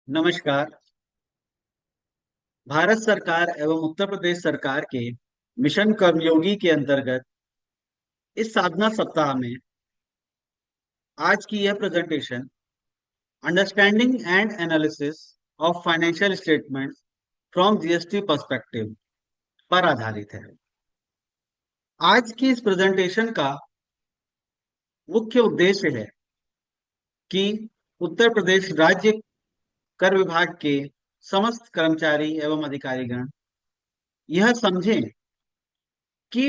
नमस्कार। भारत सरकार एवं उत्तर प्रदेश सरकार के मिशन कर्मयोगी के अंतर्गत इस साधना सप्ताह में आज की यह presentation understanding and analysis of financial statements from GST perspective पर आधारित है। आज की इस प्रेजेंटेशन का मुख्य उद्देश्य है कि उत्तर प्रदेश राज्य कर विभाग के समस्त कर्मचारी एवं अधिकारीगण यह समझें कि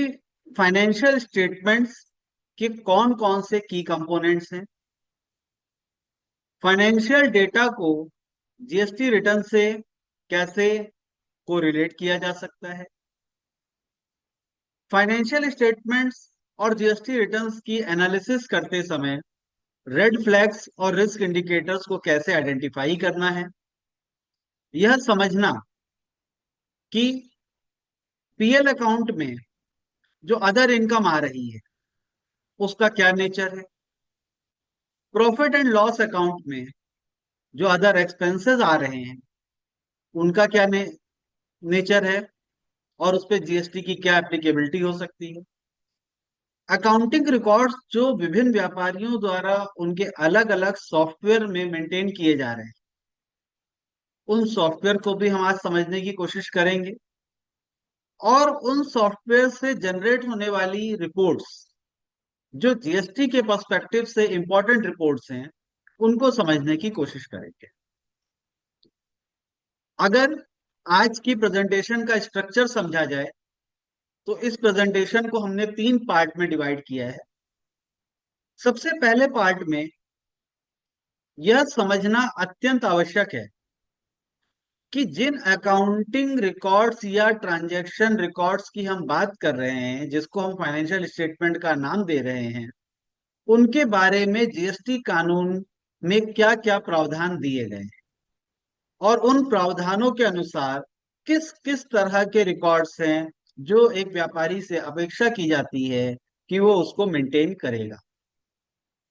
फाइनेंशियल स्टेटमेंट्स के कौन कौन से की कंपोनेंट्स हैं, फाइनेंशियल डेटा को जीएसटी रिटर्न से कैसे कोरिलेट किया जा सकता है, फाइनेंशियल स्टेटमेंट्स और जीएसटी रिटर्न्स की एनालिसिस करते समय रेड फ्लैग्स और रिस्क इंडिकेटर्स को कैसे आइडेंटिफाई करना है, यह समझना कि पीएल अकाउंट में जो अदर इनकम आ रही है उसका क्या नेचर है, प्रॉफिट एंड लॉस अकाउंट में जो अदर एक्सपेंसेस आ रहे हैं उनका क्या नेचर है और उस पे जीएसटी की क्या एप्लीकेबिलिटी हो सकती है, अकाउंटिंग रिकॉर्ड्स जो विभिन्न व्यापारियों द्वारा उनके अलग अलग सॉफ्टवेयर में मेंटेन किए जा रहे हैं उन सॉफ्टवेयर को भी हम आज समझने की कोशिश करेंगे और उन सॉफ्टवेयर से जनरेट होने वाली रिपोर्ट्स जो जीएसटी के पर्सपेक्टिव से इंपॉर्टेंट रिपोर्ट्स हैं उनको समझने की कोशिश करेंगे। अगर आज की प्रेजेंटेशन का स्ट्रक्चर समझा जाए तो इस प्रेजेंटेशन को हमने 3 पार्ट में डिवाइड किया है। सबसे पहले पार्ट में यह समझना अत्यंत आवश्यक है कि जिन अकाउंटिंग रिकॉर्ड्स या ट्रांजैक्शन रिकॉर्ड्स की हम बात कर रहे हैं, जिसको हम फाइनेंशियल स्टेटमेंट का नाम दे रहे हैं, उनके बारे में जीएसटी कानून में क्या क्या प्रावधान दिए गए हैं और उन प्रावधानों के अनुसार किस किस तरह के रिकॉर्ड्स हैं जो एक व्यापारी से अपेक्षा की जाती है कि वो उसको मेंटेन करेगा।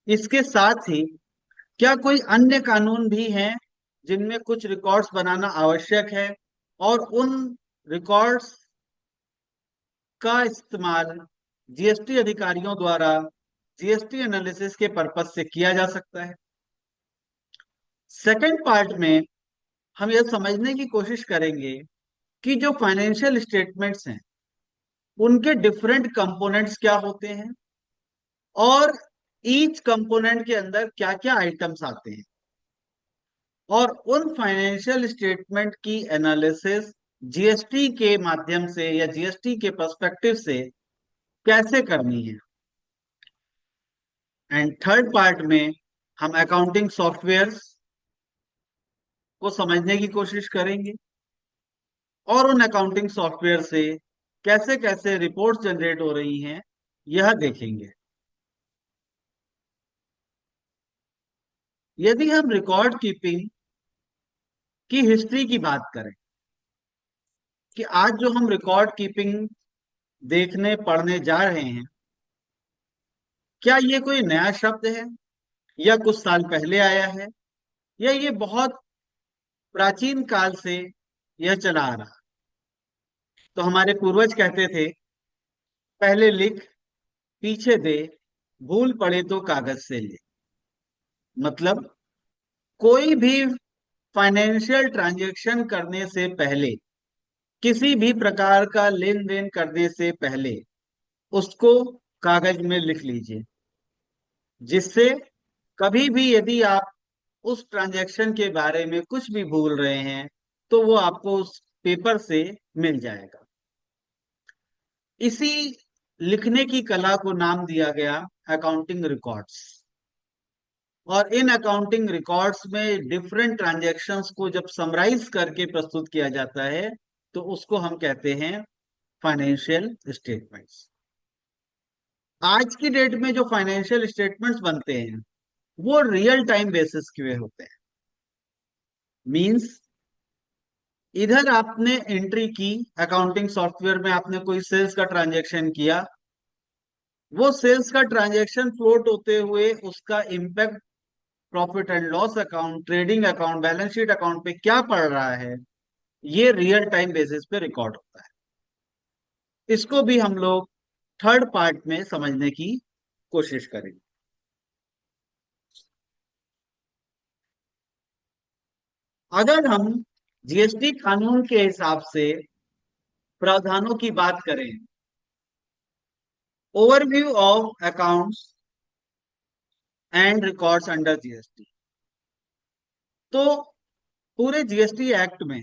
इसके साथ ही क्या कोई अन्य कानून भी हैं जिनमें कुछ रिकॉर्ड्स बनाना आवश्यक है और उन रिकॉर्ड्स का इस्तेमाल जीएसटी अधिकारियों द्वारा जीएसटी एनालिसिस के पर्पज से किया जा सकता है। सेकंड पार्ट में हम यह समझने की कोशिश करेंगे कि जो फाइनेंशियल स्टेटमेंट्स हैं उनके डिफरेंट कंपोनेंट्स क्या होते हैं और ईच कंपोनेंट के अंदर क्या क्या आइटम्स आते हैं और उन फाइनेंशियल स्टेटमेंट की एनालिसिस जीएसटी के माध्यम से या जीएसटी के पर्सपेक्टिव से कैसे करनी है। एंड थर्ड पार्ट में हम अकाउंटिंग सॉफ्टवेयर्स को समझने की कोशिश करेंगे और उन अकाउंटिंग सॉफ्टवेयर से कैसे कैसे रिपोर्ट्स जनरेट हो रही हैं यह देखेंगे। यदि हम रिकॉर्ड कीपिंग की हिस्ट्री की बात करें कि आज जो हम रिकॉर्ड कीपिंग देखने पढ़ने जा रहे हैं, क्या ये कोई नया शब्द है या कुछ साल पहले आया है या ये बहुत प्राचीन काल से यह चला आ रहा। तो हमारे पूर्वज कहते थे, पहले लिख पीछे दे, भूल पड़े तो कागज से ले। मतलब कोई भी फाइनेंशियल ट्रांजैक्शन करने से पहले, किसी भी प्रकार का लेन देन करने से पहले उसको कागज में लिख लीजिए, जिससे कभी भी यदि आप उस ट्रांजैक्शन के बारे में कुछ भी भूल रहे हैं तो वो आपको उस पेपर से मिल जाएगा। इसी लिखने की कला को नाम दिया गया अकाउंटिंग रिकॉर्ड्स और इन अकाउंटिंग रिकॉर्ड्स में डिफरेंट ट्रांजैक्शंस को जब समराइज करके प्रस्तुत किया जाता है तो उसको हम कहते हैं फाइनेंशियल स्टेटमेंट्स। आज की डेट में जो फाइनेंशियल स्टेटमेंट्स बनते हैं वो रियल टाइम बेसिस के होते हैं। मींस इधर आपने एंट्री की, अकाउंटिंग सॉफ्टवेयर में आपने कोई सेल्स का ट्रांजैक्शन किया, वो सेल्स का ट्रांजैक्शन फ्लोट होते हुए उसका impact profit and loss account, trading account, balance sheet account पे क्या पड़ रहा है, ये रियल टाइम बेसिस पे रिकॉर्ड होता है। इसको भी हम लोग थर्ड पार्ट में समझने की कोशिश करेंगे। अगर हम जीएसटी कानून के हिसाब से प्रावधानों की बात करें, overview of accounts and records under GST, तो पूरे जीएसटी एक्ट में,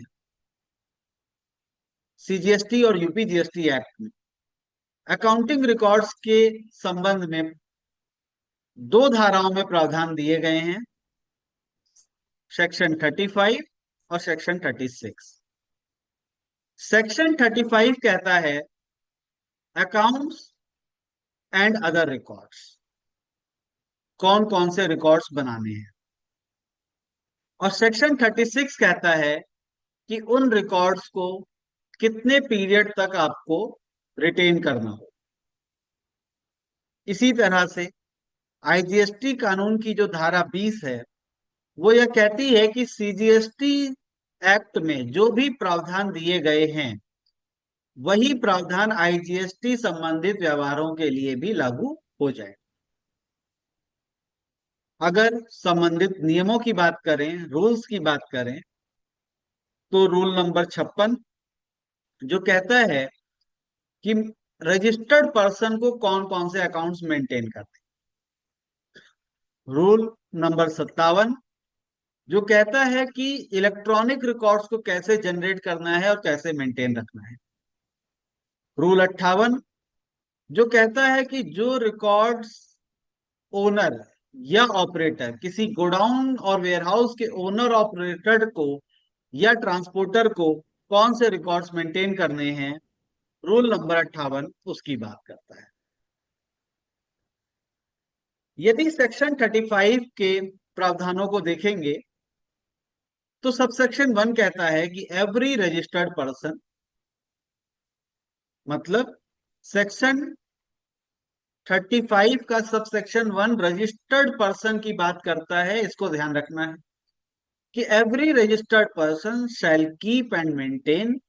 सीजीएसटी और यूपी जीएसटी एक्ट में अकाउंटिंग रिकॉर्ड्स के संबंध में दो धाराओं में प्रावधान दिए गए हैं, सेक्शन 35 और सेक्शन 36। सेक्शन 35 कहता है अकाउंट्स एंड अदर रिकॉर्ड्स, कौन कौन से रिकॉर्ड्स बनाने हैं, और सेक्शन 36 कहता है कि उन रिकॉर्ड्स को कितने पीरियड तक आपको रिटेन करना हो। इसी तरह से आईजीएसटी कानून की जो धारा 20 है वो यह कहती है कि सीजीएसटी एक्ट में जो भी प्रावधान दिए गए हैं वही प्रावधान आईजीएसटी संबंधित व्यवहारों के लिए भी लागू हो जाए। अगर संबंधित नियमों की बात करें, रूल्स की बात करें, तो रूल नंबर 56 जो कहता है कि रजिस्टर्ड पर्सन को कौन कौन से अकाउंट्स मेंटेन करते हैं। रूल नंबर 57 जो कहता है कि इलेक्ट्रॉनिक रिकॉर्ड्स को कैसे जनरेट करना है और कैसे मेंटेन रखना है। रूल 58 जो कहता है कि जो रिकॉर्ड्स ओनर या ऑपरेटर, किसी गोडाउन और वेयरहाउस के ओनर ऑपरेटर को या ट्रांसपोर्टर को कौन से रिकॉर्ड्स मेंटेन करने हैं, रूल नंबर 58 उसकी बात करता है। यदि सेक्शन 35 के प्रावधानों को देखेंगे तो सबसेक्शन 1 कहता है कि एवरी रजिस्टर्ड पर्सन, मतलब सेक्शन 35 का सबसेक्शन 1 रजिस्टर्ड पर्सन की बात करता है। इसको ध्यान रखना है कि every registered person shall keep and maintain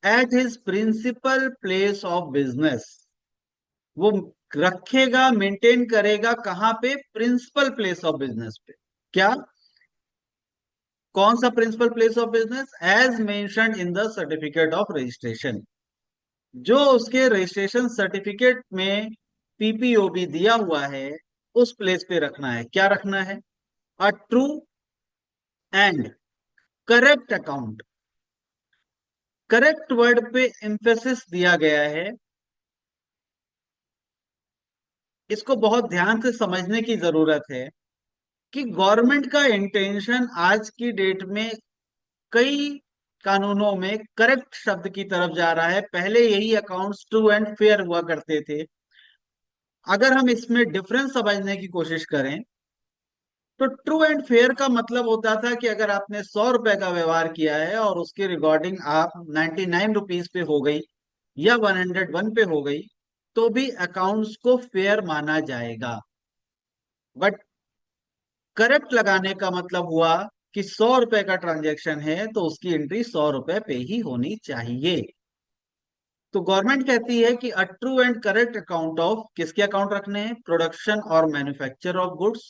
at his principal place of business, वो रखेगा, मेंटेन करेगा कहां पे, प्रिंसिपल प्लेस ऑफ बिजनेस पे। क्या, कौन सा principal place of business? As mentioned in the certificate of registration, जो उसके रजिस्ट्रेशन सर्टिफिकेट में पीपीओबी दिया हुआ है उस प्लेस पे रखना है। क्या रखना है? A true and correct account. Correct word पे एम्फेसिस दिया गया है, इसको बहुत ध्यान से समझने की जरूरत है कि गवर्नमेंट का इंटेंशन आज की डेट में कई कानूनों में करेक्ट शब्द की तरफ जा रहा है। पहले यही अकाउंट्स ट्रू एंड फेयर हुआ करते थे। अगर हम इसमें डिफरेंस समझने की कोशिश करें तो ट्रू एंड फेयर का मतलब होता था कि अगर आपने 100 रुपए का व्यवहार किया है और उसकी रिकॉर्डिंग आप 99 रुपीज पे हो गई या 101 पे हो गई तो भी अकाउंट्स को फेयर माना जाएगा। बट करेक्ट लगाने का मतलब हुआ कि 100 रुपए का ट्रांजैक्शन है तो उसकी एंट्री 100 रुपए पे ही होनी चाहिए। तो गवर्नमेंट कहती है कि a true and correct account of, किसके अकाउंट रखने हैं? प्रोडक्शन और manufacture of goods,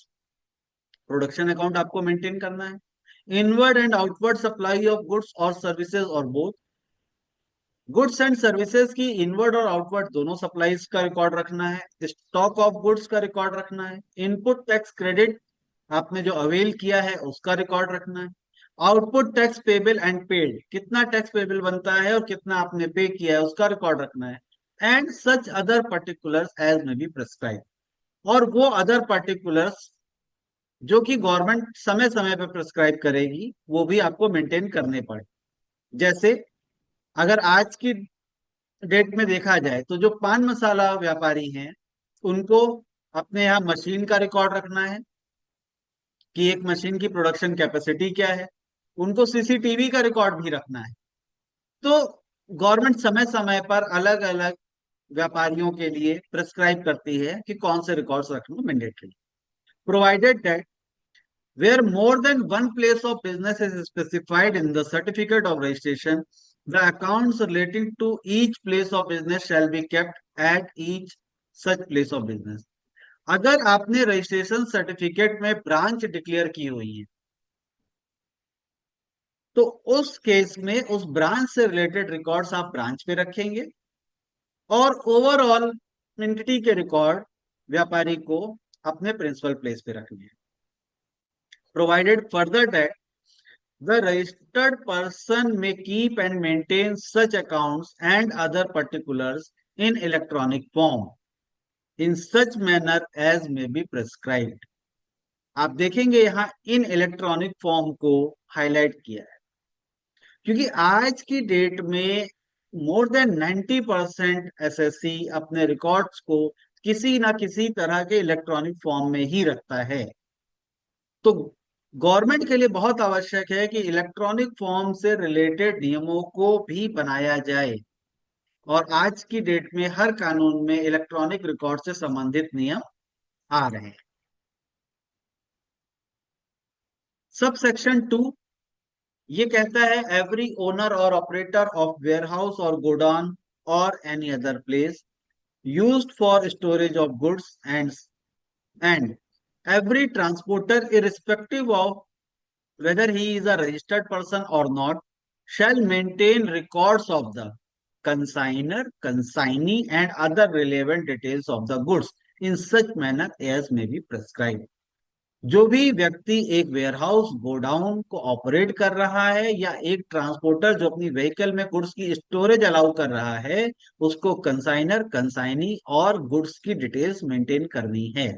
production account आपको मेंटेन करना है। Inward and outward supply of goods और सर्विसेज और बोथ, गुड्स एंड सर्विसेज की इनवर्ड और आउटवर्ड दोनों सप्लाईज का रिकॉर्ड रखना है। स्टॉक ऑफ गुड्स का रिकॉर्ड रखना है। इनपुट टैक्स क्रेडिट आपने जो अवेल किया है उसका रिकॉर्ड रखना है। Output tax payable and paid, कितना टैक्स पेबल बनता है और कितना आपने पे किया है उसका रिकॉर्ड रखना है। And such other particulars as may be prescribe, और वो अदर पर्टिकुलर्स जो कि गवर्नमेंट समय समय पर प्रिस्क्राइब करेगी वो भी आपको मेंटेन करने पड़े। जैसे अगर आज की डेट में देखा जाए तो जो पान मसाला व्यापारी हैं उनको अपने यहाँ मशीन का रिकॉर्ड रखना है कि एक मशीन की प्रोडक्शन कैपेसिटी क्या है, उनको सीसीटीवी का रिकॉर्ड भी रखना है। तो गवर्नमेंट समय समय पर अलग अलग व्यापारियों के लिए प्रिस्क्राइब करती है कि कौन से रिकॉर्ड्स रखना mandatory, provided that Where more than one place of business is specified in the certificate of registration, the accounts relating to each place of business shall be kept at each such place of business. अगर आपने registration certificate में branch declare की हुई है, तो उस case में उस ब्रांच से रिलेटेड रिकॉर्ड्स आप ब्रांच पे रखेंगे और ओवरऑल एंटिटी के रिकॉर्ड व्यापारी को अपने प्रिंसिपल प्लेस पे रखने हैं. Provided further that the registered person may keep and maintain such accounts and other particulars in electronic form in such manner as may be prescribed. आप देखेंगे यहां इन इलेक्ट्रॉनिक फॉर्म को हाईलाइट किया है, क्योंकि आज की डेट में मोर देन 90% एसएससी अपने रिकॉर्ड्स को किसी ना किसी तरह के इलेक्ट्रॉनिक फॉर्म में ही रखता है. तो गवर्नमेंट के लिए बहुत आवश्यक है कि इलेक्ट्रॉनिक फॉर्म से रिलेटेड नियमों को भी बनाया जाए, और आज की डेट में हर कानून में इलेक्ट्रॉनिक रिकॉर्ड से संबंधित नियम आ रहे हैं. सब सेक्शन 2 ये कहता है एवरी ओनर और ऑपरेटर ऑफ वेयरहाउस और गोडाउन और any other place used for storage of goods and every transporter irrespective of whether he is a registered person or not shall maintain records of the consignor, consignee and other relevant details of the goods in such manner as may be prescribed. जो भी व्यक्ति एक warehouse godown को operate कर रहा है या एक ट्रांसपोर्टर जो अपनी व्हीकल में गुड्स की स्टोरेज अलाउ कर रहा है, उसको कंसाइनर, कंसाइनी और गुड्स की डिटेल्स मेंटेन करनी है.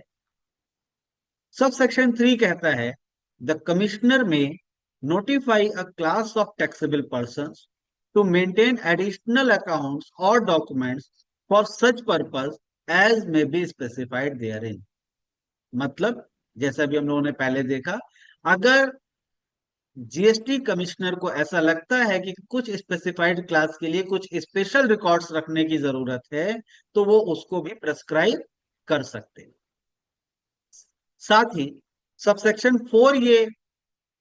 सब सेक्शन 3 कहता है the commissioner may notify a class of taxable persons to maintain additional accounts और documents for such purpose as may be specified therein. मतलब जैसा भी हम लोगों ने पहले देखा, अगर जीएसटी कमिश्नर को ऐसा लगता है कि कुछ स्पेसिफाइड क्लास के लिए कुछ स्पेशल रिकॉर्ड्स रखने की जरूरत है, तो वो उसको भी प्रेस्क्राइब कर सकते हैं. साथ ही सबसेक्शन 4 ये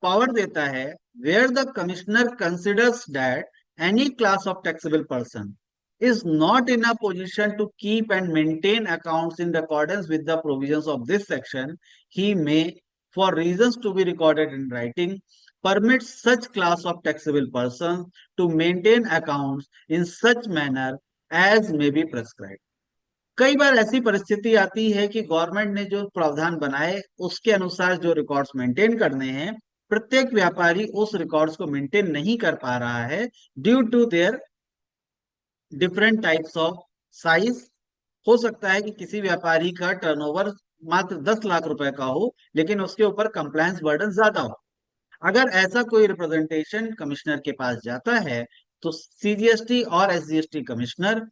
पावर देता है where the commissioner considers that any class of taxable person is not in a position to keep and maintain accounts in accordance with the provisions of this section, he may, for reasons to be recorded in writing, permit such class of taxable persons to maintain accounts in such manner as may be prescribed. कई बार ऐसी परिस्थिति आती है कि government ने जो प्रावधान बनाए उसके अनुसार जो रिकॉर्ड्स मेंटेन करने हैं, प्रत्येक व्यापारी उस रिकॉर्ड्स को मेंटेन नहीं कर पा रहा है due to their different types of size. हो सकता है कि किसी व्यापारी का टर्नओवर मात्र 10 लाख रुपए का हो, लेकिन उसके ऊपर कंप्लायंस बर्डन ज्यादा हो. अगर ऐसा कोई रिप्रेजेंटेशन कमिश्नर के पास जाता है, तो सीजीएसटी और एसजीएसटी कमिश्नर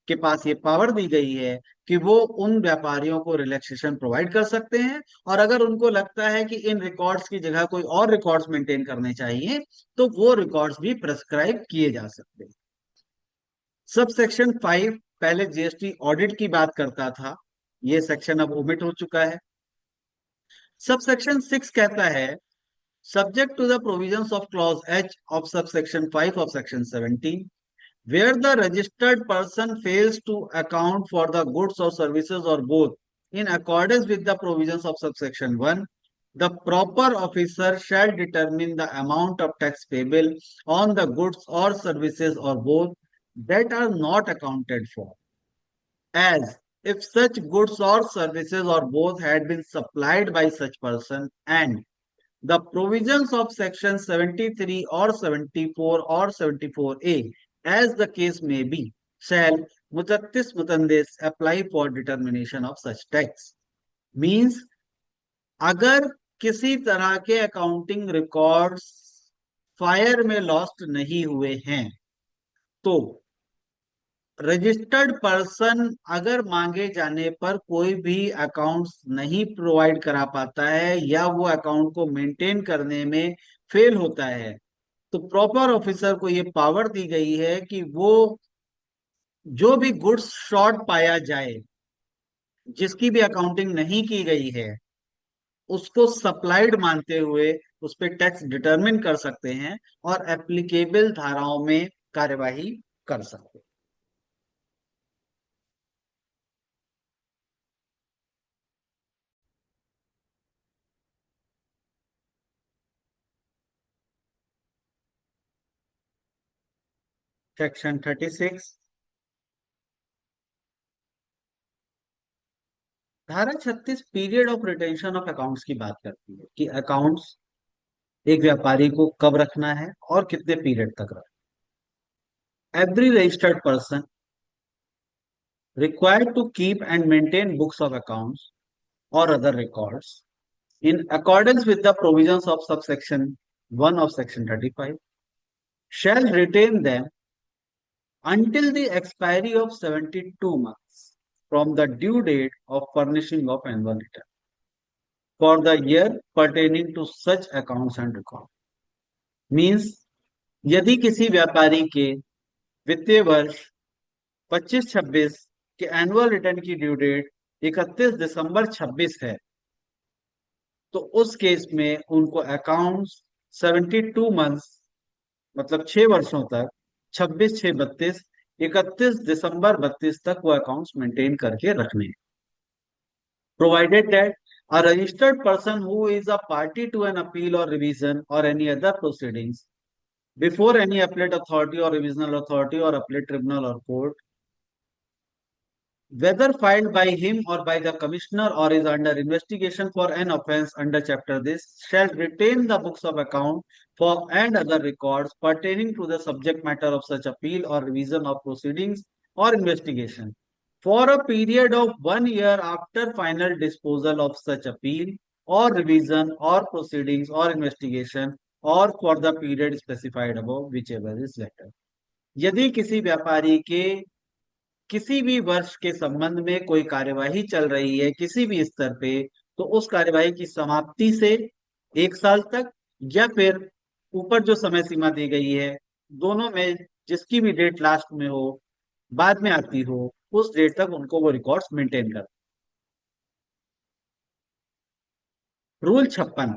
के पास ये पावर दी गई है कि वो उन व्यापारियों को रिलैक्सेशन प्रोवाइड कर सकते हैं, और अगर उनको लगता है कि इन रिकॉर्ड्स की जगह कोई और रिकॉर्ड्स मेंटेन करने चाहिए, तो वो रिकॉर्ड्स भी प्रेस्क्राइब किए जा सकते हैं. सब सेक्शन 5 पहले जीएसटी ऑडिट की बात करता था, ये सेक्शन अब ओमिट हो चुका है. सब सेक्शन 6 कहता है subject to the provisions of clause H of subsection 5 of section 17, where the registered person fails to account for the goods or services or both in accordance with the provisions of subsection 1, the proper officer shall determine the amount of tax payable on the goods or services or both that are not accounted for, as if such goods or services or both had been supplied by such person, and the provisions of section 73 or 74 or 74A, as the case may be, shall mutattis mutandis apply for determination of such tax. Means अगर किसी तरह के accounting records fire में lost नहीं हुए हैं, तो registered person अगर मांगे जाने पर कोई भी अकाउंट्स नहीं प्रोवाइड करा पाता है या वो अकाउंट को मेंटेन करने में फेल होता है, तो प्रॉपर ऑफिसर को ये पावर दी गई है कि वो जो भी गुड्स शॉर्ट पाया जाए, जिसकी भी अकाउंटिंग नहीं की गई है, उसको सप्लाइड मानते हुए उस पर टैक्स डिटरमिन कर सकते हैं और एप्लीकेबल धाराओं में कार्यवाही कर सकते हैं। सेक्शन 36, धारा 36 period of retention of accounts की बात करती है कि अकाउंट्स एक व्यापारी को कब रखना है और कितने पीरियड तक रखना है। Every registered person required to keep and maintain books of accounts or other records in accordance with the provisions of subsection 1 of section 35 shall retain them until the expiry of 72 months from the due date of furnishing of annual return for the year pertaining to such accounts and records. Means यदि किसी व्यापारी के वित्तीय वर्ष 25-26 के annual return की due date 31 दिसंबर 26 है, तो उस केस में उनको अकाउंट्स 72 मंथ्स मतलब 6 वर्षों तक 26/6/32 31 दिसंबर 32 तक वो अकाउंट्स मेंटेन करके रखने, provided that a registered person who is a party to an appeal or revision or any other proceedings before any appellate authority or revisional authority or appellate tribunal or court, whether filed by him or by the commissioner or is under investigation for an offence under chapter this, shall retain the books of account for and other records pertaining to the subject matter of such appeal or revision of proceedings or investigation for a period of 1 year after final disposal of such appeal or revision or proceedings or investigation or for the period specified above, whichever is later. यदि किसी व्यापारी के किसी भी वर्ष के संबंध में कोई कार्यवाही चल रही है किसी भी स्तर पे, तो उस कार्यवाही की समाप्ति से 1 साल तक या फिर ऊपर जो समय सीमा दी गई है, दोनों में जिसकी भी डेट लास्ट में हो, बाद में आती हो, उस डेट तक उनको वो रिकॉर्ड्स मेंटेन कर। रूल 56,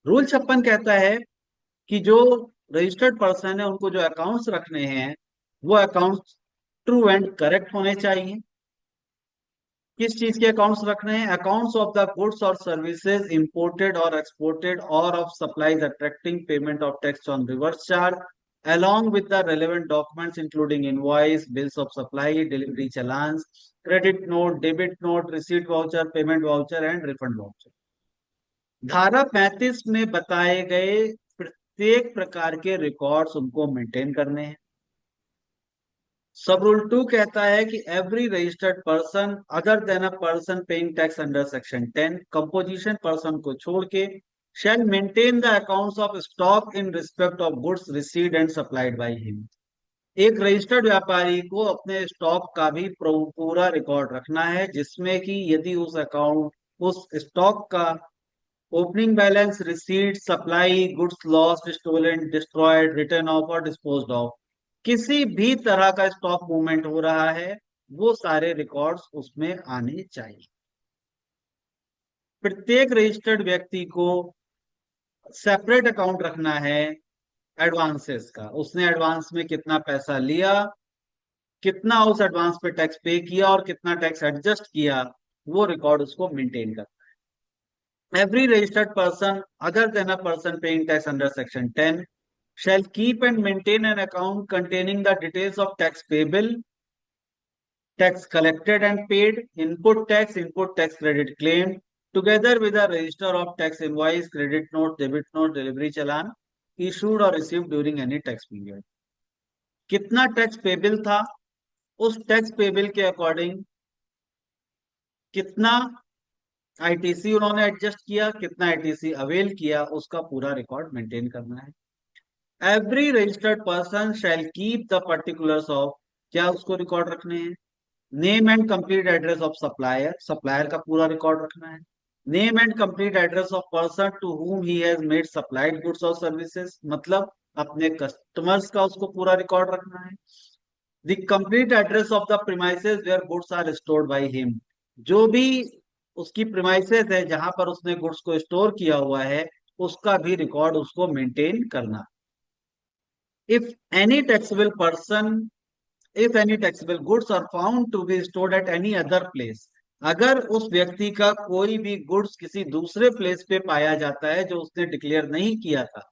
रूल 56 कहता है कि जो रजिस्टर्ड पर्सन है उनको जो अकाउंट्स रखने हैं वो अकाउंट्स ट्रू एंड करेक्ट होने चाहिए। किस चीज के अकाउंट्स रखने हैं? अकाउंट्स ऑफ द गुड्स और सर्विसेज इंपोर्टेड और एक्सपोर्टेड और of supplies attracting payment of tax on reverse charge along with the relevant documents including invoice, bills of supply, delivery challans, credit note, debit note, receipt voucher, payment voucher and refund voucher। धारा 35 में बताए गए प्रत्येक प्रकार के records उनको maintain करने हैं। सब रूल 2 कहता है कि every registered person other than a person paying tax under section 10 composition person को छोड़ के shall maintain the accounts of stock in respect of goods received and supplied by him। एक रजिस्टर्ड व्यापारी को अपने स्टॉक का भी पूरा रिकॉर्ड रखना है, जिसमें कि यदि उस अकाउंट उस स्टॉक का opening balance, receipt, supply, goods lost, stolen, destroyed, return of और डिस्पोज्ड ऑफ किसी भी तरह का स्टॉक मूवमेंट हो रहा है, वो सारे रिकॉर्ड्स उसमें आने चाहिए। प्रत्येक रजिस्टर्ड व्यक्ति को सेपरेट अकाउंट रखना है एडवांसेस का, उसने एडवांस में कितना पैसा लिया, कितना उस एडवांस पे टैक्स पे किया और कितना टैक्स एडजस्ट किया, वो रिकॉर्ड उसको मेंटेन करना है। Every registered person other than a person paying tax under section 10 shall keep and maintain an account containing the details of tax payable, tax collected and paid, input tax credit claimed, together with a register of tax invoice, credit note, debit note, delivery challan issued or received during any tax period। कितना tax payable था, उस tax payable के according कितना ITC उन्होंने adjust किया, कितना ITC avail किया, उसका पूरा रिकॉर्ड मेंटेन करना है। Every registered person shall keep the particulars of, क्या उसको रिकॉर्ड रखने हैं? Name and complete address of supplier, supplier का पूरा रिकॉर्ड रखना है। Name and complete address of person to whom he has made supplied goods और सर्विसेज, मतलब अपने कस्टमर्स का उसको पूरा रिकॉर्ड रखना है। The complete address of the premises where goods are stored by him, जो भी उसकी प्रिमाइसेस है जहां पर उसने गुड्स को स्टोर किया हुआ है, उसका भी रिकॉर्ड उसको मेंटेन करना। If any taxable person if any taxable goods are found to be stored at any other place, अगर उस व्यक्ति का कोई भी गुड्स किसी दूसरे प्लेस पे पाया जाता है जो उसने डिक्लेयर नहीं किया था,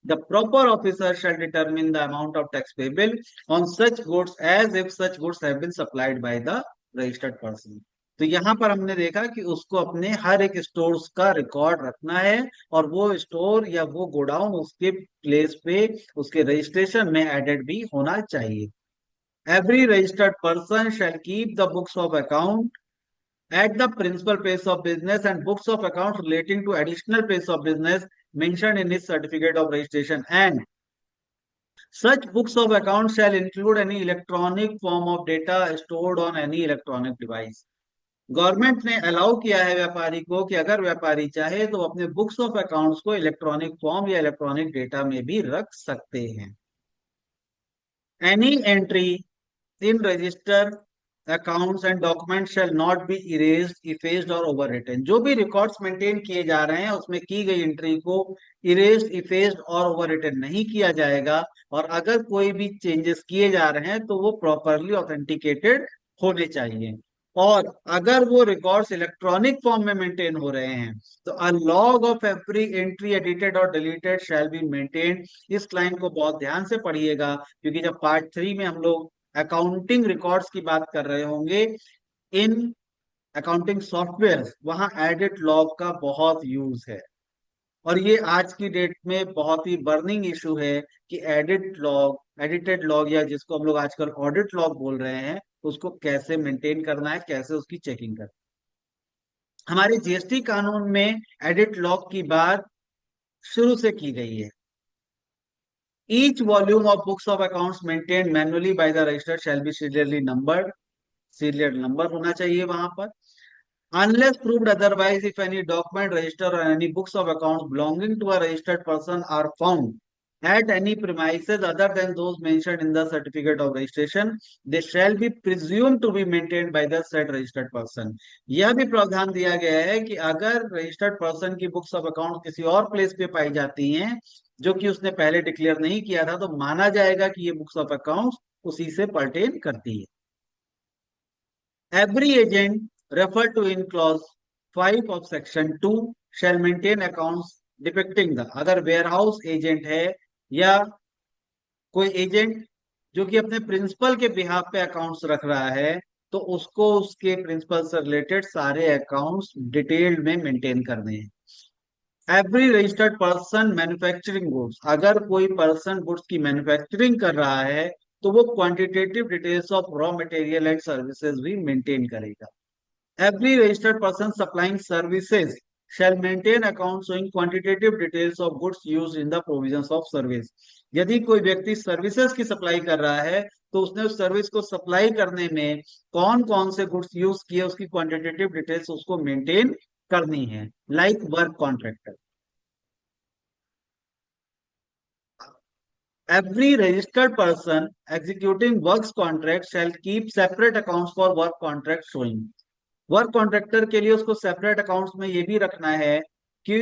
the proper officer shall determine the amount of tax payable on such goods as if such goods have been supplied by the registered person। तो यहाँ पर हमने देखा कि उसको अपने हर एक स्टोर्स का रिकॉर्ड रखना है, और वो स्टोर या वो गोडाउन उसके प्लेस पे उसके रजिस्ट्रेशन में एडेड भी होना चाहिए। Every registered person shall keep the books of account at the principal place of business and books of account relating to additional place of business mentioned in his certificate of registration, and such books of account shall include any electronic form of data stored on any electronic device। Government ने allow किया है व्यापारी को कि अगर व्यापारी चाहे तो अपने बुक्स ऑफ अकाउंट्स को इलेक्ट्रॉनिक फॉर्म या इलेक्ट्रॉनिक डेटा में भी रख सकते हैं। Any entry in register accounts and documents shall not be erased, effaced or overwritten। जो भी रिकॉर्ड्स मेंटेन किए जा रहे हैं उसमें की गई एंट्री को इरेज्ड, इफेस्ड और ओवररिटन नहीं किया जाएगा, और अगर कोई भी चेंजेस किए जा रहे हैं तो वो प्रॉपरली ऑथेंटिकेटेड होने चाहिए। और अगर वो रिकॉर्ड्स इलेक्ट्रॉनिक फॉर्म में मेंटेन हो रहे हैं तो a log of every entry edited और डिलीटेड शैल बी मेंटेन। इस लाइन को बहुत ध्यान से पढ़िएगा, क्योंकि जब पार्ट 3 में हम लोग अकाउंटिंग रिकॉर्ड्स की बात कर रहे होंगे इन अकाउंटिंग सॉफ्टवेयर, वहां एडिट लॉग का बहुत यूज है। और ये आज की डेट में बहुत ही बर्निंग इशू है कि एडिटेड लॉग या जिसको हम लोग आजकल ऑडिट लॉग बोल रहे हैं, उसको कैसे मेंटेन करना है, कैसे उसकी चेकिंग करना है। हमारे जीएसटी कानून में एडिट लॉग की बात शुरू से की गई है। Each volume of books of accounts maintain manually by the register shall be serially numbered. Serial number होना चाहिए वहां पर। Unless proved otherwise, if any document, register or any books of accounts belonging to a registered person are found at any premises other than those mentioned in the certificate of registration, they shall be presumed to be maintained by the said registered person। यह भी प्रावधान दिया गया है कि अगर registered person की books of account किसी और प्लेस पे पाई जाती हैं जो कि उसने पहले डिक्लेयर नहीं किया था, तो माना जाएगा कि ये बुक्स ऑफ अकाउंट्स उसी से पर्टेन करती है। Every agent referred to in clause 5 of section 2 shall maintain accounts depicting the, अगर वेयरहाउस एजेंट है या कोई एजेंट जो कि अपने प्रिंसिपल के बिहाफ पे अकाउंट्स रख रहा है, तो उसको उसके प्रिंसिपल से रिलेटेड सारे अकाउंट्स डिटेल्ड में मेंटेन करने हैं। Every registered person manufacturing goods, अगर कोई पर्सन गुड्स की मैन्युफैक्चरिंग कर रहा है तो वो quantitative details of raw material and services भी मेंटेन करेगा। Every registered person supplying services shall maintain account showing quantitative details of goods used in the provisions of service। यदि कोई व्यक्ति सर्विसेज की सप्लाई कर रहा है तो उसने उस सर्विस को सप्लाई करने में कौन कौन से गुड्स यूज किए उसकी क्वांटिटेटिव डिटेल्स उसको मेंटेन करनी है, like work contractor. Every registered person executing works contract shall keep separate accounts for work contract showing। Work contractor के लिए उसको सेपरेट अकाउंट्स में ये भी रखना है कि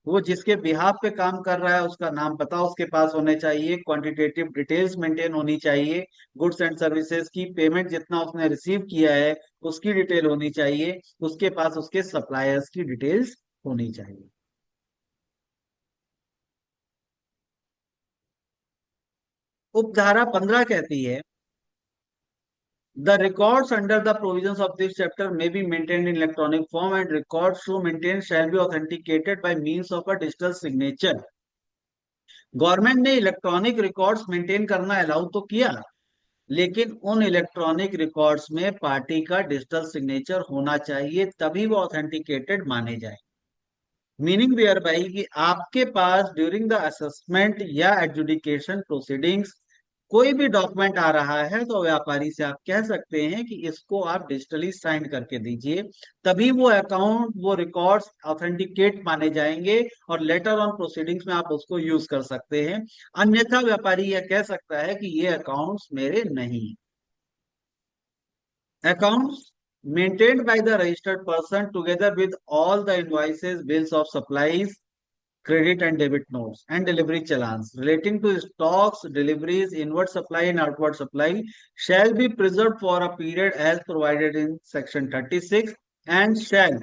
वो जिसके बिहाफ पे काम कर रहा है उसका नाम पता उसके पास होने चाहिए, क्वांटिटेटिव डिटेल्स मेंटेन होनी चाहिए, गुड्स एंड सर्विसेज की पेमेंट जितना उसने रिसीव किया है उसकी डिटेल होनी चाहिए, उसके पास उसके सप्लायर्स की डिटेल्स होनी चाहिए। उपधारा 15 कहती है the records under the provisions of this chapter may be maintained in electronic form and records so maintained shall be authenticated by means of a digital signature। Government ने इलेक्ट्रॉनिक रिकॉर्ड्स मेंटेन करना allow तो किया, लेकिन उन electronic records में party का digital signature होना चाहिए, तभी वो ऑथेंटिकेटेड माने जाए। मीनिंग वेयर बाई कि आपके पास ड्यूरिंग द असेसमेंट या एडजुडिकेशन प्रोसीडिंग्स कोई भी डॉक्यूमेंट आ रहा है तो व्यापारी से आप कह सकते हैं कि इसको आप डिजिटली साइन करके दीजिए, तभी वो अकाउंट वो रिकॉर्ड्स ऑथेंटिकेट माने जाएंगे और लेटर ऑन प्रोसीडिंग्स में आप उसको यूज कर सकते हैं। अन्यथा व्यापारी यह कह सकता है कि ये अकाउंट्स मेरे नहीं। Accounts maintained by the registered person together with all the invoices, bills of supplies, credit and debit notes, and delivery challans relating to stocks, deliveries, inward supply and outward supply shall be preserved for a period as provided in section 36, and shall,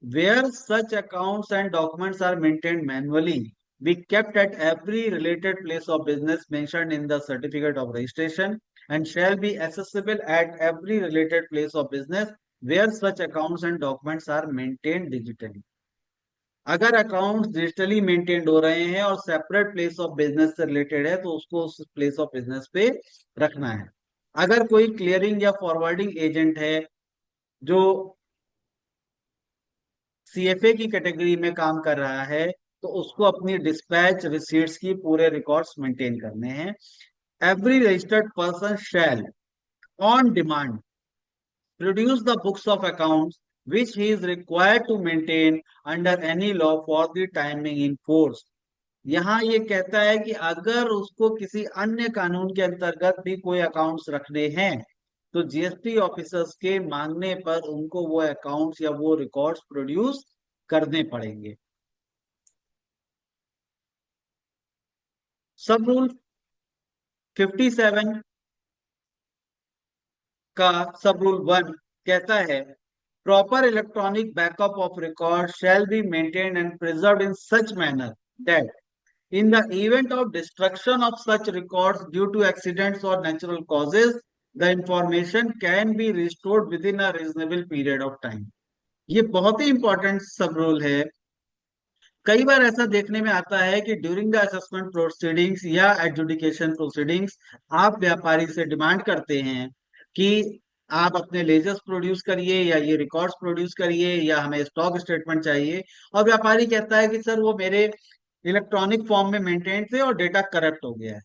where such accounts and documents are maintained manually, be kept at every related place of business mentioned in the certificate of registration, and shall be accessible at every related place of business where such accounts and documents are maintained digitally. अगर accounts digitally maintained हो रहे हैं और separate place of business से related है तो उसको उस प्लेस ऑफ बिजनेस पे रखना है। अगर कोई क्लियरिंग या फॉरवर्डिंग एजेंट है जो सीएफए की कैटेगरी में काम कर रहा है तो उसको अपनी डिस्पैच रिसीट्स की पूरे रिकॉर्ड्स मेंटेन करने हैं। Every registered person shell on demand produce the books of accounts which he is required to maintain under any law for the timing in force। यहाँ ये कहता है कि अगर उसको किसी अन्य कानून के अंतर्गत भी कोई अकाउंट्स रखने हैं तो जीएसटी ऑफिसर्स के मांगने पर उनको वो अकाउंट्स या वो रिकॉर्ड्स प्रोड्यूस करने पड़ेंगे। सब रूल 57 का सब रूल 1 कहता है proper electronic backup of records shall be maintained and preserved in such manner that in the event of destruction of such records due to accidents or natural causes, the information can be restored within a reasonable period of time। ये बहुत ही important सब rule है। कई बार ऐसा देखने में आता है कि ड्यूरिंग द असेसमेंट प्रोसीडिंग्स या एडजुडिकेशन प्रोसीडिंग्स आप व्यापारी से डिमांड करते हैं कि आप अपने लेजर्स प्रोड्यूस करिए या ये रिकॉर्ड्स प्रोड्यूस करिए या हमें स्टॉक स्टेटमेंट चाहिए, और व्यापारी कहता है कि सर वो मेरे इलेक्ट्रॉनिक फॉर्म में मेंटेन थे और डेटा करप्ट हो गया है।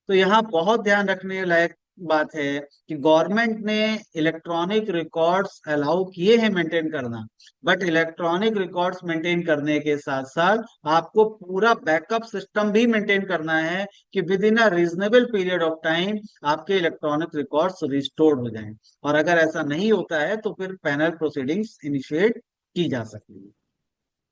तो यहाँ बहुत ध्यान रखने लायक बात है कि गवर्नमेंट ने इलेक्ट्रॉनिक रिकॉर्ड्स अलाउ किए हैं मेंटेन करना, बट इलेक्ट्रॉनिक रिकॉर्ड्स मेंटेन करने के साथ साथ आपको पूरा बैकअप सिस्टम भी मेंटेन करना है कि with in a reasonable period of time आपके इलेक्ट्रॉनिक रिकॉर्ड्स रिस्टोर्ड हो जाएं। और अगर ऐसा नहीं होता है तो फिर पैनल प्रोसीडिंग्स इनिशिएट की जा सकती है।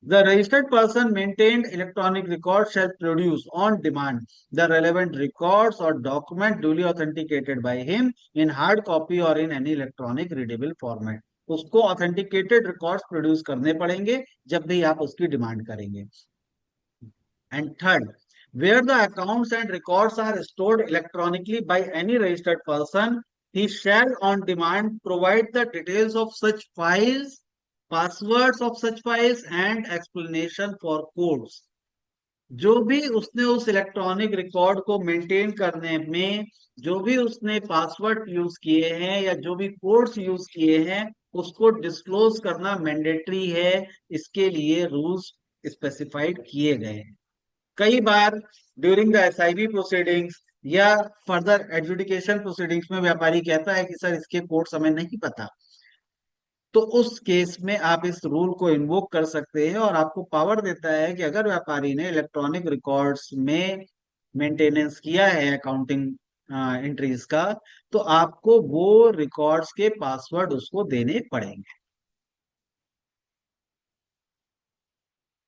The registered person maintained electronic records shall produce on demand the relevant records or document duly authenticated by him in hard copy or in any electronic readable format। उसको authenticated records produce करने पड़ेंगे जब भी आप उसकी demand करेंगे। And third, where the accounts and records are stored electronically by any registered person, he shall on demand provide the details of such files, passwords of such files and explanation for codes। जो भी उसने उस electronic record को maintain करने में जो भी उसने पासवर्ड यूज किए हैं या जो भी कोड्स यूज किए हैं उसको डिस्क्लोज करना मैंडेटरी है। इसके लिए रूल्स स्पेसिफाइड किए गए हैं। कई बार ड्यूरिंग द एसआईबी प्रोसीडिंग्स या फर्दर एडजुडिकेशन प्रोसीडिंग्स में व्यापारी कहता है कि सर इसके कोड्स हमें नहीं पता, तो उस केस में आप इस रूल को इन्वोक कर सकते हैं और आपको पावर देता है कि अगर व्यापारी ने इलेक्ट्रॉनिक रिकॉर्ड्स में मेंटेनेंस किया है अकाउंटिंग एंट्रीज का, तो आपको वो रिकॉर्ड्स के पासवर्ड उसको देने पड़ेंगे।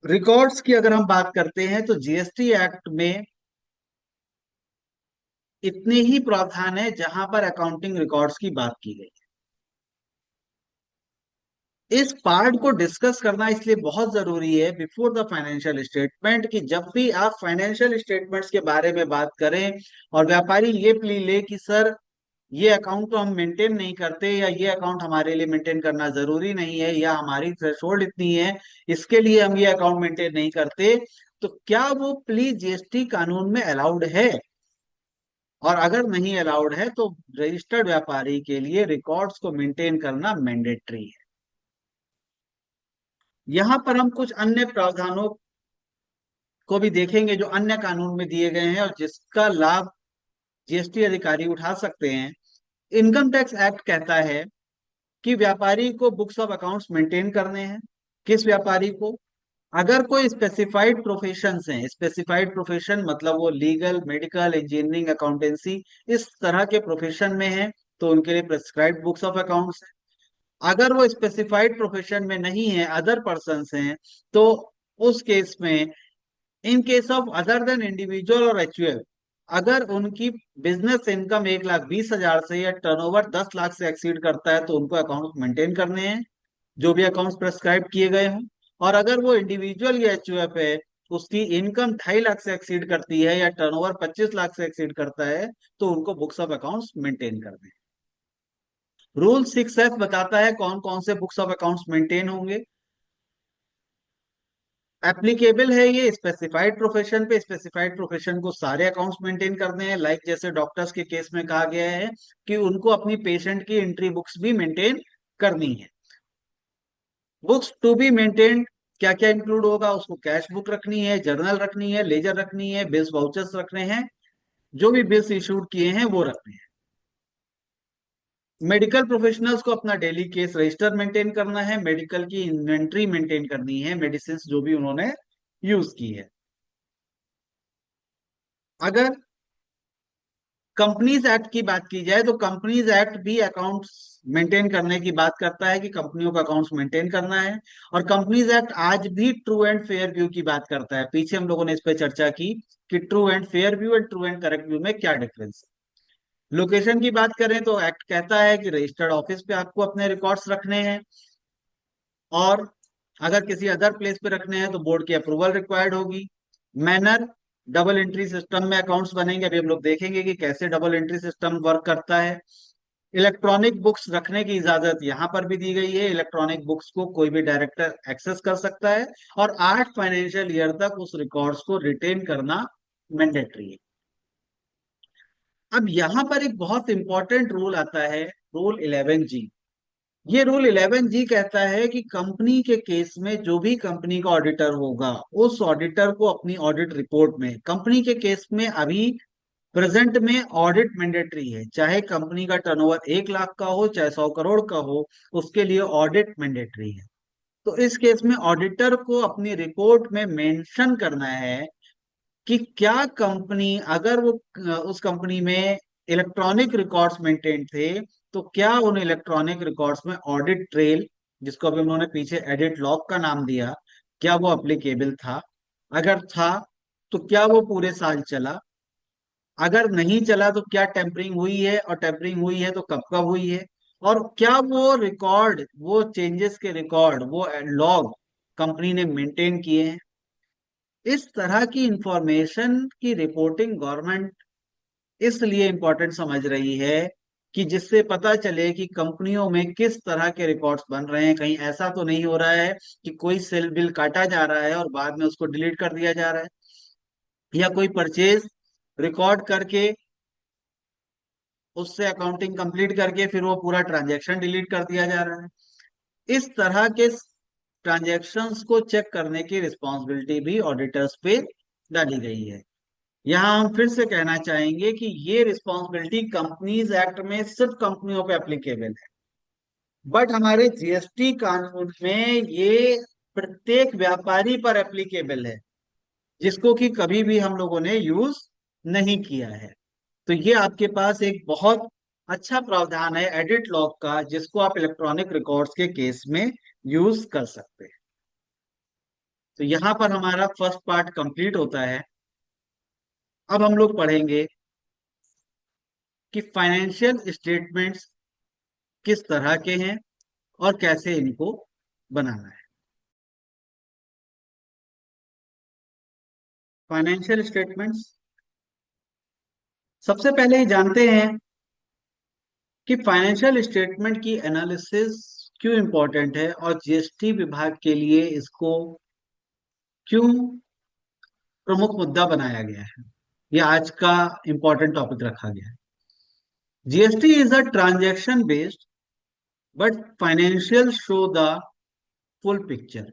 रिकॉर्ड्स की अगर हम बात करते हैं तो जीएसटी एक्ट में इतने ही प्रावधान है जहां पर अकाउंटिंग रिकॉर्ड्स की बात की गई। इस पार्ट को डिस्कस करना इसलिए बहुत जरूरी है बिफोर द फाइनेंशियल स्टेटमेंट कि जब भी आप फाइनेंशियल स्टेटमेंट्स के बारे में बात करें और व्यापारी ये प्ली ले कि सर ये अकाउंट तो हम मेंटेन नहीं करते या ये अकाउंट हमारे लिए मेंटेन करना जरूरी नहीं है या हमारी थ्रेशोल्ड इतनी है इसके लिए हम ये अकाउंट मेंटेन नहीं करते, तो क्या वो प्ली जीएसटी कानून में अलाउड है? और अगर नहीं अलाउड है तो रजिस्टर्ड व्यापारी के लिए रिकॉर्ड्स को मेंटेन करना मैंडेटरी है। यहां पर हम कुछ अन्य प्रावधानों को भी देखेंगे जो अन्य कानून में दिए गए हैं और जिसका लाभ जीएसटी अधिकारी उठा सकते हैं। इनकम टैक्स एक्ट कहता है कि व्यापारी को बुक्स ऑफ अकाउंट्स मेंटेन करने हैं। किस व्यापारी को? अगर कोई स्पेसिफाइड प्रोफेशन हैं, स्पेसिफाइड प्रोफेशन मतलब वो लीगल, मेडिकल, इंजीनियरिंग, अकाउंटेंसी इस तरह के प्रोफेशन में है तो उनके लिए प्रेस्क्राइब्ड बुक्स ऑफ अकाउंट्स है। अगर वो स्पेसिफाइड प्रोफेशन में नहीं है, अदर पर्सन्स हैं, तो उस केस में, in case of other than individual और एचयूएल, अगर उनकी बिजनेस इनकम 1,20,000 से या टर्नओवर 10 लाख से एक्सीड करता है तो उनको अकाउंट मेंटेन करने हैं, जो भी अकाउंट्स प्रेस्क्राइब किए गए हों। और अगर वो इंडिविजुअल या एचयूएफ है, उसकी इनकम 2.5 लाख से एक्सीड करती है या टर्नओवर 25 लाख से एक्सीड करता है, तो उनको बुक्स ऑफ अकाउंट्स मेंटेन करने हैं। रूल 6F बताता है कौन कौन से बुक्स ऑफ अकाउंट्स मेंटेन होंगे। एप्लीकेबल है ये स्पेसिफाइड प्रोफेशन पे, स्पेसिफाइड प्रोफेशन को सारे अकाउंट्स मेंटेन करने हैं, लाइक जैसे डॉक्टर्स के केस में कहा गया है कि उनको अपनी पेशेंट की एंट्री बुक्स भी मेंटेन करनी है। बुक्स टू बी मेंटेन क्या क्या इंक्लूड होगा, उसको कैश बुक रखनी है, जर्नल रखनी है, लेजर रखनी है, बिल्स वाउचर्स रखने हैं, जो भी बिल्स इशूड किए हैं वो रखने हैं। मेडिकल प्रोफेशनल्स को अपना डेली केस रजिस्टर मेंटेन करना है, मेडिकल की इन्वेंट्री मेंटेन करनी है, मेडिसिन जो भी उन्होंने यूज की है। अगर कंपनीज एक्ट की बात की जाए तो कंपनीज एक्ट भी अकाउंट्स मेंटेन करने की बात करता है कि कंपनियों का अकाउंट्स मेंटेन करना है। और कंपनीज एक्ट आज भी ट्रू एंड फेयर व्यू की बात करता है। पीछे हम लोगों ने इस पर चर्चा की कि true and fair view and true and correct view में क्या डिफरेंस है। लोकेशन की बात करें तो एक्ट कहता है कि रजिस्टर्ड ऑफिस पे आपको अपने रिकॉर्ड्स रखने हैं, और अगर किसी अदर प्लेस पे रखने हैं तो बोर्ड की अप्रूवल रिक्वायर्ड होगी। मैनर, डबल एंट्री सिस्टम में अकाउंट्स बनेंगे, अभी हम लोग देखेंगे कि कैसे डबल एंट्री सिस्टम वर्क करता है। इलेक्ट्रॉनिक बुक्स रखने की इजाजत यहां पर भी दी गई है, इलेक्ट्रॉनिक बुक्स को कोई भी डायरेक्टर एक्सेस कर सकता है, और 8 फाइनेंशियल ईयर तक उस रिकॉर्ड्स को रिटेन करना मैंडेटरी है। अब यहां पर एक बहुत इंपॉर्टेंट रूल आता है, रूल 11G। ये रूल 11G कहता है कि कंपनी के केस में जो भी कंपनी का ऑडिटर होगा, उस ऑडिटर को अपनी ऑडिट रिपोर्ट में, कंपनी के केस में अभी प्रेजेंट में ऑडिट मैंडेटरी है, चाहे कंपनी का टर्नओवर 1 लाख का हो चाहे 100 करोड़ का हो, उसके लिए ऑडिट मैंडेटरी है। तो इस केस में ऑडिटर को अपनी रिपोर्ट में मेंशन करना है कि क्या कंपनी, अगर वो उस कंपनी में इलेक्ट्रॉनिक रिकॉर्ड्स मेंटेन थे, तो क्या उन इलेक्ट्रॉनिक रिकॉर्ड्स में ऑडिट ट्रेल, जिसको अभी उन्होंने पीछे एडिट लॉग का नाम दिया, क्या वो अप्लीकेबल था। अगर था तो क्या वो पूरे साल चला। अगर नहीं चला तो क्या टेम्परिंग हुई है, और टेम्परिंग हुई है तो कब कब हुई है। और क्या वो रिकॉर्ड, वो चेंजेस के रिकॉर्ड, वो लॉग कंपनी ने मेंटेन किए हैं। इस तरह की इंफॉर्मेशन की रिपोर्टिंग गवर्नमेंट इसलिए इंपॉर्टेंट समझ रही है कि जिससे पता चले कि कंपनियों में किस तरह के रिकॉर्ड्स बन रहे हैं। कहीं ऐसा तो नहीं हो रहा है कि कोई सेल बिल काटा जा रहा है और बाद में उसको डिलीट कर दिया जा रहा है, या कोई परचेज रिकॉर्ड करके उससे अकाउंटिंग कंप्लीट करके फिर वो पूरा ट्रांजैक्शन डिलीट कर दिया जा रहा है। इस तरह के ट्रांजैक्शंस को चेक करने की रिस्पॉन्सिबिलिटी भी ऑडिटर्स पे डाली गई है। यहाँ हम फिर से कहना चाहेंगे कि ये रिस्पॉन्सिबिलिटी कंपनीज एक्ट में सिर्फ कंपनियों पे एप्लीकेबल है, बट हमारे जीएसटी कानून में ये प्रत्येक व्यापारी पर एप्लीकेबल है, जिसको कि कभी भी हम लोगों ने यूज नहीं किया है। तो ये आपके पास एक बहुत अच्छा प्रावधान है एडिट लॉग का, जिसको आप इलेक्ट्रॉनिक रिकॉर्ड्स के केस में यूज कर सकते हैं। तो यहाँ पर हमारा फर्स्ट पार्ट कंप्लीट होता है। अब हम लोग पढ़ेंगे कि फाइनेंशियल स्टेटमेंट्स किस तरह के हैं और कैसे इनको बनाना है। फाइनेंशियल स्टेटमेंट्स, सबसे पहले ही जानते हैं कि फाइनेंशियल स्टेटमेंट की एनालिसिस क्यों इंपॉर्टेंट है, और जीएसटी विभाग के लिए इसको क्यों प्रमुख मुद्दा बनाया गया है, या आज का इंपॉर्टेंट टॉपिक रखा गया है। GST is a transaction based, but financial show the full picture.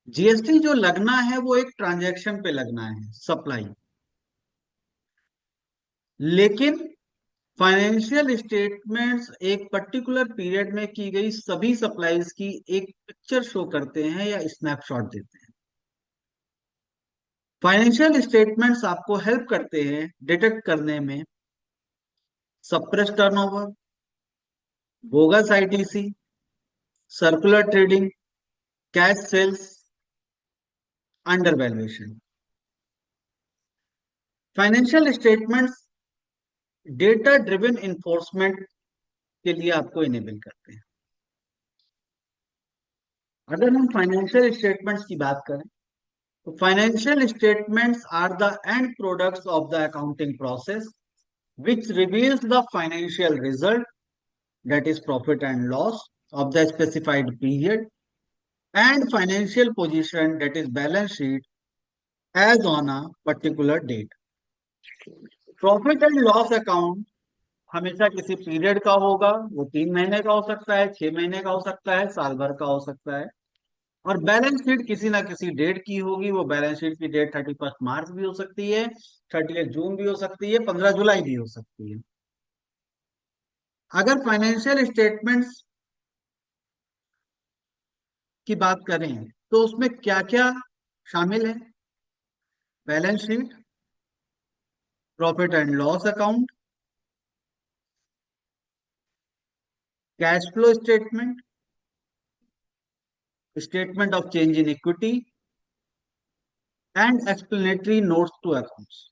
GST जो लगना है वो एक ट्रांजैक्शन पे लगना है, सप्लाई, लेकिन फाइनेंशियल स्टेटमेंट्स एक पर्टिकुलर पीरियड में की गई सभी सप्लाईज की एक पिक्चर शो करते हैं या स्नैपशॉट देते हैं। फाइनेंशियल स्टेटमेंट्स आपको हेल्प करते हैं डिटेक्ट करने में suppress turnover, bogus ITC, circular trading, cash sales, under valuation. Financial statements data driven enforcement के लिए आपको इनेबल करते हैं। अगर हम फाइनेंशियल स्टेटमेंट्स की बात करें तो financial statements are the end products of the accounting process which reveals the financial result, that is profit and loss of the specified period, and financial position, that is balance sheet, as on a particular date. Profit and loss account हमेशा किसी period का होगा, वो 3 महीने का हो सकता है, 6 महीने का हो सकता है, साल भर का हो सकता है। और बैलेंस शीट किसी ना किसी डेट की होगी, वो बैलेंस शीट की डेट 31 मार्च भी हो सकती है, 30 जून भी हो सकती है, 15 जुलाई भी हो सकती है। अगर फाइनेंशियल स्टेटमेंट्स की बात करें तो उसमें क्या क्या शामिल है? Balance sheet, profit and loss account, cash flow statement, statement of change in equity and explanatory notes to accounts.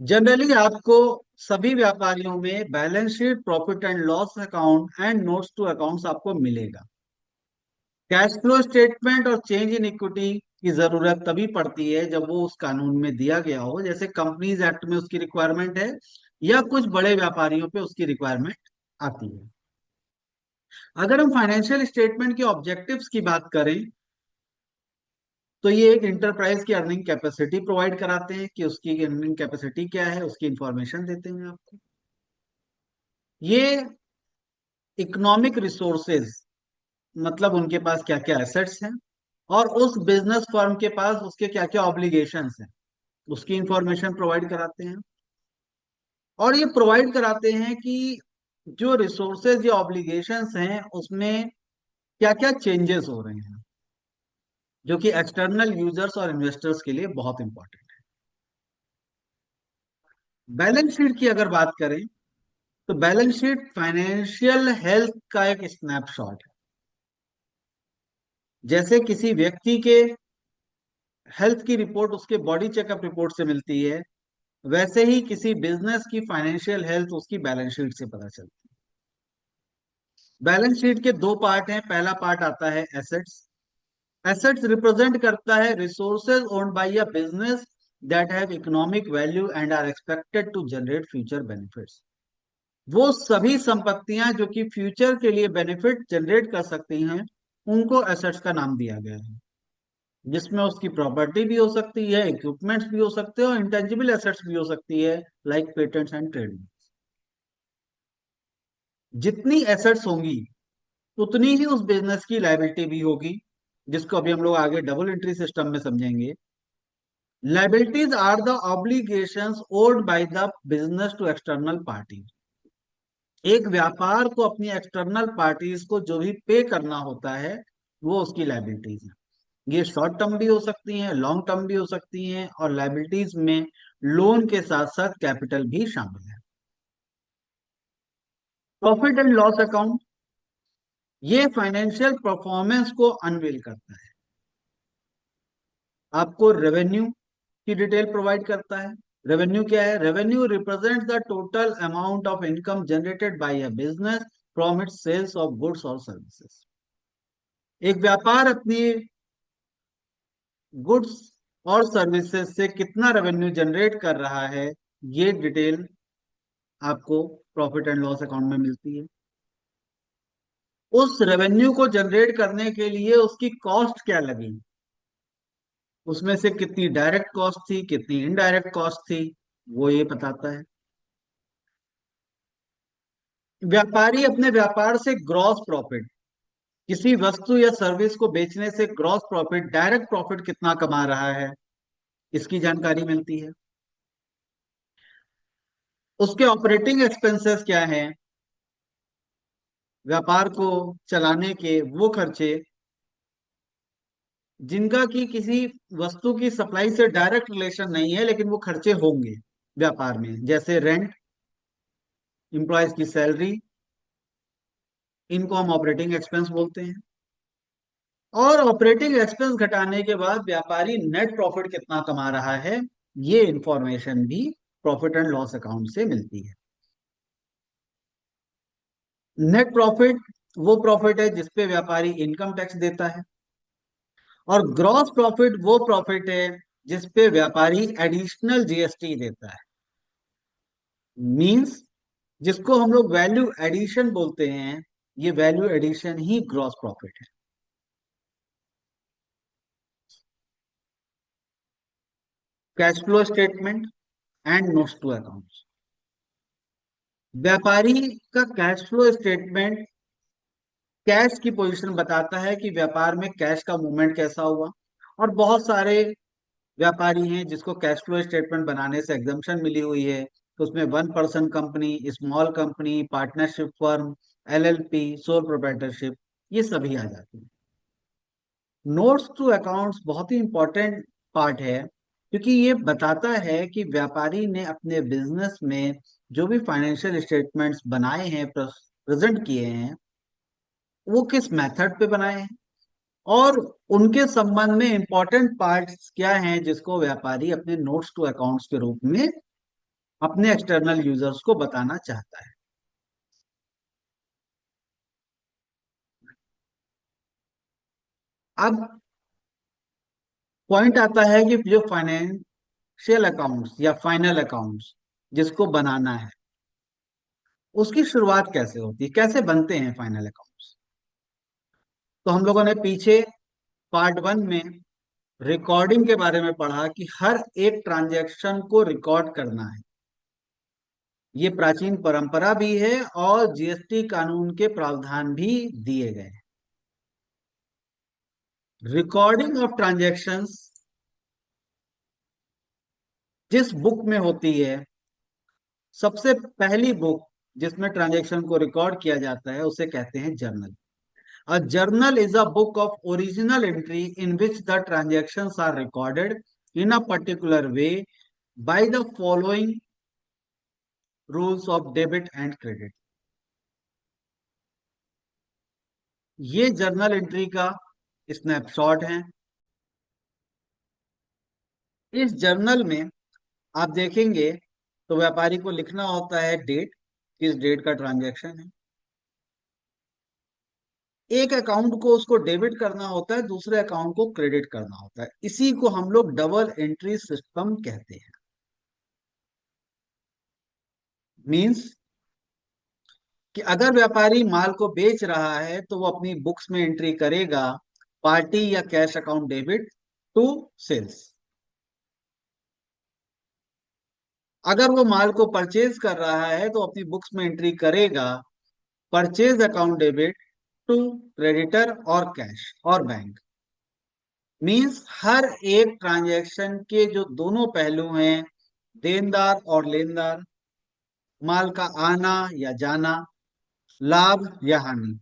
Generally आपको सभी व्यापारियों में balance sheet, profit and loss account and notes to accounts आपको मिलेगा। कैश फ्लो स्टेटमेंट और change in equity की जरूरत तभी पड़ती है जब वो उस कानून में दिया गया हो, जैसे कंपनीज एक्ट में उसकी रिक्वायरमेंट है या कुछ बड़े व्यापारियों पे उसकी रिक्वायरमेंट आती है। अगर हम फाइनेंशियल स्टेटमेंट के ऑब्जेक्टिव्स की बात करें तो ये एक इंटरप्राइज की अर्निंग कैपेसिटी प्रोवाइड कराते हैं कि उसकी अर्निंग कैपेसिटी क्या है, उसकी इंफॉर्मेशन देते हैं आपको। ये इकोनॉमिक रिसोर्सेज, मतलब उनके पास क्या क्या एसेट्स हैं और उस बिजनेस फर्म के पास उसके क्या क्या ऑब्लिगेशंस हैं, उसकी इंफॉर्मेशन प्रोवाइड कराते हैं। और ये प्रोवाइड कराते हैं कि जो रिसोर्सेज या ऑब्लिगेशंस हैं उसमें क्या क्या चेंजेस हो रहे हैं, जो कि एक्सटर्नल यूजर्स और इन्वेस्टर्स के लिए बहुत इंपॉर्टेंट है। बैलेंस शीट की अगर बात करें तो बैलेंस शीट फाइनेंशियल हेल्थ का एक स्नैपशॉट है। जैसे किसी व्यक्ति के हेल्थ की रिपोर्ट उसके बॉडी चेकअप रिपोर्ट से मिलती है, वैसे ही किसी बिजनेस की फाइनेंशियल हेल्थ उसकी बैलेंस शीट से पता चलती है। बैलेंस शीट के दो पार्ट हैं। पहला पार्ट आता है एसेट्स। एसेट्स रिप्रेजेंट करता है resources owned by a business that have economic value and are expected to generate future benefits. वो सभी संपत्तियां जो कि फ्यूचर के लिए बेनिफिट जनरेट कर सकती हैं, उनको एसेट्स का नाम दिया गया है। जिसमें उसकी प्रॉपर्टी भी हो सकती है, इक्विपमेंट्स भी हो सकते हैं और इंटेंजिबल एसेट्स भी हो सकती है, लाइक पेटेंट्स एंड ट्रेडमार्क। जितनी एसेट्स होंगी उतनी ही उस बिजनेस की लायबिलिटी भी होगी, जिसको अभी हम लोग आगे डबल एंट्री सिस्टम में समझेंगे। Liabilities are the obligations owed by the business to external party. एक व्यापार को अपनी एक्सटर्नल पार्टीज को जो भी पे करना होता है वो उसकी लायबिलिटीज है। ये शॉर्ट टर्म भी हो सकती हैं, लॉन्ग टर्म भी हो सकती हैं, और लायबिलिटीज में लोन के साथ साथ कैपिटल भी शामिल है। प्रॉफिट एंड लॉस अकाउंट ये फाइनेंशियल परफॉर्मेंस को अनवेल करता है, आपको रेवेन्यू की डिटेल प्रोवाइड करता है। रेवेन्यू क्या है? Revenue represent the total amount of income generated by a business from its sales of goods और सर्विसेज। एक व्यापार अपनी गुड्स और सर्विसेज से कितना रेवेन्यू जनरेट कर रहा है, ये डिटेल आपको प्रॉफिट एंड लॉस अकाउंट में मिलती है। उस रेवेन्यू को जनरेट करने के लिए उसकी कॉस्ट क्या लगी, उसमें से कितनी डायरेक्ट कॉस्ट थी, कितनी इनडायरेक्ट कॉस्ट थी, वो ये बताता है। व्यापारी अपने व्यापार से ग्रॉस प्रॉफिट, किसी वस्तु या सर्विस को बेचने से ग्रॉस प्रॉफिट, डायरेक्ट प्रॉफिट कितना कमा रहा है, इसकी जानकारी मिलती है। उसके ऑपरेटिंग एक्सपेंसेस क्या हैं, व्यापार को चलाने के वो खर्चे जिनका कि किसी वस्तु की सप्लाई से डायरेक्ट रिलेशन नहीं है, लेकिन वो खर्चे होंगे व्यापार में, जैसे रेंट, एम्प्लॉयज की सैलरी, इनको हम ऑपरेटिंग एक्सपेंस बोलते हैं। और ऑपरेटिंग एक्सपेंस घटाने के बाद व्यापारी नेट प्रॉफिट कितना कमा रहा है, ये इंफॉर्मेशन भी प्रॉफिट एंड लॉस अकाउंट से मिलती है। नेट प्रॉफिट वो प्रॉफिट है जिसपे व्यापारी इनकम टैक्स देता है, और ग्रॉस प्रॉफिट वो प्रॉफिट है जिसपे व्यापारी एडिशनल जीएसटी देता है। मींस जिसको हम लोग वैल्यू एडिशन बोलते हैं, ये वैल्यू एडिशन ही ग्रॉस प्रॉफिट है। Cash flow statement and notes to accounts. व्यापारी का कैश फ्लो स्टेटमेंट कैश की पोजीशन बताता है कि व्यापार में कैश का मूवमेंट कैसा हुआ। और बहुत सारे व्यापारी हैं जिसको कैश फ्लो स्टेटमेंट बनाने से एग्जम्पशन मिली हुई है, तो उसमें one person company, small company, partnership firm, LLP, sole proprietorship, ये सभी आ जाती हैं। नोट्स टू अकाउंट्स बहुत ही इंपॉर्टेंट पार्ट है, क्योंकि ये बताता है कि व्यापारी ने अपने बिजनेस में जो भी फाइनेंशियल स्टेटमेंट्स बनाए हैं, प्रेजेंट किए हैं, वो किस मेथड पे बनाए हैं, और उनके संबंध में इंपॉर्टेंट पार्ट्स क्या हैं जिसको व्यापारी अपने नोट्स टू अकाउंट्स के रूप में अपने एक्सटर्नल यूजर्स को बताना चाहता है। अब पॉइंट आता है कि जो फाइनेंशियल अकाउंट्स या फाइनल अकाउंट्स जिसको बनाना है, उसकी शुरुआत कैसे होती है, कैसे बनते हैं फाइनल अकाउंट्स। तो हम लोगों ने पीछे पार्ट वन में रिकॉर्डिंग के बारे में पढ़ा कि हर एक ट्रांजैक्शन को रिकॉर्ड करना है। ये प्राचीन परंपरा भी है और जीएसटी कानून के प्रावधान भी दिए गए हैं। रिकॉर्डिंग ऑफ ट्रांजैक्शंस जिस बुक में होती है, सबसे पहली बुक जिसमें ट्रांजैक्शन को रिकॉर्ड किया जाता है, उसे कहते हैं journal. A journal is a book of original entry in which the transactions are recorded in a particular way by the following rules of debit and credit. ये जर्नल एंट्री का snapshot है। इस जर्नल में आप देखेंगे तो व्यापारी को लिखना होता है डेट, किस डेट का ट्रांजैक्शन है। एक अकाउंट को उसको डेबिट करना होता है, दूसरे अकाउंट को क्रेडिट करना होता है। इसी को हम लोग डबल एंट्री सिस्टम कहते हैं। मींस कि अगर व्यापारी माल को बेच रहा है तो वो अपनी बुक्स में एंट्री करेगा पार्टी या cash account debit to sales. अगर वो माल को परचेज कर रहा है तो अपनी बुक्स में एंट्री करेगा purchase account debit to creditor और कैश और बैंक। मींस हर एक ट्रांजैक्शन के जो दोनों पहलू हैं, देनदार और लेनदार, माल का आना या जाना, लाभ या हानि,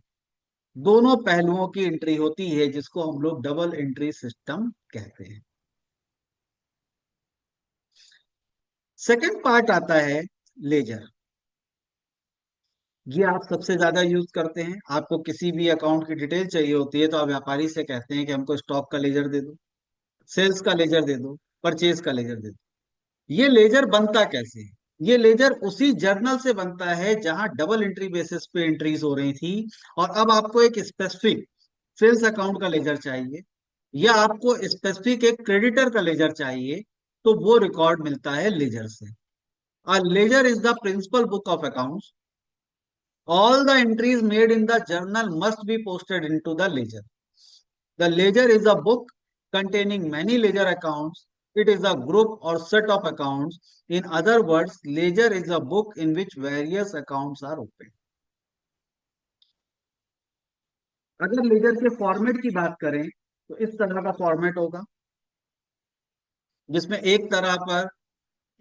दोनों पहलुओं की एंट्री होती है, जिसको हम लोग डबल एंट्री सिस्टम कहते हैं। सेकंड पार्ट आता है लेजर। ये आप सबसे ज्यादा यूज करते हैं। आपको किसी भी अकाउंट की डिटेल चाहिए होती है तो आप व्यापारी से कहते हैं कि हमको स्टॉक का लेजर दे दो, सेल्स का लेजर दे दो, परचेज का लेजर दे दो। ये लेजर बनता कैसे है? ये लेजर उसी जर्नल से बनता है जहां डबल एंट्री बेसिस पे एंट्रीज हो रही थी, और अब आपको एक स्पेसिफिक सेल्स अकाउंट का लेजर चाहिए या आपको स्पेसिफिक एक क्रेडिटर का लेजर चाहिए, तो वो रिकॉर्ड मिलता है लेजर से। A ledger is the principal book of accounts. All the entries made in the journal must be posted into the ledger. The ledger is a book containing many ledger accounts. It is a group or set of accounts. In other words, ledger is a book in which various accounts are opened. अगर laser के format की बात करें तो इस तरह का format होगा, जिसमें एक तरह पर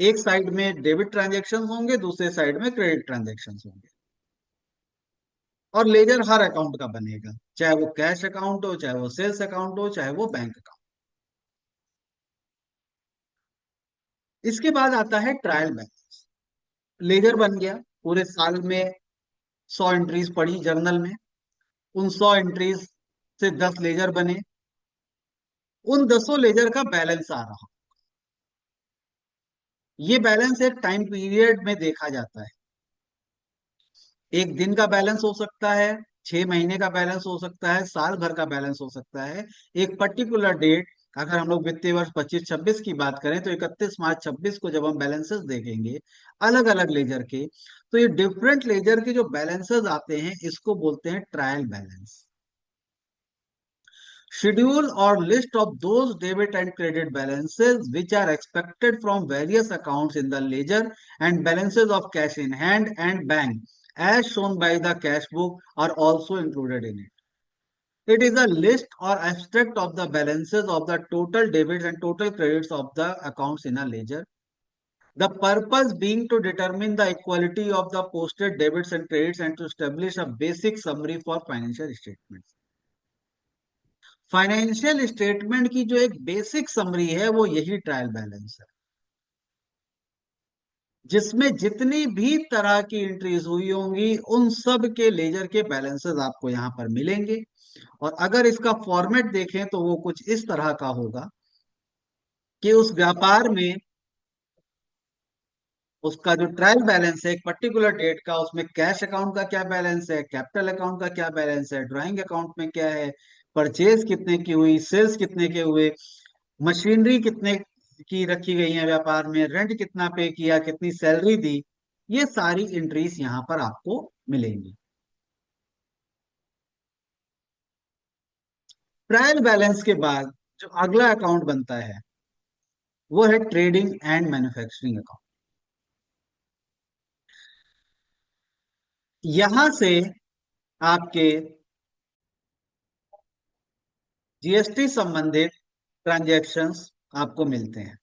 एक साइड में डेबिट ट्रांजेक्शन होंगे, दूसरे साइड में क्रेडिट ट्रांजेक्शन होंगे। और लेजर हर अकाउंट का बनेगा, चाहे वो कैश अकाउंट हो, चाहे वो सेल्स अकाउंट हो, चाहे वो बैंक अकाउंट। इसके बाद आता है ट्रायल बैलेंस। लेजर बन गया, पूरे साल में 100 एंट्रीज पड़ी जर्नल में। उन 100 एंट्रीज से 10 लेजर बने, उन 10 लेजर का बैलेंस आ रहा। ये बैलेंस एक टाइम पीरियड में देखा जाता है। एक दिन का बैलेंस हो सकता है, 6 महीने का बैलेंस हो सकता है, साल भर का बैलेंस हो सकता है। एक पर्टिकुलर डेट, अगर हम लोग वित्तीय वर्ष 25-26 की बात करें तो 31 मार्च 26 को जब हम बैलेंसेस देखेंगे अलग अलग लेजर के, तो ये डिफरेंट लेजर के जो बैलेंसेस आते हैं इसको बोलते हैं trial balance. Schedule or list of those debit and credit balances which are expected from various accounts in the ledger and balances of cash in hand and bank as shown by the cash book are also included in it. It is a list or abstract of the balances of the total debits and total credits of the accounts in a ledger. The purpose being to determine the equality of the posted debits and credits and to establish a basic summary for financial statements. Financial statement की जो एक basic summary है वो यही trial balance है, जिसमें जितनी भी तरह की एंट्रीज हुई होंगी उन सब के लेजर के बैलेंसेस आपको यहां पर मिलेंगे। और अगर इसका फॉर्मेट देखें तो वो कुछ इस तरह का होगा कि उस व्यापार में उसका जो ट्रायल बैलेंस है एक पर्टिकुलर डेट का, उसमें कैश अकाउंट का क्या बैलेंस है, कैपिटल अकाउंट का क्या बैलेंस है, ड्राइंग अकाउंट में क्या है, परचेज कितने की हुई, सेल्स कितने के हुए, मशीनरी कितने की रखी गई है व्यापार में, रेंट कितना पे किया, कितनी सैलरी दी, ये सारी एंट्रीज यहां पर आपको मिलेंगी। ट्रायल बैलेंस के बाद जो अगला अकाउंट बनता है वो है ट्रेडिंग एंड मैन्युफैक्चरिंग अकाउंट। यहां से आपके जीएसटी संबंधित ट्रांजैक्शंस आपको मिलते हैं।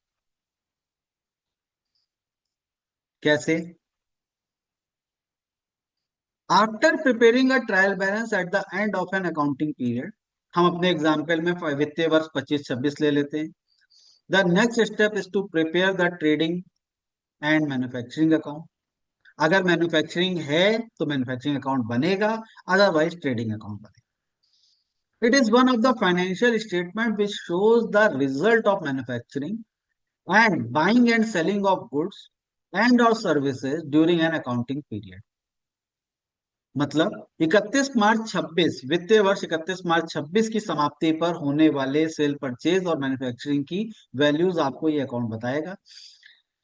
कैसे? After preparing a trial balance at the end of N accounting period, हम अपने एग्जाम्पल में वित्तीय वर्ष 25-26 ले लेते हैं। The next step is to prepare the trading and manufacturing account. अगर मैन्युफैक्चरिंग है तो मैन्युफैक्चरिंग अकाउंट बनेगा, अदरवाइज ट्रेडिंग अकाउंट बनेगा। It is one of the financial statement which shows the result of manufacturing and buying and selling of goods and और services during an accounting period. मतलब 31 मार्च 26, वित्तीय वर्ष 31 मार्च 26 की समाप्ति पर होने वाले सेल परचेज और मैन्युफैक्चरिंग की वैल्यूज आपको ये अकाउंट बताएगा।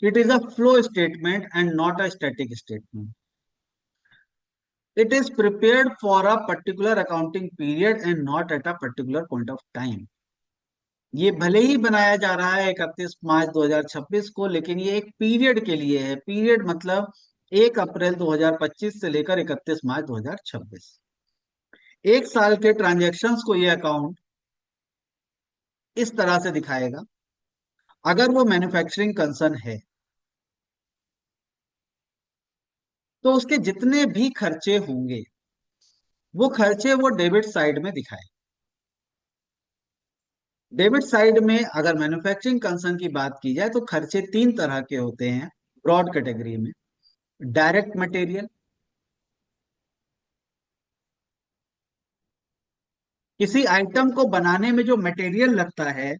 It is a flow statement and not a static statement. It is prepared for a particular accounting period and not at a particular point of time. ये भले ही बनाया जा रहा है 31 मार्च 2026 को, लेकिन ये एक पीरियड के लिए है। पीरियड मतलब 1 अप्रैल 2025 से लेकर 31 मार्च 2026। एक साल के ट्रांजैक्शंस को ये अकाउंट इस तरह से दिखाएगा। अगर वो मैन्युफैक्चरिंग कंसर्न है तो उसके जितने भी खर्चे होंगे वो खर्चे वो डेबिट साइड में दिखाए। डेबिट साइड में अगर मैन्युफैक्चरिंग कंसर्न की बात की जाए तो खर्चे 3 तरह के होते हैं ब्रॉड कैटेगरी में। डायरेक्ट मटेरियल, किसी आइटम को बनाने में जो मटेरियल लगता है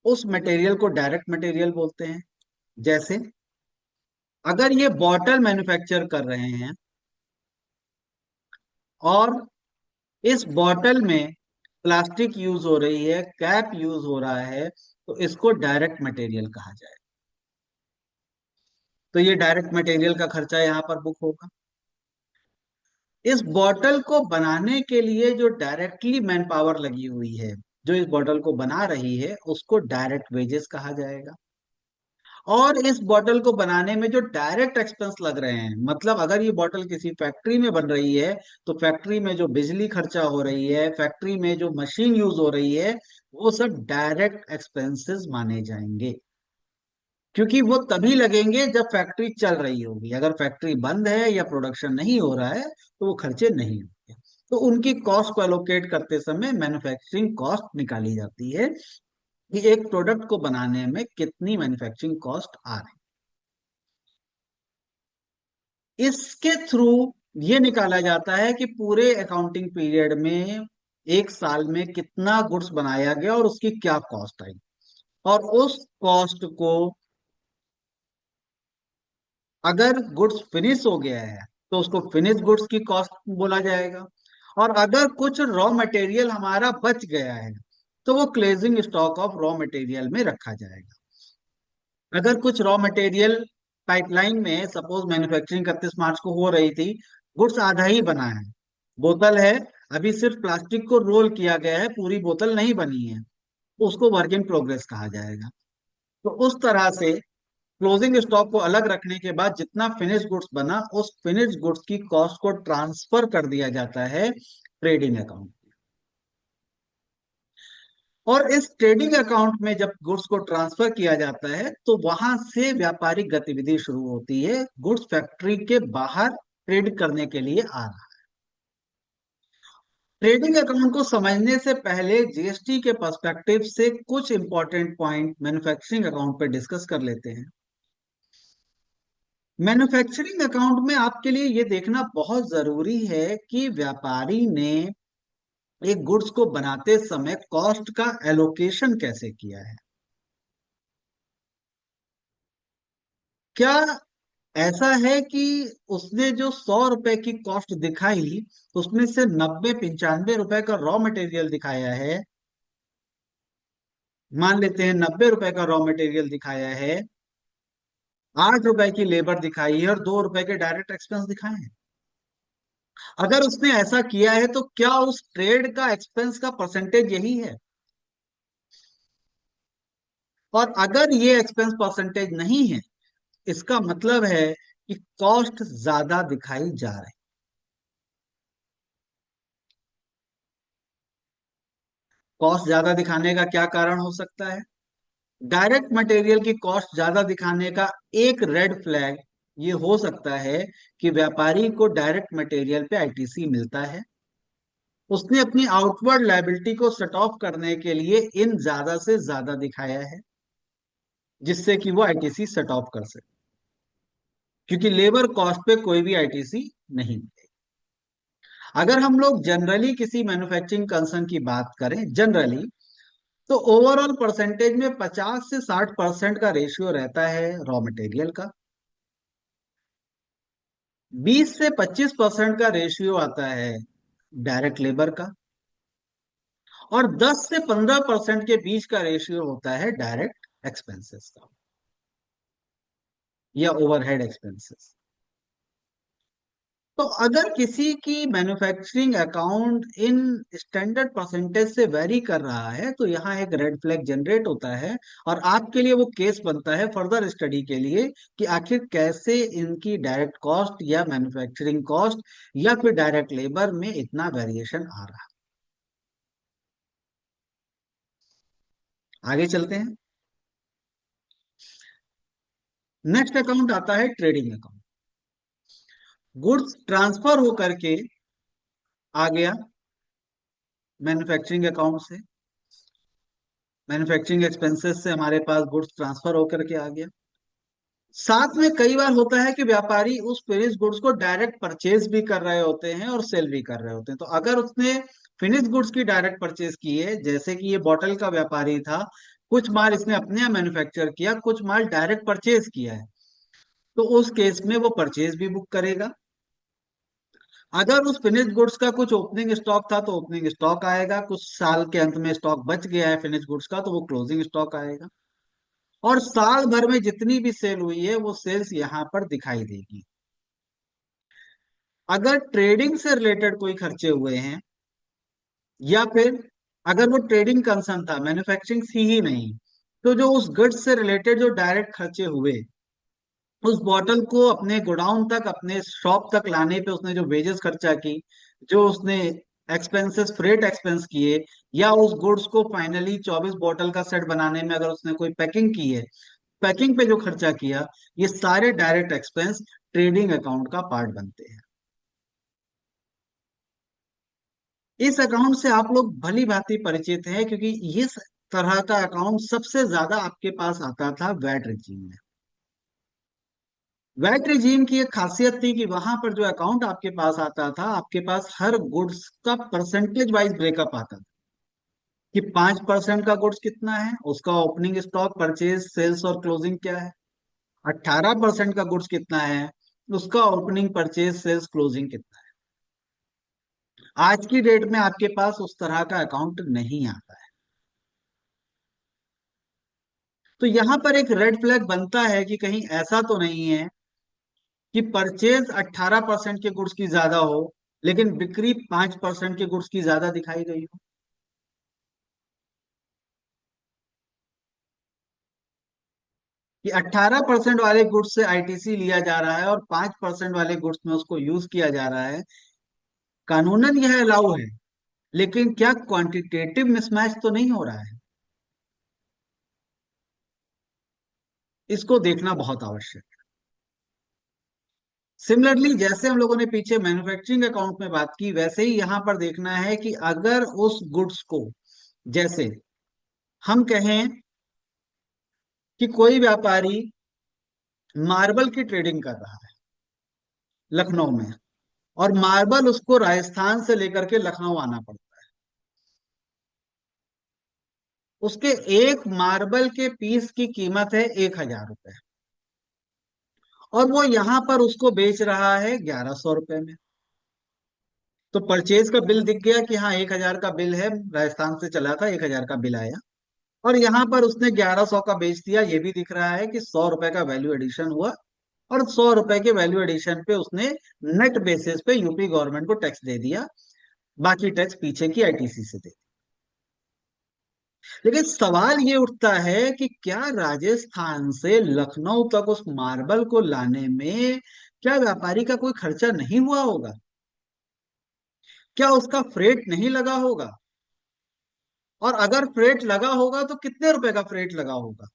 उस मटेरियल को डायरेक्ट मटेरियल बोलते हैं। जैसे अगर ये बॉटल मैन्युफैक्चर कर रहे हैं और इस बॉटल में प्लास्टिक यूज हो रही है, कैप यूज हो रहा है, तो इसको डायरेक्ट मटेरियल कहा जाए। तो ये डायरेक्ट मटेरियल का खर्चा यहां पर बुक होगा। इस बॉटल को बनाने के लिए जो डायरेक्टली मैन पावर लगी हुई है, जो इस बॉटल को बना रही है, उसको डायरेक्ट वेजेस कहा जाएगा। और इस बॉटल को बनाने में जो डायरेक्ट एक्सपेंस लग रहे हैं, मतलब अगर ये बॉटल किसी फैक्ट्री में बन रही है तो फैक्ट्री में जो बिजली खर्चा हो रही है, फैक्ट्री में जो मशीन यूज हो रही है, वो सब डायरेक्ट एक्सपेंसेस माने जाएंगे। क्योंकि वो तभी लगेंगे जब फैक्ट्री चल रही होगी। अगर फैक्ट्री बंद है या प्रोडक्शन नहीं हो रहा है तो वो खर्चे नहीं होंगे। तो उनकी कॉस्ट को एलोकेट करते समय मैन्युफैक्चरिंग कॉस्ट निकाली जाती है कि एक प्रोडक्ट को बनाने में कितनी मैन्युफैक्चरिंग कॉस्ट आ रही है। इसके थ्रू ये निकाला जाता है कि पूरे अकाउंटिंग पीरियड में एक साल में कितना गुड्स बनाया गया और उसकी क्या कॉस्ट आई, और उस कॉस्ट को, अगर गुड्स फिनिश हो गया है तो उसको फिनिश गुड्स की कॉस्ट बोला जाएगा, और अगर कुछ रॉ मटेरियल हमारा बच गया है तो वो closing stock of raw material में रखा जाएगा। अगर कुछ रॉ मटेरियल पाइपलाइन में, सपोज मैन्युफैक्चरिंग 31 मार्च को हो रही थी, गुड्स आधा ही बना है, बोतल है, अभी सिर्फ प्लास्टिक को रोल किया गया है, पूरी बोतल नहीं बनी है, तो उसको वर्क इन प्रोग्रेस कहा जाएगा। तो उस तरह से क्लोजिंग स्टॉक को अलग रखने के बाद जितना फिनिश गुड्स बना, उस फिनिश गुड्स की कॉस्ट को ट्रांसफर कर दिया जाता है ट्रेडिंग अकाउंट। और इस ट्रेडिंग अकाउंट में जब गुड्स को ट्रांसफर किया जाता है तो वहां से व्यापारिक गतिविधि शुरू होती है, गुड्स फैक्ट्री के बाहर ट्रेड करने के लिए आ रहा है। ट्रेडिंग अकाउंट को समझने से पहले जीएसटी के पर्सपेक्टिव से कुछ इंपॉर्टेंट पॉइंट मैन्युफैक्चरिंग अकाउंट पे डिस्कस कर लेते हैं। मैन्युफैक्चरिंग अकाउंट में आपके लिए यह देखना बहुत जरूरी है कि व्यापारी ने एक गुड्स को बनाते समय कॉस्ट का एलोकेशन कैसे किया है। क्या ऐसा है कि उसने जो 100 रुपए की कॉस्ट दिखाई, उसमें से 90 95 रुपए का रॉ मटेरियल दिखाया है, मान लेते हैं 90 रुपए का रॉ मटेरियल दिखाया है, 8 रुपए की लेबर दिखाई है और 2 रुपए के डायरेक्ट एक्सपेंस दिखाए हैं। अगर उसने ऐसा किया है तो क्या उस ट्रेड का एक्सपेंस का परसेंटेज यही है? और अगर ये एक्सपेंस परसेंटेज नहीं है, इसका मतलब है कि कॉस्ट ज्यादा दिखाई जा रही। कॉस्ट ज्यादा दिखाने का क्या कारण हो सकता है? डायरेक्ट मटेरियल की कॉस्ट ज्यादा दिखाने का एक रेड फ्लैग ये हो सकता है कि व्यापारी को डायरेक्ट मटेरियल पे आईटीसी मिलता है, उसने अपनी आउटवर्ड लायबिलिटी को सेट ऑफ करने के लिए इन ज्यादा से ज्यादा दिखाया है, जिससे कि वो आईटीसी सेट ऑफ कर सके, क्योंकि लेबर कॉस्ट पे कोई भी आईटीसी नहीं है। अगर हम लोग जनरली किसी मैन्युफैक्चरिंग कंसर्न की बात करें, जनरली, तो ओवरऑल परसेंटेज में 50 से 60% का रेशियो रहता है रॉ मटेरियल का, 20 से 25% का रेशियो आता है डायरेक्ट लेबर का, और 10 से 15% के बीच का रेशियो होता है डायरेक्ट एक्सपेंसेस का या ओवरहेड एक्सपेंसेस। तो अगर किसी की manufacturing account in standard percentage से वेरी कर रहा है तो यहाँ एक रेड फ्लैग जनरेट होता है, और आपके लिए वो केस बनता है फर्दर स्टडी के लिए कि आखिर कैसे इनकी डायरेक्ट कॉस्ट या मैन्युफैक्चरिंग कॉस्ट या फिर डायरेक्ट लेबर में इतना वेरिएशन आ रहा है। आगे चलते हैं। नेक्स्ट अकाउंट आता है ट्रेडिंग अकाउंट। गुड्स ट्रांसफर होकर के आ गया मैन्युफैक्चरिंग अकाउंट से, मैन्युफैक्चरिंग एक्सपेंसेस से हमारे पास गुड्स ट्रांसफर होकर के आ गया। साथ में कई बार होता है कि व्यापारी उस फिनिश गुड्स को डायरेक्ट परचेज भी कर रहे होते हैं और सेल भी कर रहे होते हैं। तो अगर उसने फिनिश गुड्स की डायरेक्ट परचेज की है, जैसे कि ये बॉटल का व्यापारी था, कुछ माल इसने अपने यहाँ मैन्युफैक्चर किया, कुछ माल डायरेक्ट परचेज किया है, तो उस केस में वो परचेज भी बुक करेगा। अगर उस फिनिश गुड्स का कुछ ओपनिंग स्टॉक था तो ओपनिंग स्टॉक आएगा, कुछ साल के अंत में स्टॉक बच गया है फिनिश गुड्स का तो वो क्लोजिंग स्टॉक आएगा, और साल भर में जितनी भी सेल हुई है वो सेल्स यहाँ पर दिखाई देगी। अगर ट्रेडिंग से रिलेटेड कोई खर्चे हुए हैं, या फिर अगर वो ट्रेडिंग कंसर्न था, मैन्युफैक्चरिंग थी ही नहीं, तो जो उस गुड्स से रिलेटेड जो डायरेक्ट खर्चे हुए, उस बॉटल को अपने गोडाउन तक, अपने शॉप तक लाने पे उसने जो वेजेस खर्चा की, जो उसने एक्सपेंसेस, फ्रेट एक्सपेंस किए, या उस गुड्स को फाइनली 24 बॉटल का सेट बनाने में अगर उसने कोई पैकिंग की है, पैकिंग पे जो खर्चा किया, ये सारे डायरेक्ट एक्सपेंस ट्रेडिंग अकाउंट का पार्ट बनते हैं। इस अकाउंट से आप लोग भली भांति परिचित हैं, क्योंकि इस तरह का अकाउंट सबसे ज्यादा आपके पास आता था वैट रेजिम में। वैट रिजीम की एक खासियत थी कि वहां पर जो अकाउंट आपके पास आता था, आपके पास हर गुड्स का परसेंटेज वाइज ब्रेकअप आता था कि 5% का गुड्स कितना है, उसका ओपनिंग स्टॉक, परचेज, सेल्स और क्लोजिंग क्या है। 18% का गुड्स कितना है, उसका ओपनिंग, परचेज, सेल्स, क्लोजिंग कितना है। आज की डेट में आपके पास उस तरह का अकाउंट नहीं आता है। तो यहां पर एक रेड फ्लैग बनता है कि कहीं ऐसा तो नहीं है कि परचेज 18% के गुड्स की ज्यादा हो, लेकिन बिक्री 5% के गुड्स की ज्यादा दिखाई गई हो। कि 18% वाले गुड्स से आईटीसी लिया जा रहा है और 5% वाले गुड्स में उसको यूज किया जा रहा है। कानूनन यह अलाउ है, लेकिन क्या क्वांटिटेटिव मिसमैच तो नहीं हो रहा है? इसको देखना बहुत आवश्यक है। सिमिलरली, जैसे हम लोगों ने पीछे मैन्युफैक्चरिंग अकाउंट में बात की, वैसे ही यहां पर देखना है कि अगर उस गुड्स को, जैसे हम कहें कि कोई व्यापारी मार्बल की ट्रेडिंग कर रहा है लखनऊ में, और मार्बल उसको राजस्थान से लेकर के लखनऊ आना पड़ता है। उसके एक मार्बल के पीस की कीमत है 1,000 रुपए, और वो यहां पर उसको बेच रहा है 1,100 रुपए में। तो परचेज का बिल दिख गया कि हाँ 1,000 का बिल है, राजस्थान से चला था, 1,000 का बिल आया। और यहाँ पर उसने 1,100 का बेच दिया, ये भी दिख रहा है कि 100 रुपए का वैल्यू एडिशन हुआ। और 100 रुपए के वैल्यू एडिशन पे उसने नेट बेसिस पे यूपी गवर्नमेंट को टैक्स दे दिया, बाकी टैक्स पीछे की आईटीसी से दे। लेकिन सवाल ये उठता है कि क्या राजस्थान से लखनऊ तक उस मार्बल को लाने में क्या व्यापारी का कोई खर्चा नहीं हुआ होगा? क्या उसका फ्रेट नहीं लगा होगा? और अगर फ्रेट लगा होगा तो कितने रुपए का फ्रेट लगा होगा?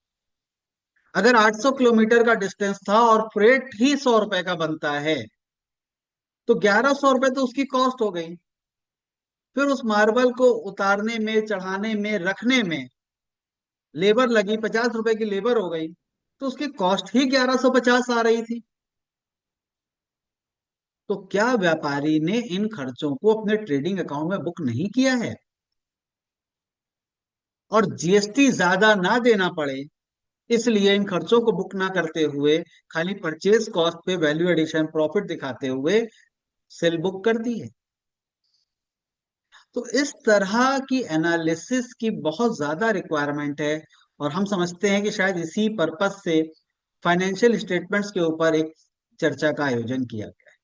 अगर 800 किलोमीटर का डिस्टेंस था और फ्रेट ही 100 रुपए का बनता है, तो 1,100 रुपए तो उसकी कॉस्ट हो गई। फिर उस मार्बल को उतारने में, चढ़ाने में, रखने में लेबर लगी, 50 रुपए की लेबर हो गई, तो उसकी कॉस्ट ही 1,150 आ रही थी। तो क्या व्यापारी ने इन खर्चों को अपने ट्रेडिंग अकाउंट में बुक नहीं किया है? और जीएसटी ज्यादा ना देना पड़े, इसलिए इन खर्चों को बुक ना करते हुए खाली परचेज कॉस्ट पे वैल्यू एडिशन प्रॉफिट दिखाते हुए सेल बुक कर दी है। तो इस तरह की एनालिसिस की बहुत ज्यादा रिक्वायरमेंट है, और हम समझते हैं कि शायद इसी पर्पस से फाइनेंशियल स्टेटमेंट्स के ऊपर एक चर्चा का आयोजन किया गया है।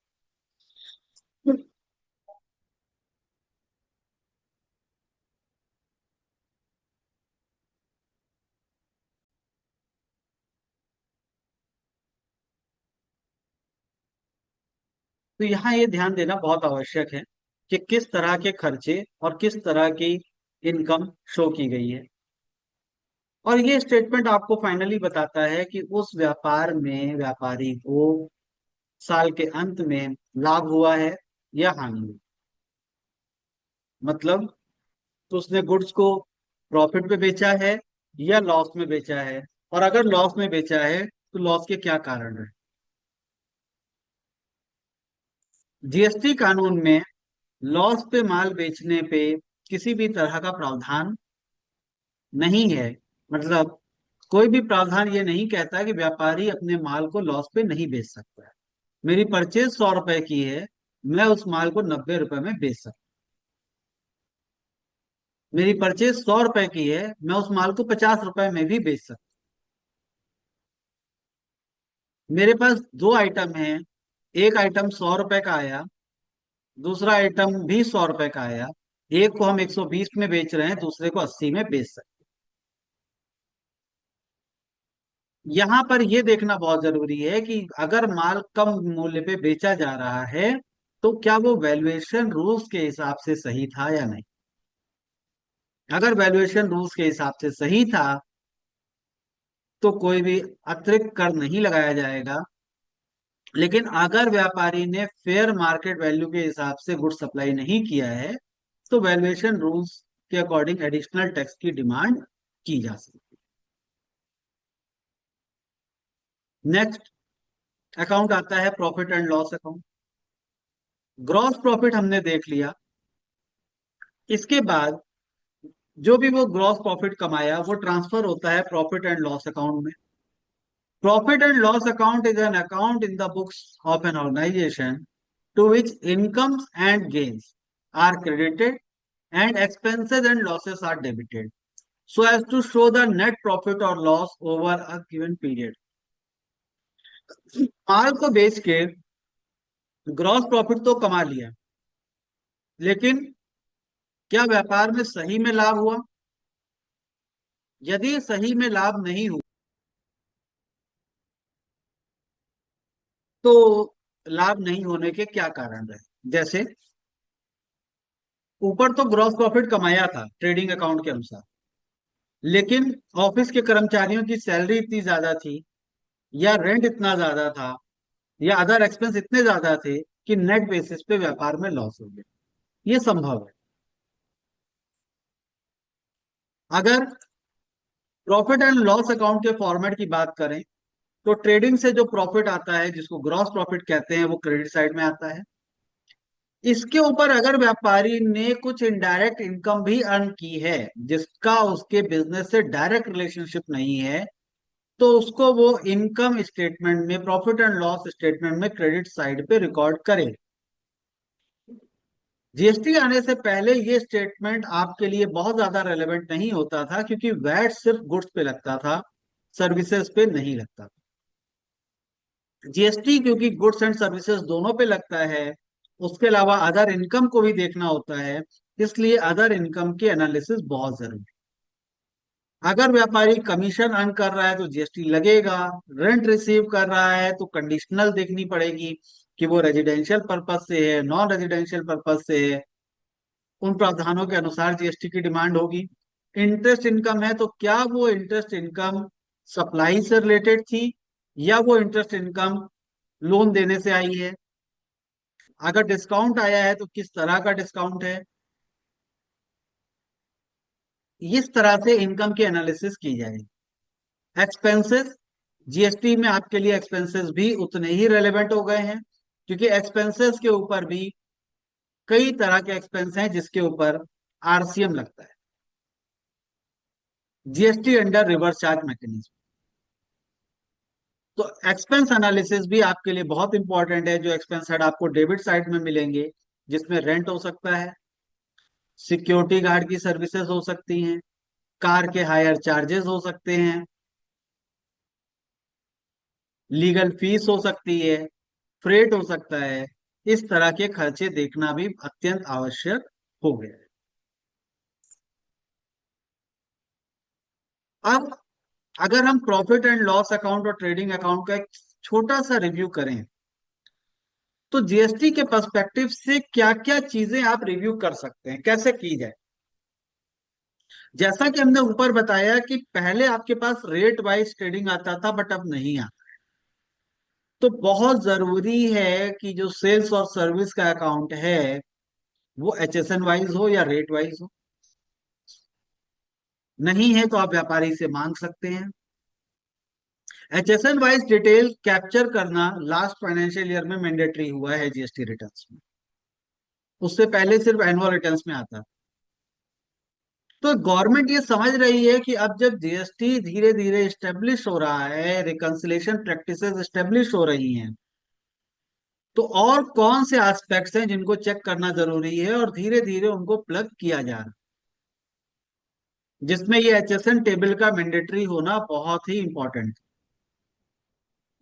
तो यहाँ ये ध्यान देना बहुत आवश्यक है कि किस तरह के खर्चे और किस तरह की इनकम शो की गई है। और ये स्टेटमेंट आपको फाइनली बताता है कि उस व्यापार में व्यापारी को साल के अंत में लाभ हुआ है या हानि हुई। मतलब, तो उसने गुड्स को प्रॉफिट पे बेचा है या लॉस में बेचा है, और अगर लॉस में बेचा है तो लॉस के क्या कारण है। जीएसटी कानून में लॉस पे माल बेचने पे किसी भी तरह का प्रावधान नहीं है। मतलब, कोई भी प्रावधान ये नहीं कहता कि व्यापारी अपने माल को लॉस पे नहीं बेच सकता है। मेरी परचेज 100 रुपए की है, मैं उस माल को 90 रुपए में बेच सकता हूँ। मेरी परचेज 100 रुपए की है, मैं उस माल को 50 रुपए में भी बेच सकता हूँ। मेरे पास दो आइटम है, एक आइटम 100 रुपए का आया, दूसरा आइटम भी 100 रुपए का आया। एक को हम 120 में बेच रहे हैं, दूसरे को 80 में बेच सकते हैं। यहां पर यह देखना बहुत जरूरी है कि अगर माल कम मूल्य पे बेचा जा रहा है, तो क्या वो वैल्यूएशन रूल्स के हिसाब से सही था या नहीं। अगर वैल्यूएशन रूल्स के हिसाब से सही था, तो कोई भी अतिरिक्त कर नहीं लगाया जाएगा। लेकिन अगर व्यापारी ने फेयर मार्केट वैल्यू के हिसाब से गुड सप्लाई नहीं किया है, तो वैल्यूएशन रूल्स के अकॉर्डिंग एडिशनल टैक्स की डिमांड की जा सकती है। नेक्स्ट, अकाउंट आता है profit and loss account. Gross profit हमने देख लिया। इसके बाद जो भी वो ग्रॉस प्रॉफिट कमाया वो ट्रांसफर होता है प्रॉफिट एंड लॉस अकाउंट में। Profit and loss account is an account in the books of an organization to which incomes and gains are credited and expenses and losses are debited so as to show the net profit or loss over a given period। माल को बेच के gross profit तो कमा लिया, लेकिन क्या व्यापार में सही में लाभ हुआ? यदि सही में लाभ नहीं हुआ तो लाभ नहीं होने के क्या कारण रहे? जैसे ऊपर तो ग्रॉस प्रॉफिट कमाया था ट्रेडिंग अकाउंट के अनुसार, लेकिन ऑफिस के कर्मचारियों की सैलरी इतनी ज्यादा थी, या रेंट इतना ज्यादा था, या अदर एक्सपेंस इतने ज्यादा थे कि नेट बेसिस पे व्यापार में लॉस हो गया। ये संभव है। अगर प्रॉफिट एंड लॉस अकाउंट के फॉर्मेट की बात करें तो ट्रेडिंग से जो प्रॉफिट आता है जिसको ग्रॉस प्रॉफिट कहते हैं वो क्रेडिट साइड में आता है। इसके ऊपर अगर व्यापारी ने कुछ इनडायरेक्ट इनकम भी अर्न की है जिसका उसके बिजनेस से डायरेक्ट रिलेशनशिप नहीं है, तो उसको वो इनकम स्टेटमेंट में, प्रॉफिट एंड लॉस स्टेटमेंट में क्रेडिट साइड पे रिकॉर्ड करे। जीएसटी आने से पहले ये स्टेटमेंट आपके लिए बहुत ज्यादा रेलेवेंट नहीं होता था क्योंकि वैट सिर्फ गुड्स पे लगता था, सर्विसेज पे नहीं लगता था। जीएसटी क्योंकि गुड्स एंड सर्विसेज दोनों पे लगता है, उसके अलावा अदर इनकम को भी देखना होता है, इसलिए अदर इनकम की एनालिसिस बहुत जरूरी है। अगर व्यापारी कमीशन अर्न कर रहा है तो जीएसटी लगेगा, रेंट रिसीव कर रहा है तो कंडीशनल देखनी पड़ेगी कि वो रेजिडेंशियल पर्पज से है, नॉन रेजिडेंशियल पर्पज से है, उन प्रावधानों के अनुसार जीएसटी की डिमांड होगी। इंटरेस्ट इनकम है तो क्या वो इंटरेस्ट इनकम सप्लाई से रिलेटेड थी या वो इंटरेस्ट इनकम लोन देने से आई है? अगर डिस्काउंट आया है तो किस तरह का डिस्काउंट है? इस तरह से इनकम की एनालिसिस की जाएगी। एक्सपेंसेस, जीएसटी में आपके लिए एक्सपेंसेस भी उतने ही रेलेवेंट हो गए हैं क्योंकि एक्सपेंसेस के ऊपर भी कई तरह के एक्सपेंस हैं जिसके ऊपर आरसीएम लगता है, GST under reverse charge mechanism. तो एक्सपेंस एनालिसिस भी आपके लिए बहुत इंपॉर्टेंट है। जो एक्सपेंस हेड आपको डेबिट साइड में मिलेंगे जिसमें रेंट हो सकता है, सिक्योरिटी गार्ड की सर्विसेज हो सकती हैं, कार के हायर चार्जेस हो सकते हैं, लीगल फीस हो सकती है, फ्रेट हो सकता है। इस तरह के खर्चे देखना भी अत्यंत आवश्यक हो गया है। अब अगर हम प्रॉफिट एंड लॉस अकाउंट और ट्रेडिंग अकाउंट का एक छोटा सा रिव्यू करें तो जीएसटी के पर्सपेक्टिव से क्या क्या चीजें आप रिव्यू कर सकते हैं, कैसे की जाए? जैसा कि हमने ऊपर बताया कि पहले आपके पास रेट वाइज ट्रेडिंग आता था बट अब नहीं आता। तो बहुत जरूरी है कि जो सेल्स और सर्विस का अकाउंट है वो एचएसएन वाइज हो या रेट वाइज हो। नहीं है तो आप व्यापारी से मांग सकते हैं। एचएसएन वाइज डिटेल कैप्चर करना लास्ट फाइनेंशियल ईयर में मैंडेटरी हुआ है जीएसटी रिटर्न्स में, उससे पहले सिर्फ एनुअल रिटर्न्स में आता। तो गवर्नमेंट ये समझ रही है कि अब जब जीएसटी धीरे धीरे स्टेब्लिश हो रहा है, रिकंसिलेशन प्रैक्टिसेस स्टेब्लिश हो रही हैं, तो और कौन से एस्पेक्ट्स हैं जिनको चेक करना जरूरी है और धीरे धीरे उनको प्लग किया जा रहा है, जिसमें ये एचएसएन टेबल का मैंडेटरी होना बहुत ही इंपॉर्टेंट।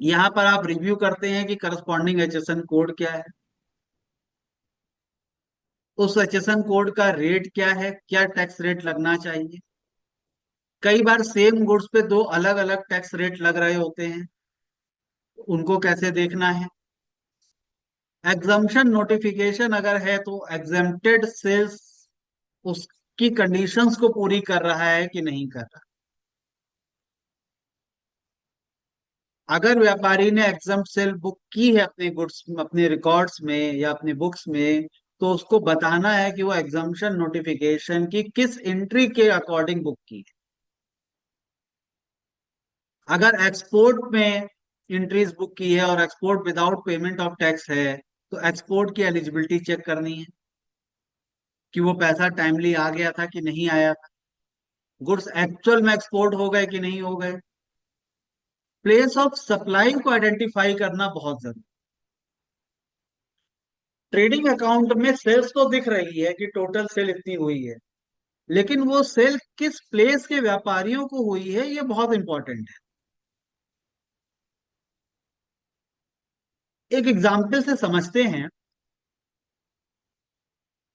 यहाँ पर आप रिव्यू करते हैं कि करस्पॉन्डिंग एचएसएन कोड क्या है, उस एचएसएन कोड का रेट क्या है, क्या टैक्स रेट लगना चाहिए। कई बार सेम गुड्स पे दो अलग अलग टैक्स रेट लग रहे होते हैं, उनको कैसे देखना है। एग्जम्पशन नोटिफिकेशन अगर है तो एग्जेम्प्टेड सेल्स उसकी कंडीशंस को पूरी कर रहा है कि नहीं कर रहा। अगर व्यापारी ने एग्जम्प्ट सेल बुक की है अपने गुड्स, अपने रिकॉर्ड्स में या अपने बुक्स में, तो उसको बताना है कि वो एग्जम्पशन नोटिफिकेशन की किस एंट्री के अकॉर्डिंग बुक की है। अगर एक्सपोर्ट में एंट्रीज बुक की है और export without payment of tax है, तो एक्सपोर्ट की एलिजिबिलिटी चेक करनी है कि वो पैसा टाइमली आ गया था कि नहीं आया था, गुड्स एक्चुअल में एक्सपोर्ट हो गए कि नहीं हो गए। प्लेस ऑफ सप्लाई को आइडेंटिफाई करना बहुत जरूरी। ट्रेडिंग अकाउंट में सेल्स तो दिख रही है कि टोटल सेल इतनी हुई है, लेकिन वो सेल किस प्लेस के व्यापारियों को हुई है ये बहुत इंपॉर्टेंट है। एक एग्जाम्पल से समझते हैं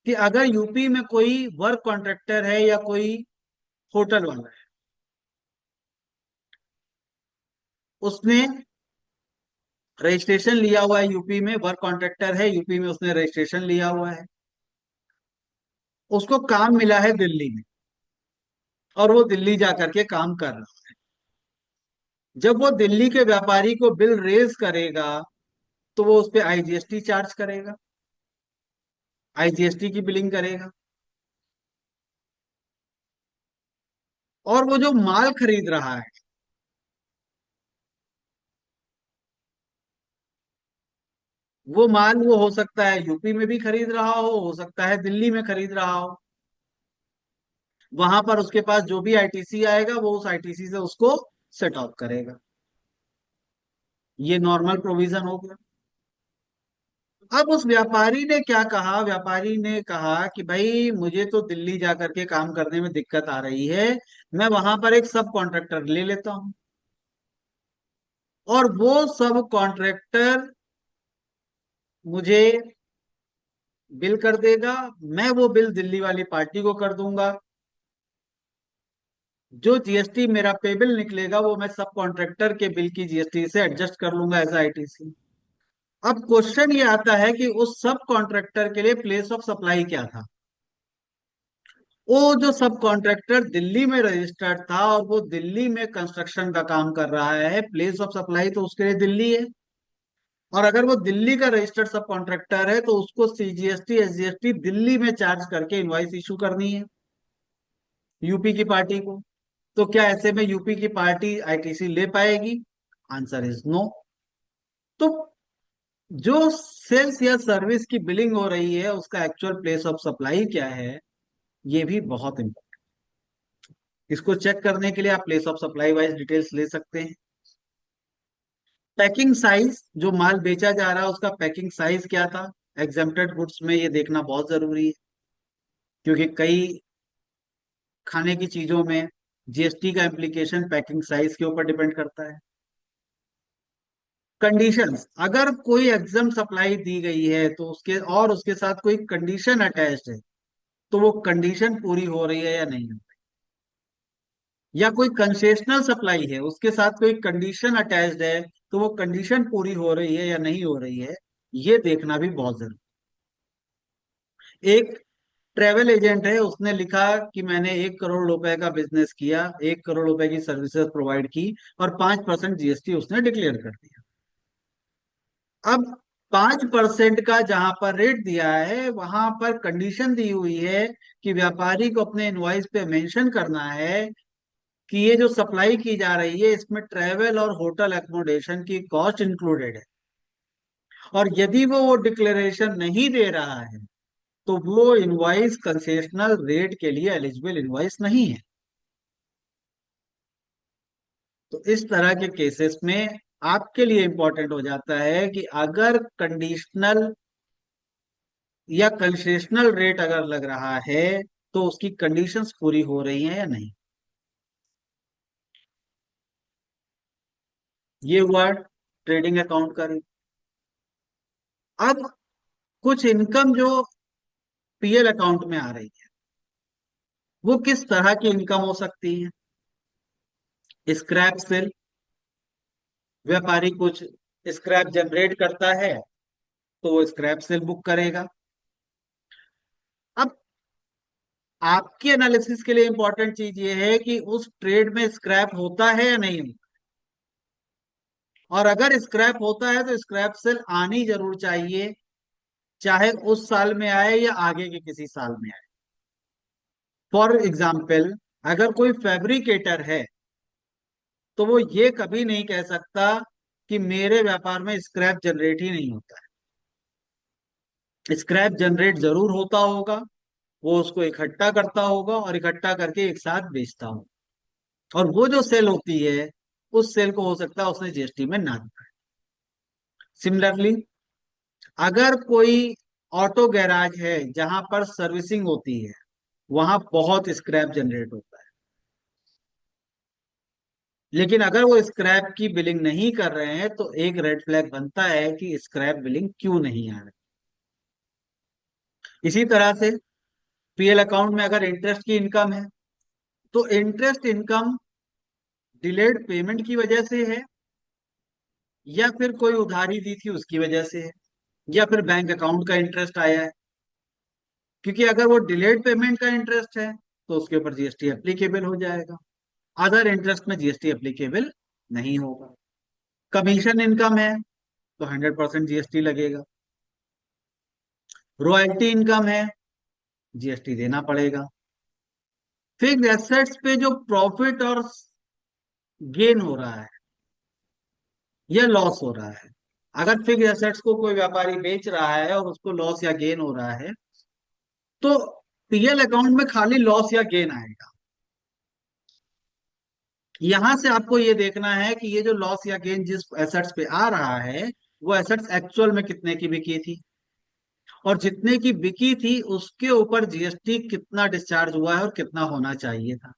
कि अगर यूपी में कोई वर्क कॉन्ट्रैक्टर है या कोई होटल वाला है, उसने रजिस्ट्रेशन लिया हुआ है यूपी में, वर्क कॉन्ट्रैक्टर है यूपी में, उसने रजिस्ट्रेशन लिया हुआ है, उसको काम मिला है दिल्ली में और वो दिल्ली जाकर के काम कर रहा है। जब वो दिल्ली के व्यापारी को बिल रेज करेगा तो वो उस पर आईजीएसटी चार्ज करेगा, आईजीएसटी की बिलिंग करेगा। और वो जो माल खरीद रहा है, वो माल वो हो सकता है यूपी में भी खरीद रहा हो सकता है दिल्ली में खरीद रहा हो। वहां पर उसके पास जो भी आईटीसी आएगा वो उस आईटीसी से उसको सेट ऑफ करेगा। ये नॉर्मल प्रोविजन हो गया। अब उस व्यापारी ने क्या कहा, व्यापारी ने कहा कि भाई मुझे तो दिल्ली जाकर के काम करने में दिक्कत आ रही है, मैं वहां पर एक सब कॉन्ट्रैक्टर ले लेता हूं और वो सब कॉन्ट्रैक्टर मुझे बिल कर देगा, मैं वो बिल दिल्ली वाली पार्टी को कर दूंगा, जो जीएसटी मेरा पे बिल निकलेगा वो मैं सब कॉन्ट्रैक्टर के बिल की जीएसटी से एडजस्ट कर लूंगा एज आईटीसी। अब क्वेश्चन ये आता है कि उस सब कॉन्ट्रैक्टर के लिए प्लेस ऑफ सप्लाई क्या था। वो जो सब कॉन्ट्रैक्टर दिल्ली में रजिस्टर्ड था और वो दिल्ली में कंस्ट्रक्शन का काम कर रहा है, प्लेस ऑफ सप्लाई तो उसके लिए दिल्ली है। और अगर वो दिल्ली का रजिस्टर्ड सब कॉन्ट्रैक्टर है तो उसको सीजीएसटी एसजीएसटी दिल्ली में चार्ज करके इनवॉइस इशू करनी है यूपी की पार्टी को। तो क्या ऐसे में यूपी की पार्टी आईटीसी ले पाएगी? Answer is no. तो जो सेल्स या सर्विस की बिलिंग हो रही है उसका एक्चुअल प्लेस ऑफ सप्लाई क्या है, ये भी बहुत इंपॉर्टेंट। इसको चेक करने के लिए आप place of supply wise details ले सकते हैं। पैकिंग साइज, जो माल बेचा जा रहा है उसका पैकिंग साइज क्या था एग्जेम्प्टेड गुड्स में, ये देखना बहुत जरूरी है क्योंकि कई खाने की चीजों में जीएसटी का इम्प्लीकेशन पैकिंग साइज के ऊपर डिपेंड करता है। कंडीशंस, अगर कोई एग्जाम सप्लाई दी गई है तो उसके और उसके साथ कोई कंडीशन अटैच्ड है तो वो कंडीशन पूरी हो रही है या नहीं। या कोई कंसेशनल सप्लाई है उसके साथ कोई कंडीशन अटैच्ड है तो वो कंडीशन पूरी हो रही है या नहीं हो रही है, ये देखना भी बहुत जरूरी। एक ट्रेवल एजेंट है, उसने लिखा कि मैंने 1 करोड़ रुपए का बिजनेस किया, 1 करोड़ रुपए की सर्विसेज प्रोवाइड की और 5% जीएसटी उसने डिक्लेयर कर दिया। अब 5% का जहां पर रेट दिया है वहां पर कंडीशन दी हुई है कि व्यापारी को अपने इनवॉइस पे मेंशन करना है कि ये जो सप्लाई की जा रही है इसमें ट्रेवल और होटल एकोमोडेशन की कॉस्ट इंक्लूडेड है। और यदि वो डिक्लेरेशन नहीं दे रहा है तो वो इनवॉइस कंसेशनल रेट के लिए एलिजिबल इनवॉइस नहीं है। तो इस तरह के केसेस में आपके लिए इंपॉर्टेंट हो जाता है कि अगर कंडीशनल या कंसेशनल रेट अगर लग रहा है तो उसकी कंडीशंस पूरी हो रही हैं या नहीं। ये हुआ ट्रेडिंग अकाउंट का रेट। अब कुछ इनकम जो पीएल अकाउंट में आ रही है वो किस तरह की इनकम हो सकती है। स्क्रैप सेल, व्यापारी कुछ स्क्रैप जनरेट करता है तो वो स्क्रैप सेल बुक करेगा। अब आपके एनालिसिस के लिए इंपॉर्टेंट चीज ये है कि उस ट्रेड में स्क्रैप होता है या नहीं होता। और अगर स्क्रैप होता है तो स्क्रैप सेल आनी जरूर चाहिए, चाहे उस साल में आए या आगे के किसी साल में आए। फॉर एग्जाम्पल, अगर कोई फैब्रिकेटर है तो वो ये कभी नहीं कह सकता कि मेरे व्यापार में स्क्रैप जनरेट ही नहीं होता है। स्क्रैप जनरेट जरूर होता होगा, वो उसको इकट्ठा करता होगा और इकट्ठा करके एक साथ बेचता होगा, और वो जो सेल होती है, उस सेल को हो सकता है उसने जीएसटी में ना दिखाया। सिमिलरली, अगर कोई ऑटो गैराज है जहां पर सर्विसिंग होती है, वहां बहुत स्क्रैप जनरेट होता है, लेकिन अगर वो स्क्रैप की बिलिंग नहीं कर रहे हैं तो एक रेड फ्लैग बनता है कि स्क्रैप बिलिंग क्यों नहीं आ रही। इसी तरह से पीएल अकाउंट में अगर इंटरेस्ट की इनकम है, तो इंटरेस्ट इनकम डिलेड पेमेंट की वजह से है, या फिर कोई उधारी दी थी उसकी वजह से है, या फिर बैंक अकाउंट का इंटरेस्ट आया है। क्योंकि अगर वो डिलेड पेमेंट का इंटरेस्ट है तो उसके ऊपर जीएसटी एप्लीकेबल हो जाएगा, अदर इंटरेस्ट में जीएसटी एप्लीकेबल नहीं होगा। कमीशन इनकम है तो 100% जीएसटी लगेगा। रॉयल्टी इनकम है, जीएसटी देना पड़ेगा। फिक्स्ड एसेट्स पे जो प्रॉफिट और गेन हो रहा है या लॉस हो रहा है, अगर फिक्स्ड एसेट्स को कोई व्यापारी बेच रहा है और उसको लॉस या गेन हो रहा है, तो पीएल अकाउंट में खाली लॉस या गेन आएगा। यहां से आपको ये देखना है कि ये जो लॉस या गेन जिस एसेट्स पे आ रहा है, वो एसेट्स एक्चुअल में कितने की बिकी थी, और जितने की बिकी थी उसके ऊपर जीएसटी कितना डिस्चार्ज हुआ है और कितना होना चाहिए था।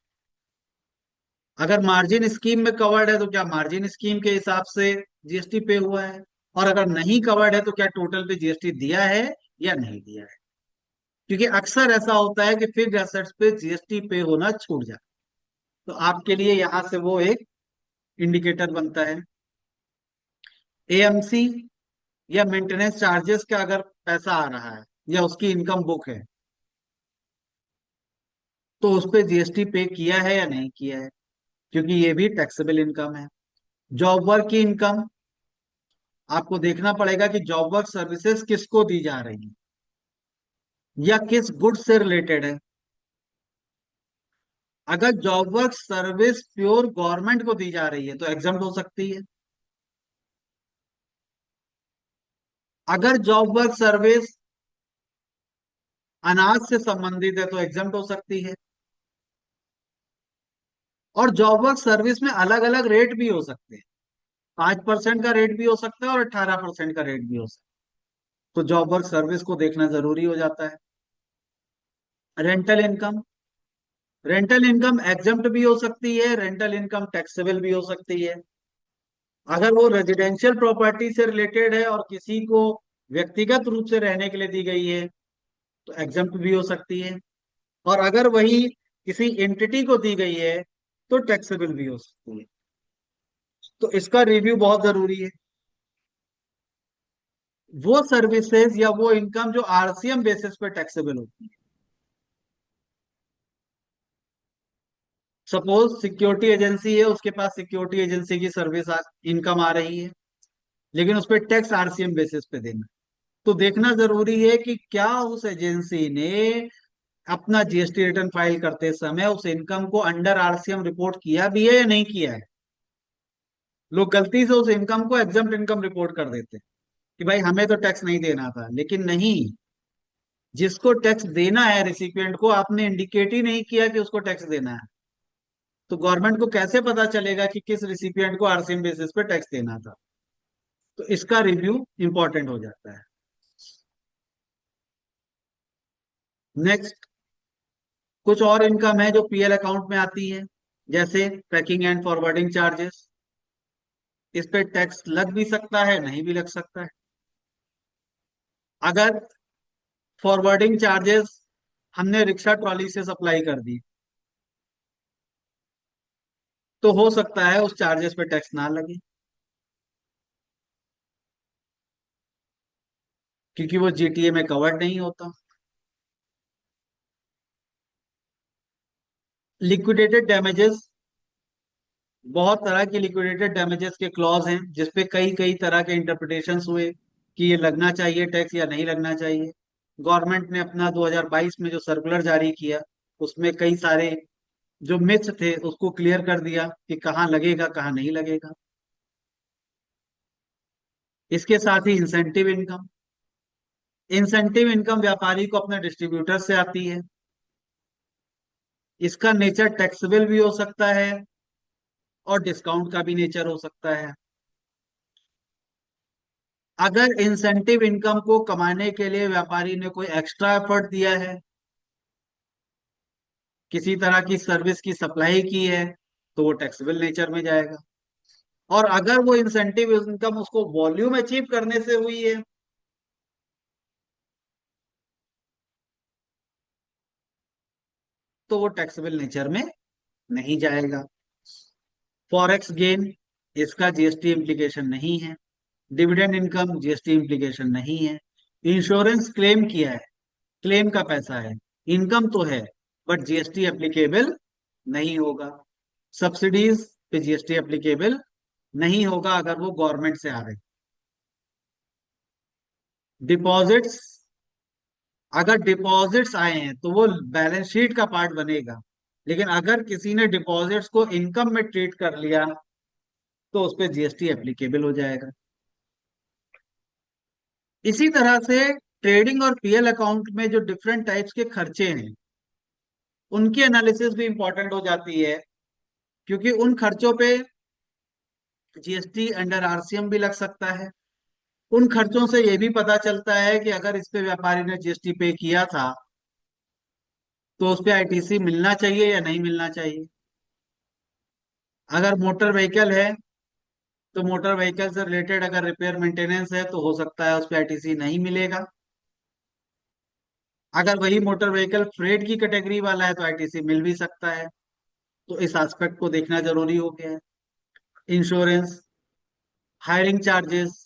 अगर मार्जिन स्कीम में कवर्ड है तो क्या मार्जिन स्कीम के हिसाब से जीएसटी पे हुआ है, और अगर नहीं कवर्ड है तो क्या टोटल पे जीएसटी दिया है या नहीं दिया है। क्योंकि अक्सर ऐसा होता है कि फिक्स्ड एसेट्स पे जीएसटी पे होना छूट जाए, तो आपके लिए यहां से वो एक इंडिकेटर बनता है। एएमसी या मेंटेनेंस चार्जेस का अगर पैसा आ रहा है या उसकी इनकम बुक है, तो उस पर जीएसटी पे किया है या नहीं किया है, क्योंकि ये भी टैक्सेबल इनकम है। जॉब वर्क की इनकम, आपको देखना पड़ेगा कि जॉब वर्क सर्विसेज किसको दी जा रही है या किस गुड्स से रिलेटेड है। अगर job work service pure government को दी जा रही है तो एग्जम्प्ट हो सकती है। अगर जॉब वर्क सर्विस अनाज से संबंधित है तो एग्जम्प्ट हो सकती है। और जॉब वर्क सर्विस में अलग अलग रेट भी हो सकते हैं, 5% का रेट भी हो सकता है और 18% का रेट भी हो सकता है, तो जॉब वर्क सर्विस को देखना जरूरी हो जाता है। Rental income, rental income exempt भी हो सकती है, रेंटल इनकम टैक्सेबल भी हो सकती है। अगर वो रेजिडेंशियल प्रॉपर्टी से रिलेटेड है और किसी को व्यक्तिगत रूप से रहने के लिए दी गई है तो एग्जम्प्ट भी हो सकती है, और अगर वही किसी एंटिटी को दी गई है तो टैक्सेबल भी हो सकती है। तो इसका रिव्यू बहुत जरूरी है। वो सर्विसेज या वो इनकम जो आरसीएम बेसिस पे टैक्सेबल होती है, सपोज सिक्योरिटी एजेंसी है, उसके पास सिक्योरिटी एजेंसी की सर्विस इनकम आ रही है, लेकिन उस पर टैक्स आरसीएम बेसिस पे देना, तो देखना जरूरी है कि क्या उस एजेंसी ने अपना जीएसटी रिटर्न फाइल करते समय उस इनकम को अंडर आरसीएम रिपोर्ट किया भी है या नहीं किया है। लोग गलती से उस इनकम को एग्जम्प्ट इनकम रिपोर्ट कर देते हैं कि भाई हमें तो टैक्स नहीं देना था, लेकिन नहीं, जिसको टैक्स देना है रिसिपिएंट को, आपने इंडिकेट ही नहीं किया कि उसको टैक्स देना है, तो गवर्नमेंट को कैसे पता चलेगा कि किस रिसिपिएंट को आरसीएम बेसिस पे टैक्स देना था। तो इसका रिव्यू इंपॉर्टेंट हो जाता है। नेक्स्ट, कुछ और इनकम है जो पीएल अकाउंट में आती है, जैसे पैकिंग एंड फॉरवर्डिंग चार्जेस। इस पे टैक्स लग भी सकता है, नहीं भी लग सकता है। अगर फॉरवर्डिंग चार्जेस हमने रिक्शा ट्रॉली से सप्लाई कर दी, तो हो सकता है उस चार्जेस पे टैक्स ना लगे, क्योंकि वो जीटीए में कवर्ड नहीं होता। लिक्विडेटेड डैमेजेस, बहुत तरह की लिक्विडेटेड डैमेजेस के क्लॉज हैं जिसपे कई कई तरह के इंटरप्रिटेशंस हुए कि ये लगना चाहिए टैक्स या नहीं लगना चाहिए। गवर्नमेंट ने अपना 2022 में जो सर्कुलर जारी किया, उसमें कई सारे जो मिथ्स थे उसको क्लियर कर दिया कि कहाँ लगेगा कहाँ नहीं लगेगा। इसके साथ ही इंसेंटिव इनकम। इंसेंटिव इनकम व्यापारी को अपने डिस्ट्रीब्यूटर से आती है। इसका नेचर टैक्सेबल भी हो सकता है और डिस्काउंट का भी नेचर हो सकता है। अगर इंसेंटिव इनकम को कमाने के लिए व्यापारी ने कोई एक्स्ट्रा एफर्ट दिया है, किसी तरह की सर्विस की सप्लाई की है, तो वो टैक्सेबल नेचर में जाएगा। और अगर वो इंसेंटिव इनकम उसको वॉल्यूम अचीव करने से हुई है, तो वो टैक्सेबल नेचर में नहीं जाएगा। फॉरेक्स गेन, इसका जीएसटी इम्प्लीकेशन नहीं है। डिविडेंड इनकम जीएसटी इम्प्लीकेशन नहीं है। इंश्योरेंस क्लेम किया है, क्लेम का पैसा है, इनकम तो है, बट जीएसटी एप्लीकेबल नहीं होगा। सब्सिडीज पे जीएसटी एप्लीकेबल नहीं होगा अगर वो गवर्नमेंट से आ रहे। डिपॉजिट्स, अगर डिपॉजिट्स आए हैं तो वो बैलेंस शीट का पार्ट बनेगा, लेकिन अगर किसी ने डिपॉजिट्स को इनकम में ट्रीट कर लिया तो उस पर जीएसटी एप्लीकेबल हो जाएगा। इसी तरह से ट्रेडिंग और पीएल अकाउंट में जो डिफरेंट टाइप्स के खर्चे हैं, उनकी एनालिसिस भी इंपॉर्टेंट हो जाती है, क्योंकि उन खर्चों पे जीएसटी अंडर आरसीएम भी लग सकता है। उन खर्चों से ये भी पता चलता है कि अगर इस पे व्यापारी ने जीएसटी पे किया था तो उस पे आईटीसी मिलना चाहिए या नहीं मिलना चाहिए। अगर मोटर व्हीकल है तो मोटर व्हीकल से रिलेटेड अगर रिपेयर मेंटेनेंस है तो हो सकता है उस पे आईटीसी नहीं मिलेगा। अगर वही मोटर व्हीकल फ्रेट की कैटेगरी वाला है तो आईटीसी मिल भी सकता है। तो इस एस्पेक्ट को देखना जरूरी हो गया है। इंश्योरेंस, हायरिंग चार्जेस,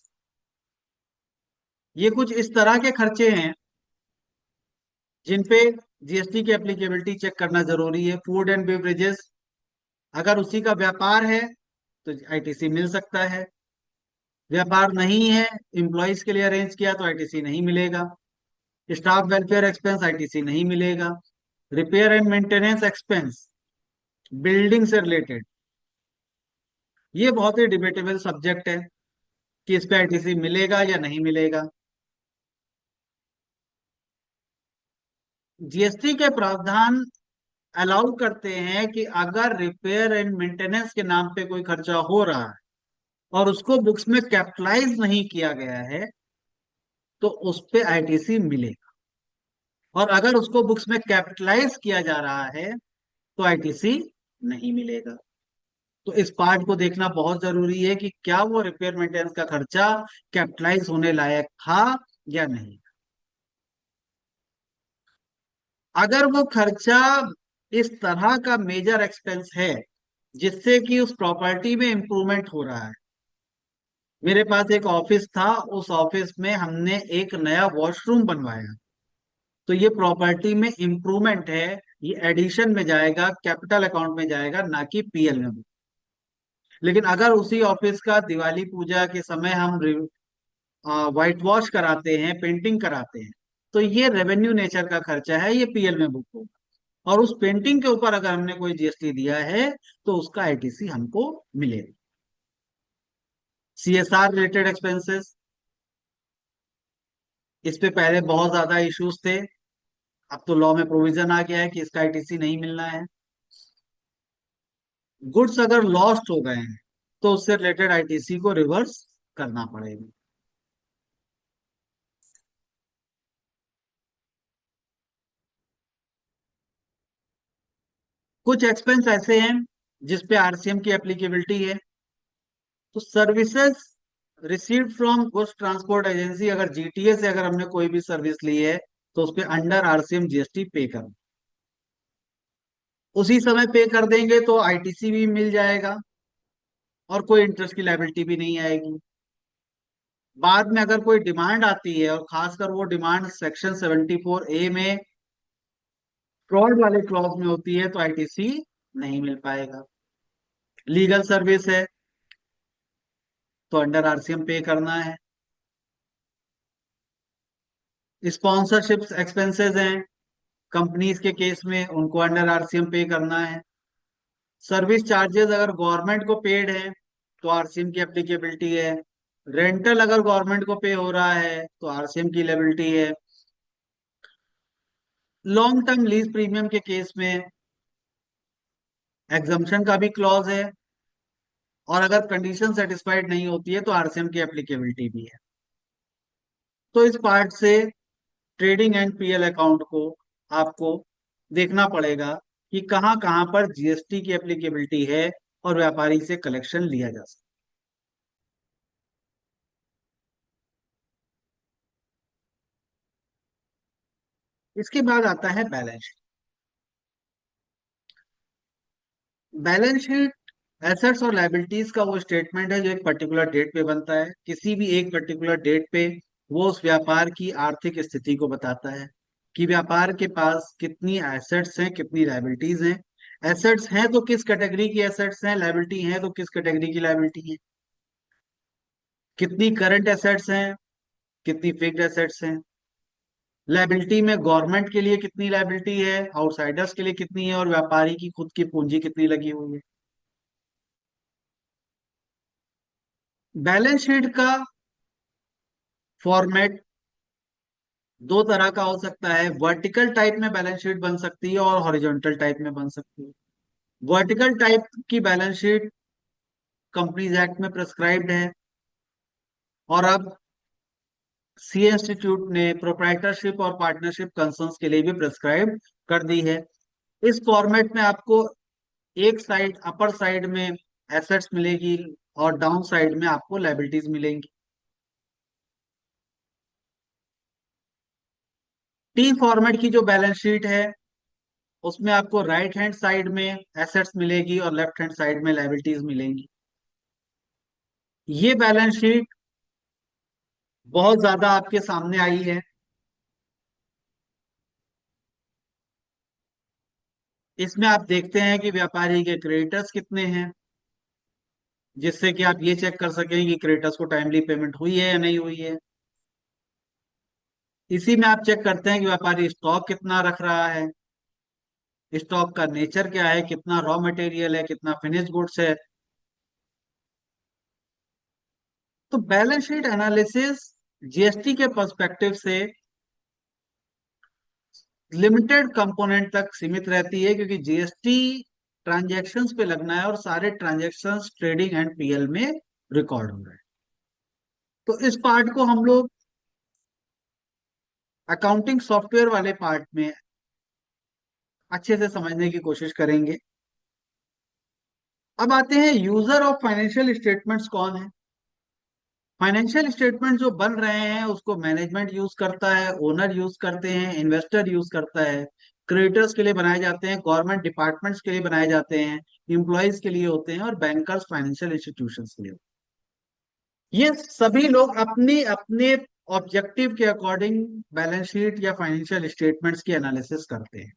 ये कुछ इस तरह के खर्चे हैं जिन पे जीएसटी की एप्लीकेबिलिटी चेक करना जरूरी है। फूड एंड बेवरेजेस, अगर उसी का व्यापार है तो आईटीसी मिल सकता है। व्यापार नहीं है, एम्प्लॉयज के लिए अरेंज किया तो आईटीसी नहीं मिलेगा। स्टाफ वेलफेयर एक्सपेंस आईटीसी नहीं मिलेगा। Repair and maintenance expense, building से रिलेटेड, ये बहुत ही डिबेटेबल सब्जेक्ट है कि इस पे आईटीसी मिलेगा या नहीं मिलेगा। जीएसटी के प्रावधान अलाउ करते हैं कि अगर रिपेयर एंड मेंटेनेंस के नाम पे कोई खर्चा हो रहा है और उसको बुक्स में कैपिटलाइज नहीं किया गया है तो उस पे आईटीसी मिलेगा। और अगर उसको बुक्स में कैपिटलाइज किया जा रहा है तो आईटीसी नहीं मिलेगा। तो इस पार्ट को देखना बहुत जरूरी है कि क्या वो रिपेयर मेंटेनेंस का खर्चा कैपिटलाइज होने लायक था या नहीं। अगर वो खर्चा इस तरह का मेजर एक्सपेंस है जिससे कि उस प्रॉपर्टी में इंप्रूवमेंट हो रहा है, मेरे पास एक ऑफिस था, उस ऑफिस में हमने एक नया वॉशरूम बनवाया, तो ये प्रॉपर्टी में इंप्रूवमेंट है, ये एडिशन में जाएगा, कैपिटल अकाउंट में जाएगा, ना कि पीएल में। लेकिन अगर उसी ऑफिस का दिवाली पूजा के समय हम व्हाइट वॉश कराते हैं, पेंटिंग कराते हैं, तो ये रेवेन्यू नेचर का खर्चा है, ये पीएल में बुक होगा। और उस पेंटिंग के ऊपर अगर हमने कोई जीएसटी दिया है तो उसका आईटीसी हमको मिलेगा। सीएसआर रिलेटेड एक्सपेंसेस, इस पे पहले बहुत ज्यादा इश्यूज थे, अब तो लॉ में प्रोविजन आ गया है कि इसका आईटीसी नहीं मिलना है। गुड्स अगर लॉस्ट हो गए हैं तो उससे रिलेटेड आईटीसी को रिवर्स करना पड़ेगा। कुछ एक्सपेंस ऐसे हैं जिसपे आरसीएम की एप्लीकेबिलिटी है। तो services received from goods transport agency, अगर जीटीए से अगर हमने कोई भी सर्विस ली है तो उस पे अंडर आरसीएम जीएसटी पे कर, उसी समय पे कर देंगे तो आईटीसी भी मिल जाएगा और कोई इंटरेस्ट की लायबिलिटी भी नहीं आएगी। बाद में अगर कोई डिमांड आती है और खासकर वो डिमांड सेक्शन 74A में फ्रॉड वाले क्लॉज में होती है तो आईटीसी नहीं मिल पाएगा। लीगल सर्विस है तो अंडर आरसीएम पे करना है। स्पॉन्सरशिप एक्सपेंसेस हैं कंपनीज के केस में, उनको अंडर आरसीएम पे करना है। सर्विस चार्जेस अगर गवर्नमेंट को पेड है तो आरसीएम की एप्लीकेबिलिटी है। रेंटल अगर गवर्नमेंट को पे हो रहा है तो आरसीएम की लायबिलिटी है। लॉन्ग टर्म लीज प्रीमियम के केस में एग्जम्पशन का भी क्लॉज है, और अगर कंडीशन सेटिस्फाइड नहीं होती है तो आरसीएम की एप्लीकेबिलिटी भी है। तो इस पार्ट से ट्रेडिंग एंड पीएल अकाउंट को आपको देखना पड़ेगा कि कहां कहां पर जीएसटी की एप्लीकेबिलिटी है और व्यापारी से कलेक्शन लिया जा सकता है। इसके बाद आता है balance sheet. Balance sheet assets और लायबिलिटीज का वो स्टेटमेंट है जो एक पर्टिकुलर डेट पे बनता है। किसी भी एक पर्टिकुलर डेट पे वो उस व्यापार की आर्थिक स्थिति को बताता है कि व्यापार के पास कितनी एसेट्स हैं, कितनी लायबिलिटीज हैं। एसेट्स हैं तो किस कैटेगरी की एसेट्स हैं, लायबिलिटी हैं तो किस कैटेगरी की लायबिलिटी है, कितनी करंट एसेट्स हैं, कितनी फिक्स्ड एसेट्स हैं, लायबिलिटी में गवर्नमेंट के लिए कितनी लायबिलिटी है, आउटसाइडर्स के लिए कितनी है, और व्यापारी की खुद की पूंजी कितनी लगी हुई है। बैलेंस शीट का फॉर्मेट दो तरह का हो सकता है। वर्टिकल टाइप में बैलेंस शीट बन सकती है और हॉरिजॉन्टल टाइप में बन सकती है। वर्टिकल टाइप की बैलेंस शीट कंपनीज एक्ट में प्रेस्क्राइब्ड है, और अब सी इंस्टीट्यूट ने प्रोप्राइटरशिप और पार्टनरशिप कंसर्न्स के लिए भी प्रेस्क्राइब कर दी है। इस फॉर्मेट में आपको एक साइड, अपर साइड में एसेट्स मिलेगी और डाउन साइड में आपको लायबिलिटीज मिलेंगी। टी फॉर्मेट की जो बैलेंस शीट है उसमें आपको राइट हैंड साइड में एसेट्स मिलेगी और लेफ्ट हैंड साइड में लायबिलिटीज मिलेंगी। ये बैलेंस शीट बहुत ज्यादा आपके सामने आई है। इसमें आप देखते हैं कि व्यापारी के क्रेडिटर्स कितने हैं, जिससे कि आप ये चेक कर सकें कि क्रेडिटर्स को टाइमली पेमेंट हुई है या नहीं हुई है। इसी में आप चेक करते हैं कि व्यापारी स्टॉक कितना रख रहा है, स्टॉक का नेचर क्या है, कितना रॉ मटेरियल है, कितना फिनिश गुड्स है। तो बैलेंस शीट एनालिसिस जीएसटी के पर्सपेक्टिव से लिमिटेड कंपोनेंट तक सीमित रहती है, क्योंकि जीएसटी ट्रांजैक्शंस पे लगना है और सारे ट्रांजैक्शंस ट्रेडिंग एंड पीएल में रिकॉर्ड हो रहे हैं। तो इस पार्ट को हम लोग अकाउंटिंग सॉफ्टवेयर वाले पार्ट में अच्छे से समझने की कोशिश करेंगे। अब आते हैं यूजर ऑफ फाइनेंशियल स्टेटमेंट्स कौन है। फाइनेंशियल स्टेटमेंट जो बन रहे हैं उसको मैनेजमेंट यूज करता है, ओनर यूज करते हैं, इन्वेस्टर यूज करता है, क्रेडिटर्स के लिए बनाए जाते हैं, गवर्नमेंट डिपार्टमेंट्स के लिए बनाए जाते हैं, एम्प्लॉयज के लिए होते हैं, और बैंकर्स फाइनेंशियल इंस्टीट्यूशंस के लिए होते हैं। ये सभी लोग अपने अपने ऑब्जेक्टिव के अकॉर्डिंग बैलेंस शीट या फाइनेंशियल स्टेटमेंट्स की एनालिसिस करते हैं।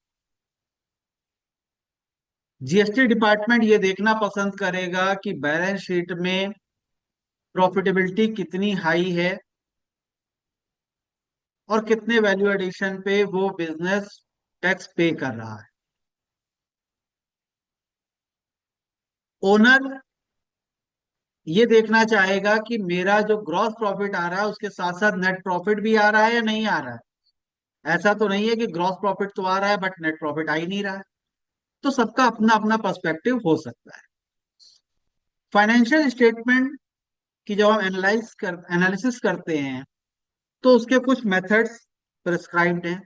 जीएसटी डिपार्टमेंट ये देखना पसंद करेगा कि बैलेंस शीट में प्रॉफिटेबिलिटी कितनी हाई है और कितने वैल्यू एडिशन पे वो बिजनेस टैक्स पे कर रहा है। ओनर ये देखना चाहेगा कि मेरा जो ग्रॉस प्रॉफिट आ रहा है उसके साथ साथ नेट प्रॉफिट भी आ रहा है या नहीं आ रहा है। ऐसा तो नहीं है कि ग्रॉस प्रॉफिट तो आ रहा है बट नेट प्रॉफिट आ ही नहीं रहा है। तो सबका अपना अपना पर्सपेक्टिव हो सकता है। फाइनेंशियल स्टेटमेंट की जब हम एनालिसिस करते हैं तो उसके कुछ मेथड्स प्रिस्क्राइब्ड हैं,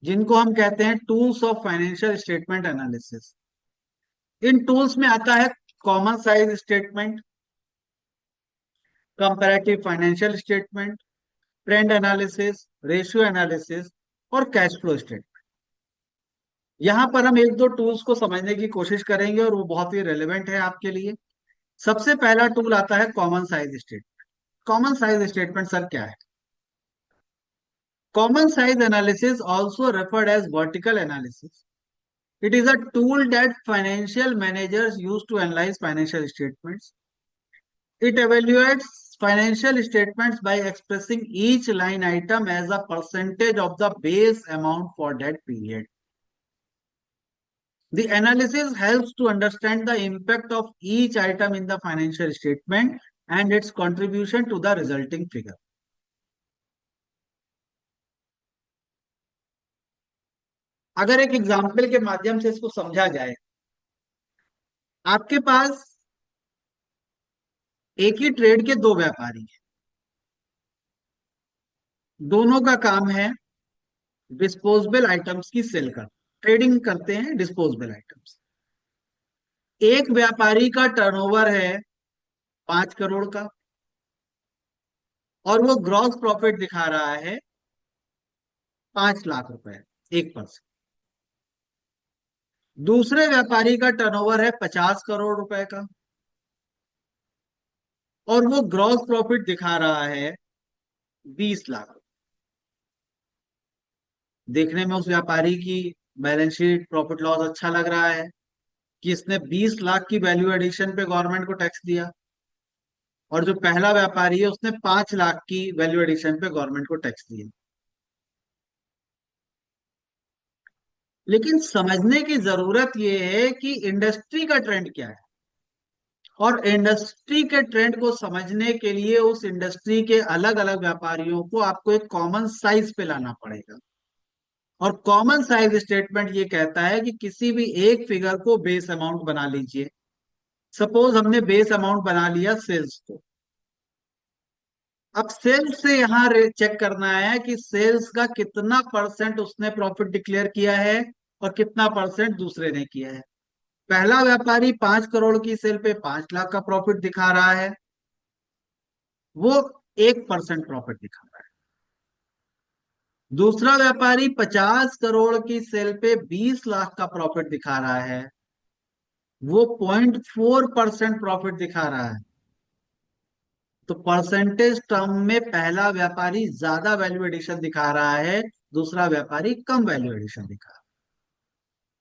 जिनको हम कहते हैं tools of financial statement analysis. In tools में आता है common size statement, comparative financial statement, trend analysis, ratio analysis और कैश फ्लो स्टेटमेंट। यहां पर हम एक दो टूल्स को समझने की कोशिश करेंगे और वो बहुत ही रेलेवेंट है आपके लिए। सबसे पहला टूल आता है common size statement. Common size statement sir क्या है? Common size analysis also referred as vertical analysis. It is a tool that financial managers use to analyze financial statements. It evaluates financial statements by expressing each line item as a percentage of the base amount for that period. The analysis helps to understand the impact of each item in the financial statement and its contribution to the resulting figure. अगर एक example के माध्यम से इसको समझा जाए, आपके पास एक ही ट्रेड के दो व्यापारी हैं, दोनों का काम है डिस्पोजेबल आइटम्स की सेल कर, ट्रेडिंग करते हैं डिस्पोजेबल आइटम्स। एक व्यापारी का टर्नओवर है 5 करोड़ का और वो ग्रॉस प्रॉफिट दिखा रहा है 5 लाख रुपए, 1%। दूसरे व्यापारी का टर्नओवर है 50 करोड़ रुपए का और वो ग्रॉस प्रॉफिट दिखा रहा है 20 लाख। देखने में उस व्यापारी की बैलेंस शीट प्रॉफिट लॉस अच्छा लग रहा है कि इसने 20 लाख की वैल्यू एडिशन पे गवर्नमेंट को टैक्स दिया, और जो पहला व्यापारी है उसने 5 लाख की वैल्यू एडिशन पे गवर्नमेंट को टैक्स दिया। लेकिन समझने की जरूरत यह है कि इंडस्ट्री का ट्रेंड क्या है, और इंडस्ट्री के ट्रेंड को समझने के लिए उस इंडस्ट्री के अलग अलग व्यापारियों को आपको एक कॉमन साइज पे लाना पड़ेगा। और कॉमन साइज स्टेटमेंट ये कहता है कि किसी भी एक फिगर को बेस अमाउंट बना लीजिए। सपोज हमने बेस अमाउंट बना लिया सेल्स को। अब सेल्स से यहाँ चेक करना है कि सेल्स का कितना परसेंट उसने प्रॉफिट डिक्लेयर किया है और कितना परसेंट दूसरे ने किया है। पहला व्यापारी 5 करोड़ की सेल पे 5 लाख का प्रॉफिट दिखा रहा है, वो 1% प्रॉफिट दिखा रहा है। दूसरा व्यापारी 50 करोड़ की सेल पे 20 लाख का प्रॉफिट दिखा रहा है, वो 0.4% प्रॉफिट दिखा रहा है। तो परसेंटेज टर्म में पहला व्यापारी ज्यादा वैल्यू एडिशन दिखा रहा है, दूसरा व्यापारी कम वैल्यू एडिशन दिखा रहा है।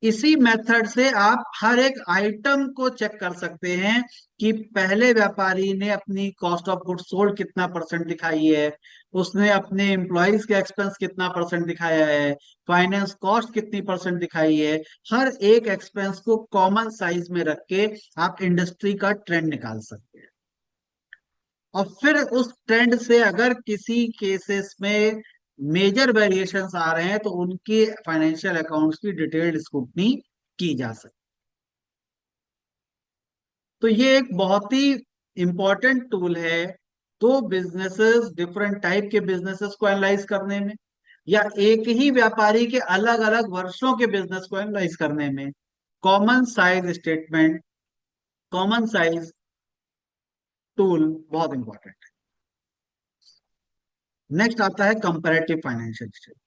इसी मेथड से आप हर एक आइटम को चेक कर सकते हैं कि पहले व्यापारी ने अपनी कॉस्ट ऑफ गुड्स सोल्ड कितना परसेंट दिखाई है, उसने अपने एम्प्लॉयज के एक्सपेंस कितना परसेंट दिखाया है, फाइनेंस कॉस्ट कितनी परसेंट दिखाई है। हर एक एक्सपेंस को कॉमन साइज में रख के आप इंडस्ट्री का ट्रेंड निकाल सकते हैं। और फिर उस ट्रेंड से अगर किसी केसेस में मेजर वेरिएशंस आ रहे हैं तो उनके फाइनेंशियल अकाउंट्स की डिटेल्ड स्क्रूटनी की जा सकती। तो ये एक बहुत ही इंपॉर्टेंट टूल है दो बिजनेसेस, डिफरेंट टाइप के बिजनेसेस को एनालाइज करने में, या एक ही व्यापारी के अलग अलग वर्षों के बिजनेस को एनालाइज करने में। Common size statement, common size tool बहुत इंपॉर्टेंट है। नेक्स्ट आता है कंपैरेटिव फाइनेंशियल स्टेटमेंट।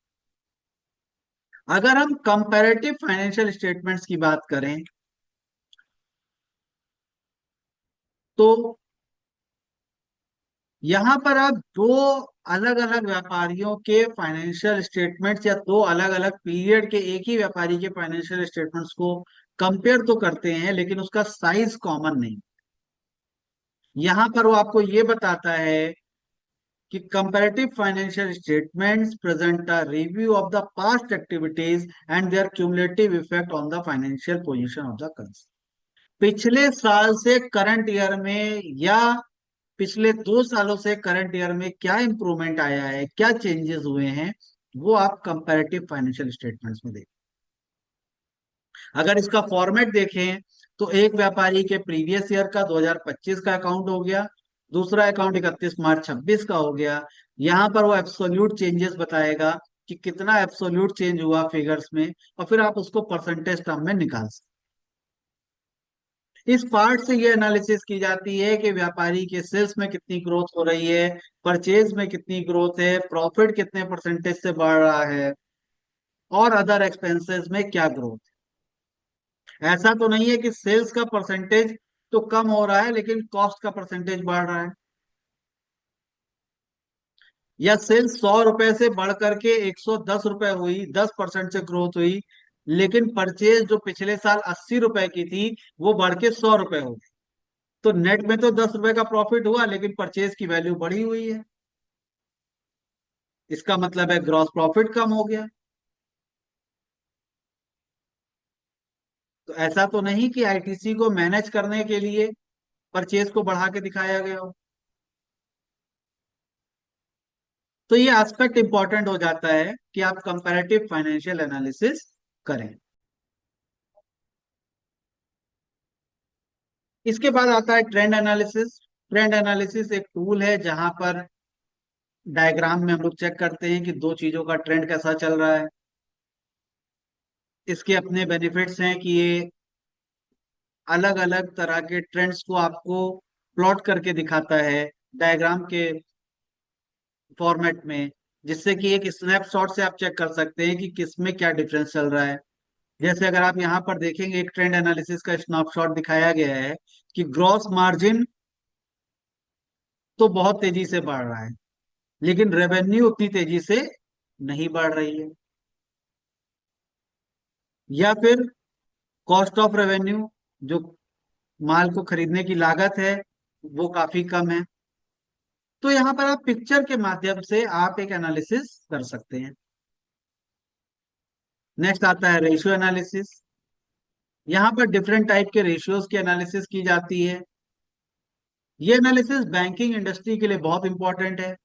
अगर हम कंपैरेटिव फाइनेंशियल स्टेटमेंट्स की बात करें तो यहां पर आप दो अलग अलग व्यापारियों के फाइनेंशियल स्टेटमेंट्स या दो अलग अलग पीरियड के एक ही व्यापारी के फाइनेंशियल स्टेटमेंट्स को कंपेयर तो करते हैं, लेकिन उसका साइज कॉमन नहीं। यहां पर वो आपको ये बताता है कि comparative financial statements present a review of the past activities and their cumulative effect on the financial position of the country. पिछले साल से करंट ईयर में या पिछले 2 सालों से करंट ईयर में क्या इंप्रूवमेंट आया है, क्या चेंजेस हुए हैं, वो आप कंपैरेटिव फाइनेंशियल स्टेटमेंट्स में देखें। अगर इसका फॉर्मेट देखें तो एक व्यापारी के प्रीवियस ईयर का 2025 का अकाउंट हो गया, दूसरा अकाउंट 31 मार्च 26 का हो गया। यहां पर वो एब्सोल्यूट चेंजेस बताएगा कि कितना एब्सोल्यूट चेंज हुआ फिगर्स में, और फिर आप उसको परसेंटेज टर्म में निकाल सकते। इस पार्ट से ये एनालिसिस की जाती है कि व्यापारी के सेल्स में कितनी ग्रोथ हो रही है, परचेज में कितनी ग्रोथ है, प्रॉफिट कितने परसेंटेज से बढ़ रहा है, और अदर एक्सपेंसेस में क्या ग्रोथ है। ऐसा तो नहीं है कि सेल्स का परसेंटेज तो कम हो रहा है लेकिन कॉस्ट का परसेंटेज बढ़ रहा है, या सेल्स 100 रुपए से बढ़ करके 110 रुपए हुई, 10% से ग्रोथ हुई, लेकिन परचेज जो पिछले साल 80 रुपए की थी वो बढ़ के 100 रुपए हो गई। तो नेट में तो 10 रुपए का प्रॉफिट हुआ लेकिन परचेज की वैल्यू बढ़ी हुई है, इसका मतलब है ग्रॉस प्रॉफिट कम हो गया। तो ऐसा तो नहीं कि आईटीसी को मैनेज करने के लिए परचेज को बढ़ा के दिखाया गया हो। तो ये एस्पेक्ट इंपॉर्टेंट हो जाता है कि आप कंपैरेटिव फाइनेंशियल एनालिसिस करें। इसके बाद आता है ट्रेंड एनालिसिस। ट्रेंड एनालिसिस एक टूल है जहां पर डायग्राम में हम लोग चेक करते हैं कि दो चीजों का ट्रेंड कैसा चल रहा है। इसके अपने बेनिफिट्स हैं कि ये अलग अलग तरह के ट्रेंड्स को आपको प्लॉट करके दिखाता है डायग्राम के फॉर्मेट में, जिससे कि एक स्नैपशॉट से आप चेक कर सकते हैं कि किस में क्या डिफरेंस चल रहा है। जैसे अगर आप यहाँ पर देखेंगे, एक ट्रेंड एनालिसिस का स्नैपशॉट दिखाया गया है कि ग्रॉस मार्जिन तो बहुत तेजी से बढ़ रहा है, लेकिन रेवेन्यू उतनी तेजी से नहीं बढ़ रही है। या फिर कॉस्ट ऑफ रेवेन्यू, जो माल को खरीदने की लागत है, वो काफी कम है। तो यहाँ पर आप पिक्चर के माध्यम से आप एक एनालिसिस कर सकते हैं। नेक्स्ट आता है रेशियो एनालिसिस। यहाँ पर डिफरेंट टाइप के रेशियोज की एनालिसिस की जाती है। ये एनालिसिस बैंकिंग इंडस्ट्री के लिए बहुत इंपॉर्टेंट है।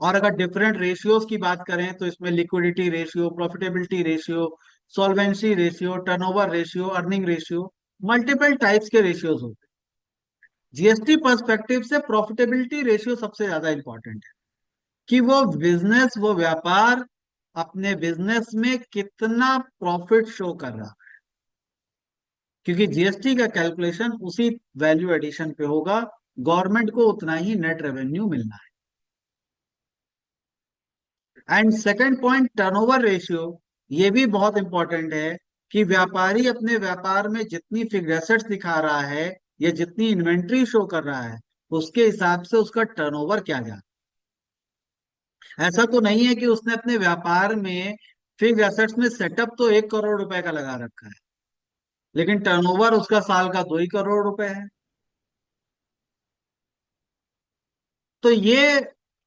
और अगर डिफरेंट रेशियोज की बात करें तो इसमें liquidity ratio, profitability ratio, solvency ratio, turnover ratio, earning ratio, multiple types के रेशियोज होते हैं। जीएसटी पर्सपेक्टिव से प्रॉफिटेबिलिटी रेशियो सबसे ज्यादा इंपॉर्टेंट है कि वो व्यापार अपने बिजनेस में कितना प्रॉफिट शो कर रहा है, क्योंकि जीएसटी का कैलकुलेशन उसी वैल्यू एडिशन पे होगा। गवर्नमेंट को उतना ही नेट रेवेन्यू मिलना है। And second point, turnover ratio. ये भी बहुत इंपॉर्टेंट है कि व्यापारी अपने व्यापार में जितनी फिक्स्ड एसेट्स दिखा रहा है या जितनी इन्वेंट्री शो कर रहा है, उसके हिसाब से उसका टर्नओवर क्या जा। ऐसा तो नहीं है कि उसने अपने व्यापार में फिक्स्ड एसेट्स में सेटअप तो 1 करोड़ रुपए का लगा रखा है, लेकिन टर्नओवर उसका साल का 2 ही करोड़ रुपए है। तो ये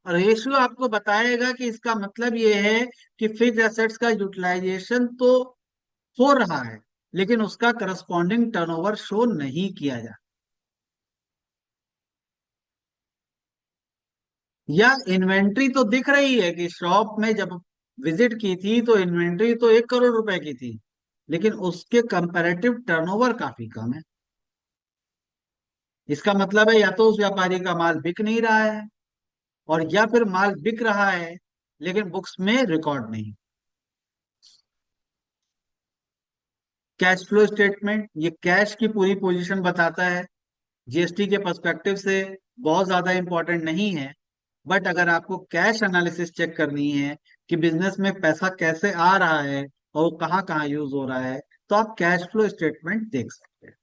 रेशियो आपको बताएगा कि इसका मतलब ये है कि फिक्स्ड एसेट्स का यूटिलाइजेशन तो हो रहा है, लेकिन उसका करस्पॉन्डिंग टर्नओवर शो नहीं किया जा। या इन्वेंट्री तो दिख रही है कि शॉप में जब विजिट की थी तो इन्वेंट्री तो 1 करोड़ रुपए की थी, लेकिन उसके कंपैरेटिव टर्नओवर काफी कम है। इसका मतलब है या तो उस व्यापारी का माल बिक नहीं रहा है, और या फिर माल बिक रहा है लेकिन बुक्स में रिकॉर्ड नहीं। कैश फ्लो स्टेटमेंट, ये कैश की पूरी पोजीशन बताता है। जीएसटी के पर्सपेक्टिव से बहुत ज्यादा इंपॉर्टेंट नहीं है, बट अगर आपको कैश एनालिसिस चेक करनी है कि बिजनेस में पैसा कैसे आ रहा है और वो कहाँ कहाँ यूज हो रहा है, तो आप कैश फ्लो स्टेटमेंट देख सकते हैं।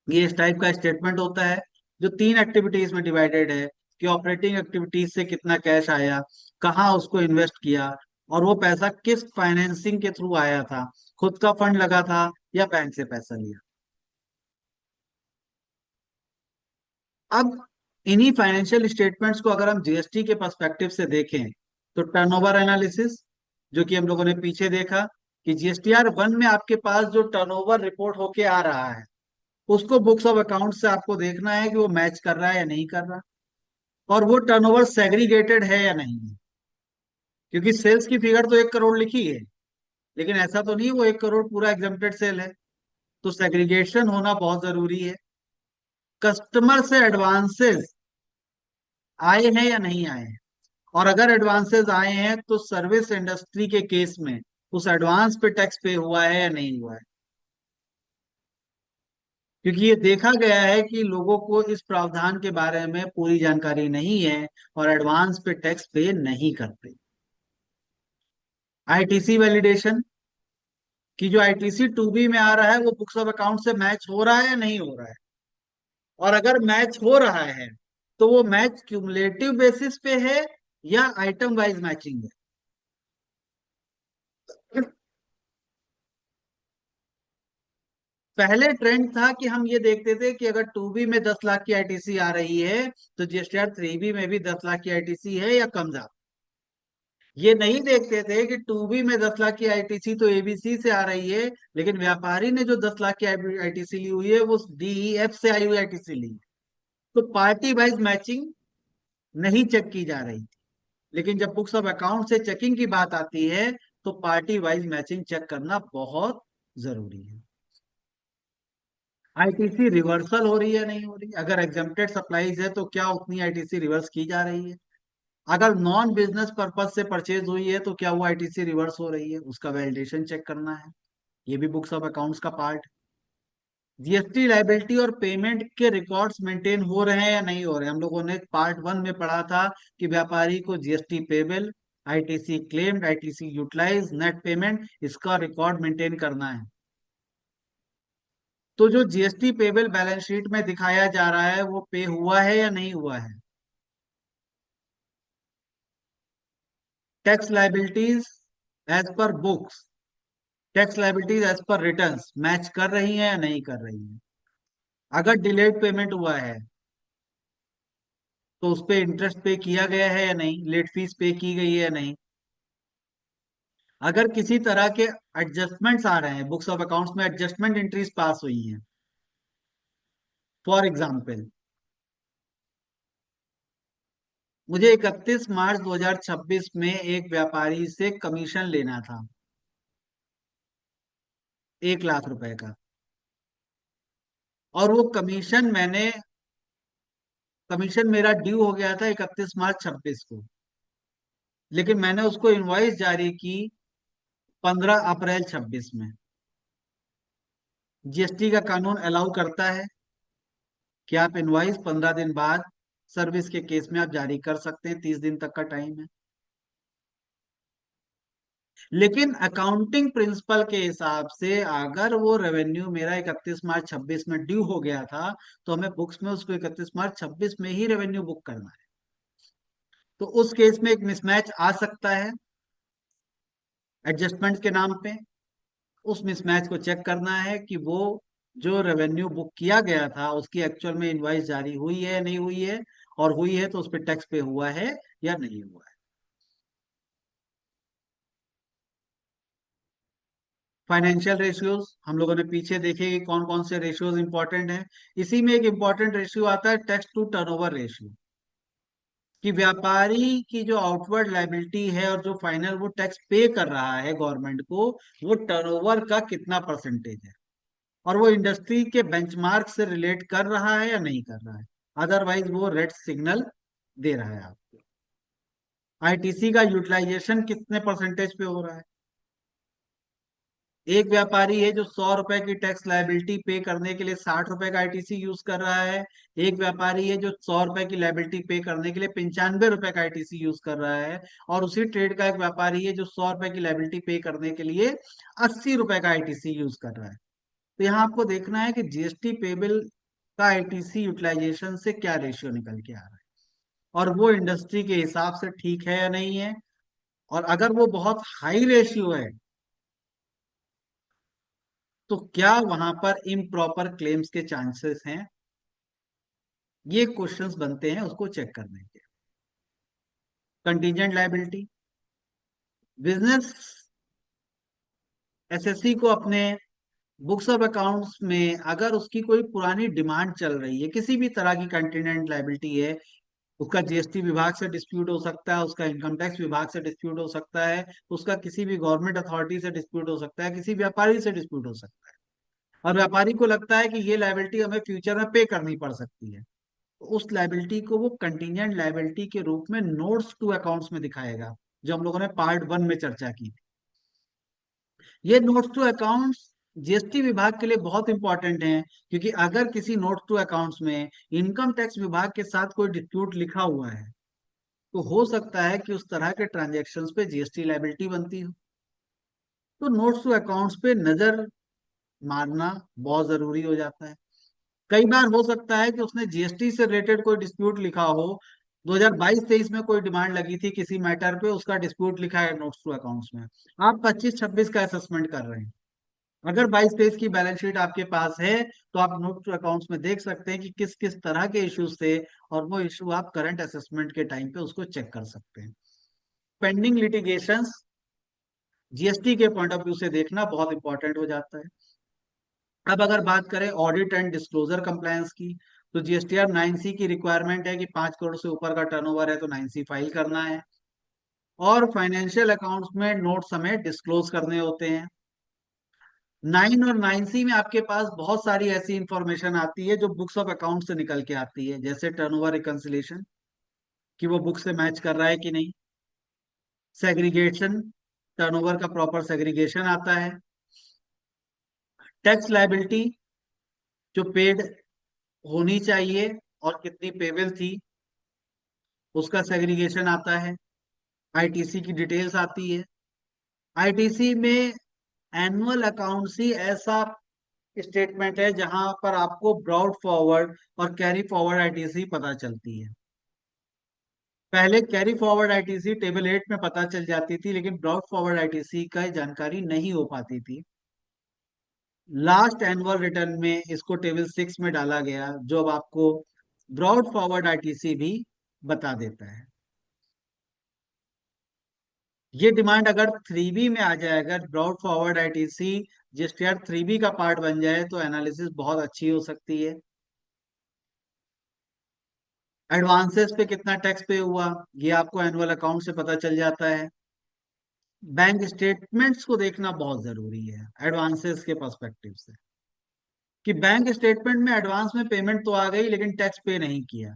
ये इस टाइप का स्टेटमेंट होता है जो 3 एक्टिविटीज में डिवाइडेड है कि ऑपरेटिंग एक्टिविटीज से कितना कैश आया, कहाँ उसको इन्वेस्ट किया, और वो पैसा किस फाइनेंसिंग के थ्रू आया था, खुद का फंड लगा था या बैंक से पैसा लिया। अब इन्हीं फाइनेंशियल स्टेटमेंट्स को अगर हम जीएसटी के पर्सपेक्टिव से देखें, तो टर्नओवर एनालिसिस, जो कि हम लोगों ने पीछे देखा कि जीएसटीआर 1 में आपके पास जो टर्नओवर रिपोर्ट होके आ रहा है, उसको बुक्स ऑफ अकाउंट से आपको देखना है कि वो मैच कर रहा है या नहीं कर रहा, और वो टर्नओवर सेग्रीगेटेड है या नहीं है। क्योंकि सेल्स की फिगर तो 1 करोड़ लिखी है, लेकिन ऐसा तो नहीं वो 1 करोड़ पूरा एग्जेम्प्टेड सेल है। तो सेग्रीगेशन होना बहुत जरूरी है। कस्टमर से एडवांसेस आए हैं या नहीं आए हैं, और अगर एडवांसेस आए हैं तो सर्विस इंडस्ट्री के केस में उस एडवांस पे टैक्स पे हुआ है या नहीं हुआ है। क्योंकि ये देखा गया है कि लोगों को इस प्रावधान के बारे में पूरी जानकारी नहीं है और एडवांस पे टैक्स पे नहीं करते। आईटीसी वैलिडेशन, कि जो आईटीसी 2B में आ रहा है वो बुक्स ऑफ अकाउंट से मैच हो रहा है या नहीं हो रहा है। और अगर मैच हो रहा है तो वो मैच क्यूमुलेटिव बेसिस पे है या आइटम वाइज मैचिंग है। पहले ट्रेंड था कि हम ये देखते थे कि अगर 2B में 10 लाख की आईटीसी आ रही है तो जीएसटीआर 3B में भी 10 लाख की आईटीसी है या कम ज्यादा। ये नहीं देखते थे कि टू बी में 10 लाख की आईटीसी तो एबीसी से आ रही है, लेकिन व्यापारी ने जो 10 लाख की आईटीसी ली हुई है वो डीईएफ से आई हुई आईटीसी ली है। तो पार्टी वाइज मैचिंग नहीं चेक की जा रही थी। लेकिन जब बुक्स ऑफ अकाउंट से चेकिंग की बात आती है तो पार्टी वाइज मैचिंग चेक करना बहुत जरूरी है। आईटीसी रिवर्सल हो रही है नहीं हो रही, अगर एग्जेम्प्टेड सप्लाईज है तो क्या उतनी आईटीसी रिवर्स की जा रही है, अगर नॉन बिजनेस पर्पज से परचेज हुई है तो क्या वो आईटीसी रिवर्स हो रही है, उसका वैलिडेशन चेक करना है। ये भी बुक्स ऑफ अकाउंट्स का पार्ट। जीएसटी लाइबिलिटी और पेमेंट के रिकॉर्ड्स मेंटेन हो रहे हैं या नहीं हो रहे हैं। हम लोगों ने पार्ट वन में पढ़ा था कि व्यापारी को GST payable, ITC claimed, ITC utilize, net payment, इसका रिकॉर्ड मेंटेन करना है। तो जो जीएसटी पेबल बैलेंस शीट में दिखाया जा रहा है वो पे हुआ है या नहीं हुआ है। Tax liabilities as per books, tax liabilities as per returns match कर रही हैं या नहीं कर रही हैं। अगर डिलेड पेमेंट हुआ है तो उस पे इंटरेस्ट पे किया गया है या नहीं, लेट फीस पे की गई है या नहीं। अगर किसी तरह के एडजस्टमेंट्स आ रहे हैं, बुक्स ऑफ अकाउंट्स में एडजस्टमेंट एंट्रीज पास हुई हैं, फॉर एग्जांपल मुझे 31 मार्च 2026 में एक व्यापारी से कमीशन लेना था 1 लाख रुपए का, और वो कमीशन मेरा ड्यू हो गया था 31 मार्च 26 को, लेकिन मैंने उसको इनवॉइस जारी की 15 अप्रैल 26 में। जीएसटी का कानून अलाउ करता है कि आप इनवॉइस 15 दिन बाद सर्विस के केस में आप जारी कर सकते हैं, 30 दिन तक का टाइम है। लेकिन अकाउंटिंग प्रिंसिपल के हिसाब से अगर वो रेवेन्यू मेरा 31 मार्च 26 में ड्यू हो गया था तो हमें बुक्स में उसको 31 मार्च 26 में ही रेवेन्यू बुक करना है। तो उस केस में एक मिसमैच आ सकता है एडजस्टमेंट के नाम पे। उस मिसमैच को चेक करना है कि वो जो रेवेन्यू बुक किया गया था उसकी एक्चुअल में इनवॉइस जारी हुई है या नहीं हुई है, और हुई है तो उस पर टैक्स पे हुआ है या नहीं हुआ है। फाइनेंशियल रेशियोज हम लोगों ने पीछे देखे कि कौन कौन से रेशियोज इंपॉर्टेंट हैं। इसी में एक इंपॉर्टेंट रेशियो आता है टैक्स टू टर्नओवर रेशियो, कि व्यापारी की जो आउटवर्ड लायबिलिटी है और जो फाइनल वो टैक्स पे कर रहा है गवर्नमेंट को, वो टर्नओवर का कितना परसेंटेज है, और वो इंडस्ट्री के बेंचमार्क से रिलेट कर रहा है या नहीं कर रहा है। अदरवाइज वो रेड सिग्नल दे रहा है आपको। आईटीसी का यूटिलाइजेशन कितने परसेंटेज पे हो रहा है। एक व्यापारी है जो 100 रुपए की टैक्स लायबिलिटी पे करने के लिए 60 रुपए का आईटीसी यूज कर रहा है। एक व्यापारी है जो 100 रुपए की लायबिलिटी पे करने के लिए 95 रुपए का आईटीसी यूज कर रहा है। और उसी ट्रेड का एक व्यापारी है जो 100 रुपए की लायबिलिटी पे करने के लिए 80 रुपए का आईटीसी यूज कर रहा है। तो यहाँ आपको देखना है कि जीएसटी पेबल का आईटीसी यूटिलाइजेशन से क्या रेशियो निकल के आ रहा है, और वो इंडस्ट्री के हिसाब से ठीक है या नहीं है। और अगर वो बहुत हाई रेशियो है तो क्या वहां पर इम्प्रॉपर क्लेम्स के चांसेस हैं। ये क्वेश्चंस बनते हैं उसको चेक करने के। कंटीजेंट लायबिलिटी, बिजनेस एसएससी को अपने बुक्स ऑफ अकाउंट्स में अगर उसकी कोई पुरानी डिमांड चल रही है, किसी भी तरह की कंटीजेंट लायबिलिटी है, उसका जीएसटी विभाग से डिस्प्यूट हो सकता है, उसका इनकम टैक्स विभाग से डिस्प्यूट हो सकता है, उसका किसी भी गवर्नमेंट अथॉरिटी से डिस्प्यूट हो सकता है, किसी व्यापारी से डिस्प्यूट हो सकता है, और व्यापारी को लगता है कि ये लायबिलिटी हमें फ्यूचर में पे करनी पड़ सकती है, तो उस लायबिलिटी को वो कंटीजेंट लायबिलिटी के रूप में नोट्स टू अकाउंट्स में दिखाएगा, जो हम लोगों ने पार्ट वन में चर्चा की। ये नोट्स टू अकाउंट्स जीएसटी विभाग के लिए बहुत इंपॉर्टेंट हैं, क्योंकि अगर किसी नोट्स टू अकाउंट्स में इनकम टैक्स विभाग के साथ कोई डिस्प्यूट लिखा हुआ है तो हो सकता है कि उस तरह के ट्रांजेक्शन्स पे जीएसटी लायबिलिटी बनती हो। तो नोट्स टू अकाउंट्स पे नजर मारना बहुत जरूरी हो जाता है। कई बार हो सकता है कि उसने जीएसटी से रिलेटेड कोई डिस्प्यूट लिखा हो, 2022-23 में कोई डिमांड लगी थी किसी मैटर पे, उसका डिस्प्यूट लिखा है नोट्स टू अकाउंट्स में। आप 25-26 का असेसमेंट कर रहे हैं, अगर 22-23 की बैलेंस शीट आपके पास है तो आप नोट टू अकाउंट्स में देख सकते हैं कि किस किस तरह के इश्यूज थे, और वो इशू आप करंट असेसमेंट के टाइम पे उसको चेक कर सकते हैं। पेंडिंग लिटिगेशंस जीएसटी के पॉइंट ऑफ व्यू से देखना बहुत इंपॉर्टेंट हो जाता है। अब अगर बात करें ऑडिट एंड डिस्क्लोजर कंप्लायंस की, तो जीएसटीआर 9C की रिक्वायरमेंट है कि 5 करोड़ से ऊपर का टर्नओवर है तो 9C फाइल करना है, और फाइनेंशियल अकाउंट्स में नोट्स हमें डिस्क्लोज करने होते हैं। 9 और 9C में आपके पास बहुत सारी ऐसी इंफॉर्मेशन आती है जो बुक्स ऑफ अकाउंट से निकल के आती है, जैसे टर्नओवर रिकंसिलिएशन कि वो बुक से मैच कर रहा है कि नहीं, सेग्रीगेशन, टर्नओवर का प्रॉपर सेग्रीगेशन आता है, टैक्स लायबिलिटी जो पेड होनी चाहिए और कितनी पेबल थी उसका सेग्रीगेशन आता है, आईटीसी की डिटेल्स आती है। आईटीसी में एनुअल अकाउंट्स ही ऐसा स्टेटमेंट है जहां पर आपको ब्रॉड फॉरवर्ड और कैरी फॉरवर्ड आईटीसी पता चलती है। पहले कैरी फॉरवर्ड आईटीसी टेबल 8 में पता चल जाती थी, लेकिन ब्रॉड फॉरवर्ड आईटीसी का जानकारी नहीं हो पाती थी। लास्ट एनुअल रिटर्न में इसको टेबल 6 में डाला गया, जो अब आपको ब्रॉड फॉरवर्ड आईटीसी भी बता देता है। ये डिमांड अगर 3B में आ जाए, अगर brought forward ITC GSTR 3B का पार्ट बन जाए तो एनालिसिस बहुत अच्छी हो सकती है। एडवांसेस पे कितना टैक्स पे हुआ ये आपको एनुअल अकाउंट से पता चल जाता है। बैंक स्टेटमेंट्स को देखना बहुत जरूरी है एडवांसेस के पर्सपेक्टिव से, कि बैंक स्टेटमेंट में एडवांस में पेमेंट तो आ गई लेकिन टैक्स पे नहीं किया,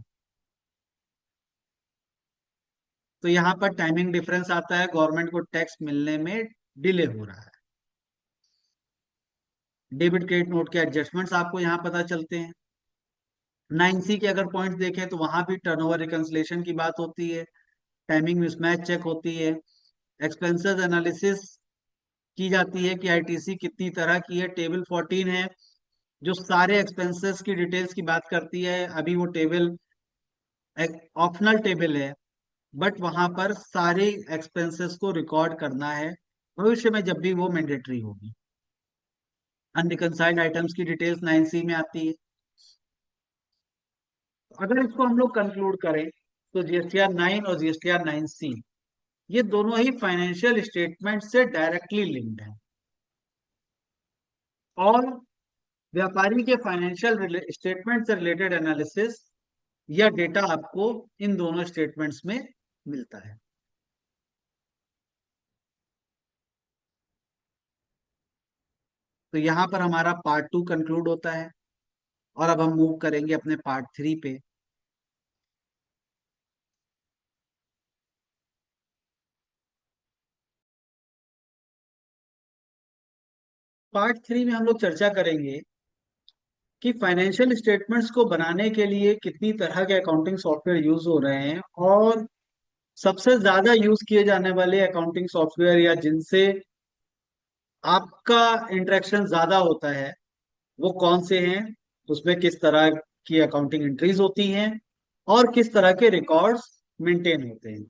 तो यहाँ पर टाइमिंग डिफरेंस आता है, गवर्नमेंट को टैक्स मिलने में डिले हो रहा है। डेबिट क्रेडिट नोट के एडजस्टमेंट्स आपको यहाँ पता चलते हैं। 9C के अगर पॉइंट देखें तो वहां भी टर्नओवर रिकंसिलिएशन की बात होती है, टाइमिंग मिसमैच चेक होती है, एक्सपेंसेस एनालिसिस की जाती है कि आईटीसी कितनी तरह की है। टेबल 14 है जो सारे एक्सपेंसेस की डिटेल्स की बात करती है। अभी वो टेबल एक ऑप्शनल टेबल है, बट वहां पर सारे एक्सपेंसेस को रिकॉर्ड करना है, भविष्य में जब भी वो मैंडेटरी होगी। अनरिकंसाइल्ड आइटम्स की डिटेल्स 9C में आती है। अगर इसको हम लोग कंक्लूड करें तो जीएसटीआर 9 और जीएसटीआर 9C ये दोनों ही फाइनेंशियल स्टेटमेंट से डायरेक्टली लिंक्ड है, और व्यापारी के फाइनेंशियल स्टेटमेंट से रिलेटेड एनालिसिस या डेटा आपको इन दोनों स्टेटमेंट्स में मिलता है। तो यहां पर हमारा पार्ट 2 कंक्लूड होता है, और अब हम मूव करेंगे अपने पार्ट 3 पे। पार्ट 3 में हम लोग चर्चा करेंगे कि फाइनेंशियल स्टेटमेंट्स को बनाने के लिए कितनी तरह के अकाउंटिंग सॉफ्टवेयर यूज हो रहे हैं, और सबसे ज्यादा यूज किए जाने वाले अकाउंटिंग सॉफ्टवेयर या जिनसे आपका इंटरेक्शन ज्यादा होता है वो कौन से हैं, उसमें किस तरह की अकाउंटिंग एंट्रीज होती हैं, और किस तरह के रिकॉर्ड्स मेंटेन होते हैं।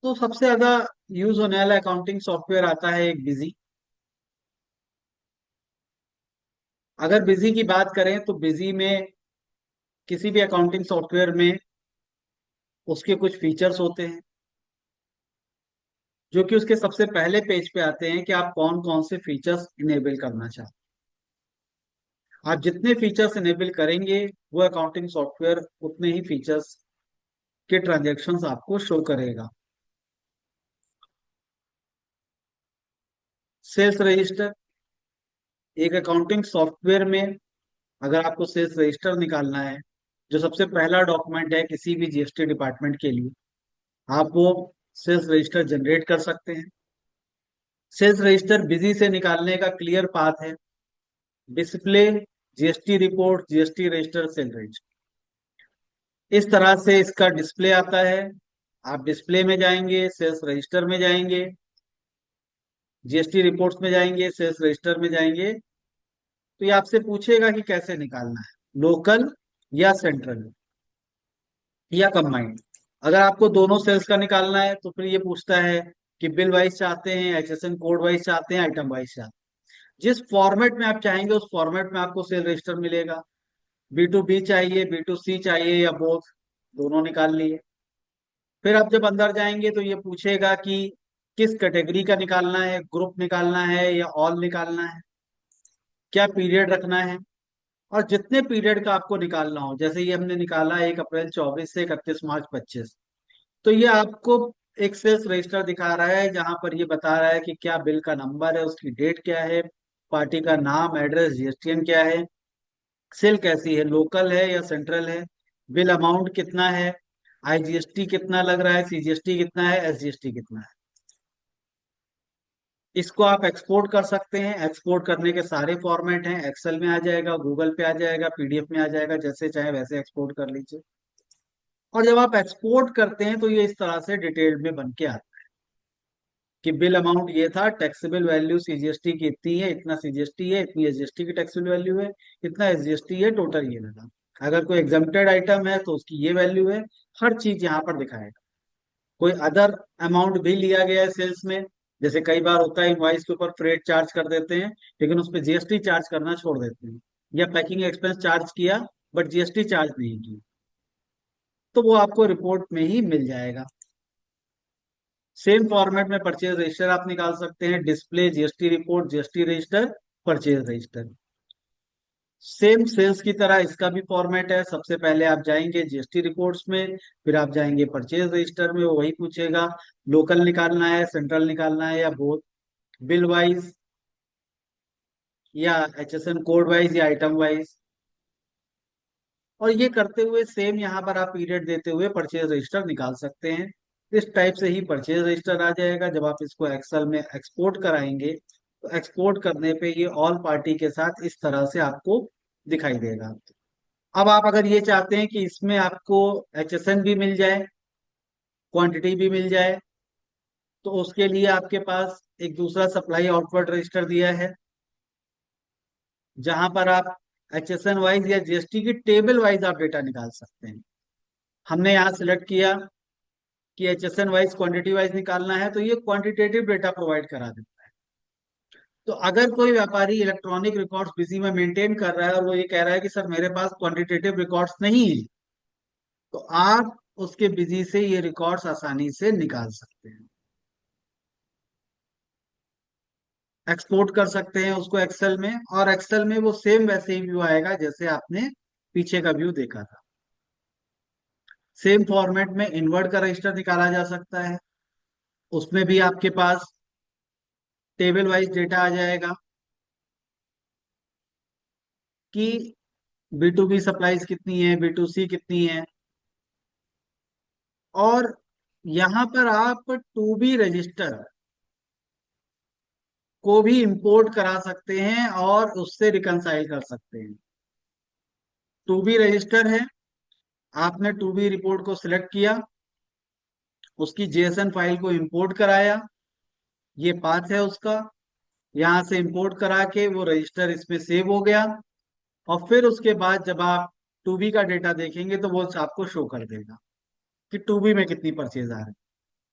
तो सबसे ज्यादा यूज होने वाला अकाउंटिंग सॉफ्टवेयर आता है एक बिजी। अगर बिजी की बात करें तो बिजी में किसी भी अकाउंटिंग सॉफ्टवेयर में उसके कुछ फीचर्स होते हैं जो कि उसके सबसे पहले पेज पे आते हैं कि आप कौन कौन से फीचर्स इनेबल करना चाहते हैं। आप जितने फीचर्स इनेबल करेंगे वो अकाउंटिंग सॉफ्टवेयर उतने ही फीचर्स के ट्रांजेक्शन्स आपको शो करेगा। सेल्स रजिस्टर, एक अकाउंटिंग सॉफ्टवेयर में अगर आपको सेल्स रजिस्टर निकालना है, जो सबसे पहला डॉक्यूमेंट है किसी भी जीएसटी डिपार्टमेंट के लिए, आप वो सेल्स रजिस्टर जनरेट कर सकते हैं। सेल्स रजिस्टर बिजी से निकालने का क्लियर पाथ है, display, GST report, GST register, cell register, इस तरह से इसका डिस्प्ले आता है। आप डिस्प्ले में जाएंगे, सेल्स रजिस्टर में जाएंगे, जीएसटी रिपोर्ट्स में जाएंगे, सेल्स रजिस्टर में जाएंगे, तो ये आपसे पूछेगा कि कैसे निकालना है, लोकल या सेंट्रल या कंबाइंड। अगर आपको दोनों सेल्स का निकालना है तो फिर ये पूछता है कि बिल वाइज चाहते हैं, एचएसएन कोड वाइज चाहते हैं, आइटम वाइज चाहते हैं। जिस फॉर्मेट में आप चाहेंगे उस फॉर्मेट में आपको सेल रजिस्टर मिलेगा। बी टू बी चाहिए, बी टू सी चाहिए, या बोथ, दोनों निकाल लिए। फिर आप जब अंदर जाएंगे तो ये पूछेगा कि किस कैटेगरी का निकालना है, ग्रुप निकालना है या ऑल निकालना है, क्या पीरियड रखना है। और जितने पीरियड का आपको निकालना हो, जैसे ये हमने निकाला 1 अप्रैल 24 से 31 मार्च 25, तो ये आपको एक सेल्स रजिस्टर दिखा रहा है जहां पर ये बता रहा है कि क्या बिल का नंबर है, उसकी डेट क्या है, पार्टी का नाम, एड्रेस, जीएसटीएन क्या है, सेल कैसी है, लोकल है या सेंट्रल है, बिल अमाउंट कितना है, आईजीएसटी कितना लग रहा है, सीजीएसटी कितना है, एसजीएसटी कितना है। इसको आप एक्सपोर्ट कर सकते हैं। एक्सपोर्ट करने के सारे फॉर्मेट हैं, एक्सेल में आ जाएगा, गूगल पे आ जाएगा, पीडीएफ में आ जाएगा, जैसे चाहे वैसे एक्सपोर्ट कर लीजिए। और जब आप एक्सपोर्ट करते हैं तो ये इस तरह से डिटेल में बन के आता है कि बिल अमाउंट ये था, टैक्सेबल वैल्यू सीजीएसटी की इतनी है, इतना सीजीएसटी है, इतनी एसजीएसटी की टैक्सेबल वैल्यू है, इतना एसजीएसटी है, टोटल ये लगा। अगर कोई एग्जम्प्टेड आइटम है तो उसकी ये वैल्यू है। हर चीज यहाँ पर दिखाएगा। कोई अदर अमाउंट भी लिया गया है सेल्स में, जैसे कई बार होता है इनवाइस के ऊपर फ्रेट चार्ज कर देते हैं लेकिन उस पर जीएसटी चार्ज करना छोड़ देते हैं, या पैकिंग एक्सपेंस चार्ज किया बट जीएसटी चार्ज नहीं की, तो वो आपको रिपोर्ट में ही मिल जाएगा। सेम फॉर्मेट में परचेज रजिस्टर आप निकाल सकते हैं, display GST report, GST register, purchase register. Same sales की तरह इसका भी फॉर्मेट है। सबसे पहले आप जाएंगे जीएसटी रिपोर्ट्स में, फिर आप जाएंगे परचेज रजिस्टर में, वो वही पूछेगा लोकल निकालना है, सेंट्रल निकालना है, या बोथ, बिल वाइज या एचएसएन कोड वाइज या आइटम वाइज। और ये करते हुए सेम यहाँ पर आप पीरियड देते हुए परचेज रजिस्टर निकाल सकते हैं। इस टाइप से ही परचेज रजिस्टर आ जाएगा। जब आप इसको एक्सेल में एक्सपोर्ट कराएंगे तो एक्सपोर्ट करने पे ये ऑल पार्टी के साथ इस तरह से आपको दिखाई देगा। अब आप अगर ये चाहते हैं कि इसमें आपको एचएसएन भी मिल जाए, क्वांटिटी भी मिल जाए, तो उसके लिए आपके पास एक दूसरा सप्लाई आउटवर्ड रजिस्टर दिया है, जहां पर आप एचएसएन वाइज या जीएसटी की टेबल वाइज आप डेटा निकाल सकते हैं। हमने यहाँ सिलेक्ट किया कि एचएसएन वाइज क्वांटिटी वाइज निकालना है, तो ये क्वांटिटेटिव डेटा प्रोवाइड करा देता है। तो अगर कोई व्यापारी इलेक्ट्रॉनिक रिकॉर्ड्स बिजी में मेंटेन कर रहा है और वो ये कह रहा है कि सर मेरे पास क्वांटिटेटिव रिकॉर्ड्स नहीं है, तो आप उसके बिजी से ये रिकॉर्ड्स आसानी से निकाल सकते हैं, एक्सपोर्ट कर सकते हैं उसको एक्सेल में। और एक्सेल में वो सेम वैसे ही व्यू आएगा जैसे आपने पीछे का व्यू देखा था। सेम फॉर्मेट में इनवर्ट का रजिस्टर निकाला जा सकता है। उसमें भी आपके पास टेबल वाइज डेटा आ जाएगा कि बी टू बी सप्लाईज कितनी है, बी टू सी कितनी है। और यहाँ पर आप टू बी रजिस्टर को भी इंपोर्ट करा सकते हैं और उससे रिकंसाइल कर सकते हैं। टू बी रजिस्टर है, आपने टू बी रिपोर्ट को सिलेक्ट किया, उसकी जेएसएन फाइल को इंपोर्ट कराया, ये पाथ है उसका, यहाँ से इंपोर्ट करा के वो रजिस्टर इसमें सेव हो गया। और फिर उसके बाद जब आप टू बी का डेटा देखेंगे तो वो आपको शो कर देगा कि टू बी में कितनी परचेज आ रही है।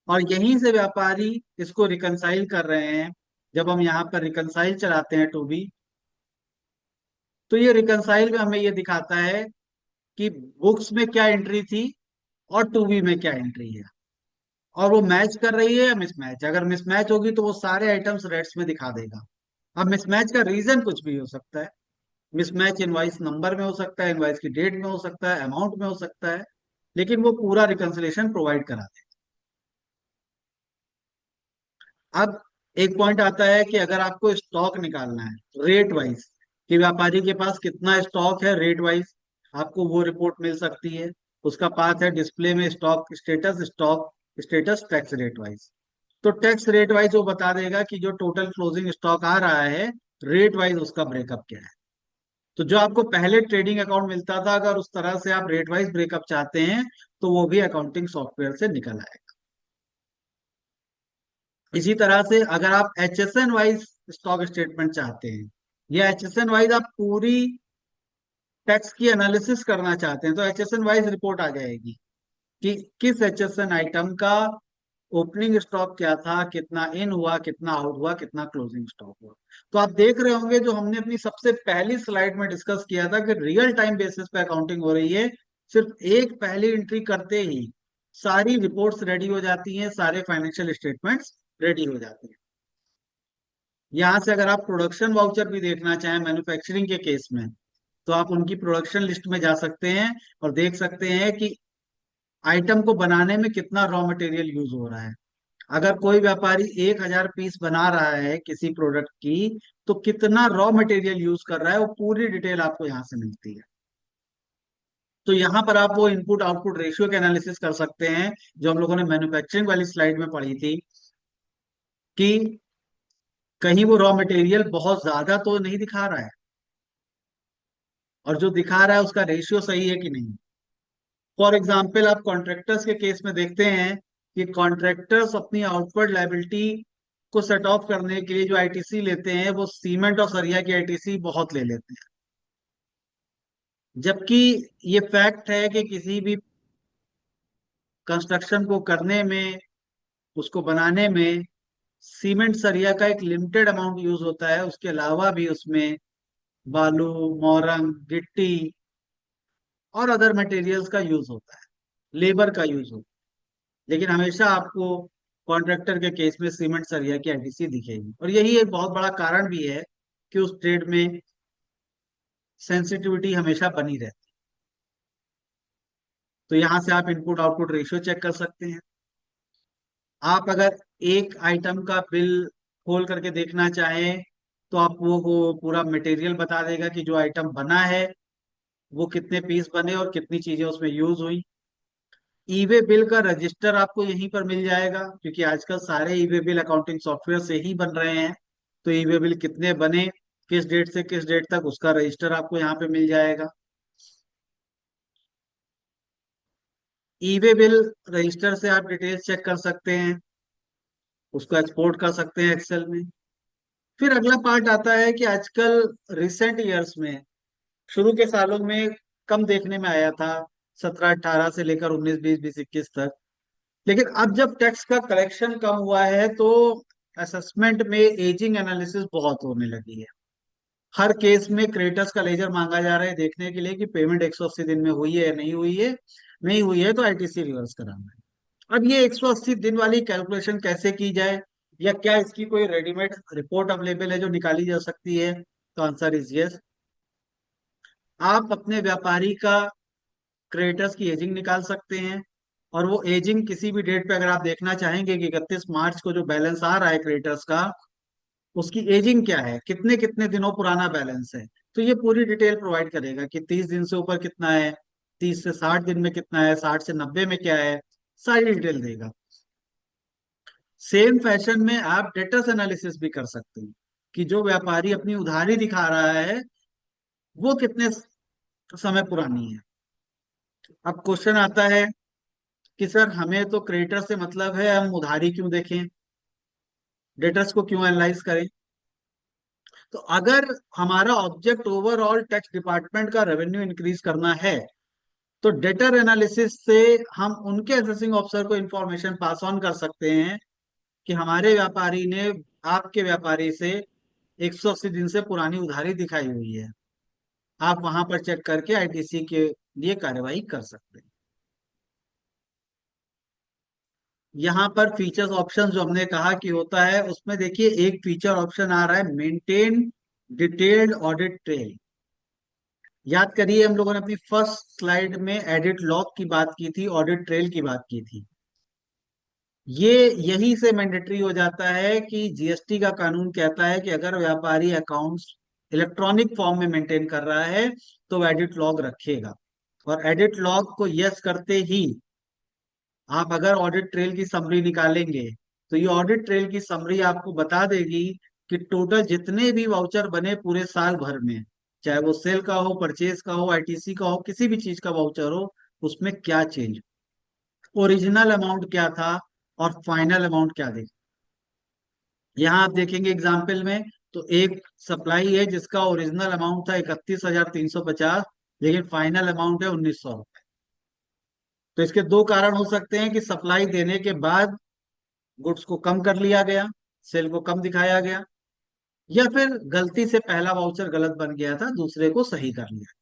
और यहीं से व्यापारी इसको रिकंसाइल कर रहे हैं। जब हम यहाँ पर रिकंसाइल चलाते हैं टू बी, तो ये रिकंसाइल में हमें ये दिखाता है कि बुक्स में क्या एंट्री थी और टू बी में क्या एंट्री है, और वो मैच कर रही है या मिसमैच। अगर मिसमैच होगी तो वो सारे आइटम्स रेड्स में दिखा देगा। अब मिसमैच का रीजन कुछ भी हो सकता है। मिसमैच इनवाइस नंबर में हो सकता है, इनवाइस की डेट में हो सकता है, अमाउंट में हो सकता है, लेकिन वो पूरा रिकंसिलेशन प्रोवाइड करा दे। अब एक पॉइंट आता है कि अगर आपको स्टॉक निकालना है रेट वाइज, कि व्यापारी के पास कितना स्टॉक है रेट वाइज, आपको वो रिपोर्ट मिल सकती है। उसका पाथ है डिस्प्ले में stock status tax rate wise. तो टैक्स रेट वाइज वो बता देगा कि जो टोटल क्लोजिंग स्टॉक आ रहा है, रेट वाइज उसका ब्रेकअप क्या है। तो जो आपको पहले ट्रेडिंग अकाउंट मिलता था, अगर उस तरह से आप रेट वाइज ब्रेकअप चाहते हैं तो वो भी अकाउंटिंग सॉफ्टवेयर से निकल आएगा। इसी तरह से अगर आप एचएसएन वाइज स्टॉक स्टेटमेंट चाहते हैं, या एचएसएन वाइज आप पूरी टैक्स की एनालिसिस करना चाहते हैं, तो एचएसएन वाइज रिपोर्ट आ जाएगी कि किस एचएसएन आइटम का ओपनिंग स्टॉक क्या था, कितना इन हुआ, कितना आउट हुआ, कितना क्लोजिंग स्टॉक हुआ। तो आप देख रहे होंगे जो हमने अपनी सबसे पहली स्लाइड में डिस्कस किया था कि रियल टाइम बेसिस पे अकाउंटिंग हो रही है, सिर्फ एक पहली एंट्री करते ही सारी रिपोर्ट्स रेडी हो जाती हैं, सारे फाइनेंशियल स्टेटमेंट्स रेडी हो जाते हैं। यहाँ से अगर आप प्रोडक्शन वाउचर भी देखना चाहें मैन्युफैक्चरिंग के केस में, तो आप उनकी प्रोडक्शन लिस्ट में जा सकते हैं और देख सकते हैं कि आइटम को बनाने में कितना रॉ मटेरियल यूज हो रहा है। अगर कोई व्यापारी 1,000 पीस बना रहा है किसी प्रोडक्ट की, तो कितना रॉ मटेरियल यूज कर रहा है, वो पूरी डिटेल आपको यहाँ से मिलती है। तो यहाँ पर आप वो इनपुट आउटपुट रेशियो के एनालिसिस कर सकते हैं जो हम लोगों ने मैन्युफैक्चरिंग वाली स्लाइड में पढ़ी थी, कि कहीं वो रॉ मटेरियल बहुत ज्यादा तो नहीं दिखा रहा है, और जो दिखा रहा है उसका रेशियो सही है कि नहीं। फॉर एग्जाम्पल आप कॉन्ट्रैक्टर्स के केस में देखते हैं कि कॉन्ट्रैक्टर्स अपनी आउटवर्ड लायबिलिटी को सेट ऑफ करने के लिए जो आईटीसी लेते हैं, वो सीमेंट और सरिया की आईटीसी बहुत ले लेते हैं। जबकि ये फैक्ट है कि किसी भी कंस्ट्रक्शन को करने में, उसको बनाने में सीमेंट सरिया का एक लिमिटेड अमाउंट यूज होता है, उसके अलावा भी उसमें बालू, मोरंग, गिट्टी और अदर मटेरियल्स का यूज होता है, लेबर का यूज होता है। लेकिन हमेशा आपको कॉन्ट्रैक्टर के केस में सीमेंट सरिया की आईटीसी दिखेगी, और यही एक बहुत बड़ा कारण भी है कि उस ट्रेड में सेंसिटिविटी हमेशा बनी रहती है। तो यहां से आप इनपुट आउटपुट रेशियो चेक कर सकते हैं। आप अगर एक आइटम का बिल खोल करके देखना चाहें, तो आप वो पूरा मटेरियल बता देगा कि जो आइटम बना है वो कितने पीस बने और कितनी चीजें उसमें यूज हुई। ईवे बिल का रजिस्टर आपको यहीं पर मिल जाएगा, क्योंकि आजकल सारे ईवे बिल अकाउंटिंग सॉफ्टवेयर से ही बन रहे हैं। तो ईवे बिल कितने बने, किस डेट से किस डेट तक, उसका रजिस्टर आपको यहाँ पे मिल जाएगा। ईवे बिल रजिस्टर से आप डिटेल्स चेक कर सकते हैं, उसको एक्सपोर्ट कर सकते हैं एक्सेल में। फिर अगला पार्ट आता है कि आजकल रिसेंट ईयर्स में, शुरू के सालों में कम देखने में आया था, 17-18 से लेकर 19-20-21 तक। लेकिन अब जब टैक्स का कलेक्शन कम हुआ है, तो असेसमेंट में एजिंग एनालिसिस बहुत होने लगी है। हर केस में क्रेडिटर्स का लेजर मांगा जा रहा है देखने के लिए कि पेमेंट 180 दिन में हुई है या नहीं हुई है। नहीं हुई है तो आईटीसी रिवर्स कराना है। अब ये 180 दिन वाली कैलकुलेशन कैसे की जाए, या क्या इसकी कोई रेडीमेड रिपोर्ट अवेलेबल है जो निकाली जा सकती है? तो आंसर इज यस। आप अपने व्यापारी का क्रेडिटर्स की एजिंग निकाल सकते हैं, और वो एजिंग किसी भी डेट पे अगर आप देखना चाहेंगे कि 31 मार्च को जो बैलेंस आ रहा है क्रेडिटर्स का, उसकी एजिंग क्या है, कितने कितने दिनों पुराना बैलेंस है, तो ये पूरी डिटेल प्रोवाइड करेगा कि 30 दिन से ऊपर कितना है, 30 से 60 दिन में कितना है, 60 से 90 में क्या है, सारी डिटेल देगा। सेम फैशन में आप डेटर्स एनालिसिस भी कर सकते हैं कि जो व्यापारी अपनी उधारी दिखा रहा है वो कितने समय पुरानी है। अब क्वेश्चन आता है कि सर हमें तो क्रेडिटर से मतलब है, हम उधारी क्यों देखें, डेटर्स को क्यों एनालाइज करें? तो अगर हमारा ऑब्जेक्ट ओवरऑल टैक्स डिपार्टमेंट का रेवेन्यू इंक्रीज करना है, तो डेटर एनालिसिस से हम उनके असेसिंग ऑफिसर को इंफॉर्मेशन पास ऑन कर सकते हैं कि हमारे व्यापारी ने आपके व्यापारी से 180 दिन से पुरानी उधारी दिखाई हुई है। आप वहां पर चेक करके आईटीसी के लिए कार्यवाही कर सकते हैं। यहाँ पर फीचर्स ऑप्शन जो हमने कहा कि होता है, उसमें देखिए एक फीचर ऑप्शन आ रहा है, मेंटेन डिटेल्ड ऑडिट ट्रेल। याद करिए हम लोगों ने अपनी फर्स्ट स्लाइड में एडिट लॉग की बात की थी, ऑडिट ट्रेल की बात की थी। ये यही से मैंडेटरी हो जाता है कि जीएसटी का कानून कहता है कि अगर व्यापारी अकाउंट्स इलेक्ट्रॉनिक फॉर्म में मेंटेन कर रहा है, तो एडिट लॉग रखेगा। और एडिट लॉग को यस करते ही आप अगर ऑडिट ट्रेल की समरी निकालेंगे, तो ये ऑडिट ट्रेल की समरी आपको बता देगी कि टोटल जितने भी वाउचर बने पूरे साल भर में, चाहे वो सेल का हो, परचेज का हो, आईटीसी का हो, किसी भी चीज का वाउचर हो, उसमें क्या चेंज, ओरिजिनल अमाउंट क्या था और फाइनल अमाउंट क्या देगा। यहाँ आप देखेंगे एग्जाम्पल में, तो एक सप्लाई है जिसका ओरिजिनल अमाउंट था 31,350, लेकिन फाइनल अमाउंट है 1,900। तो इसके दो कारण हो सकते हैं कि सप्लाई देने के बाद गुड्स को कम कर लिया गया, सेल को कम दिखाया गया, या फिर गलती से पहला वाउचर गलत बन गया था, दूसरे को सही कर लिया।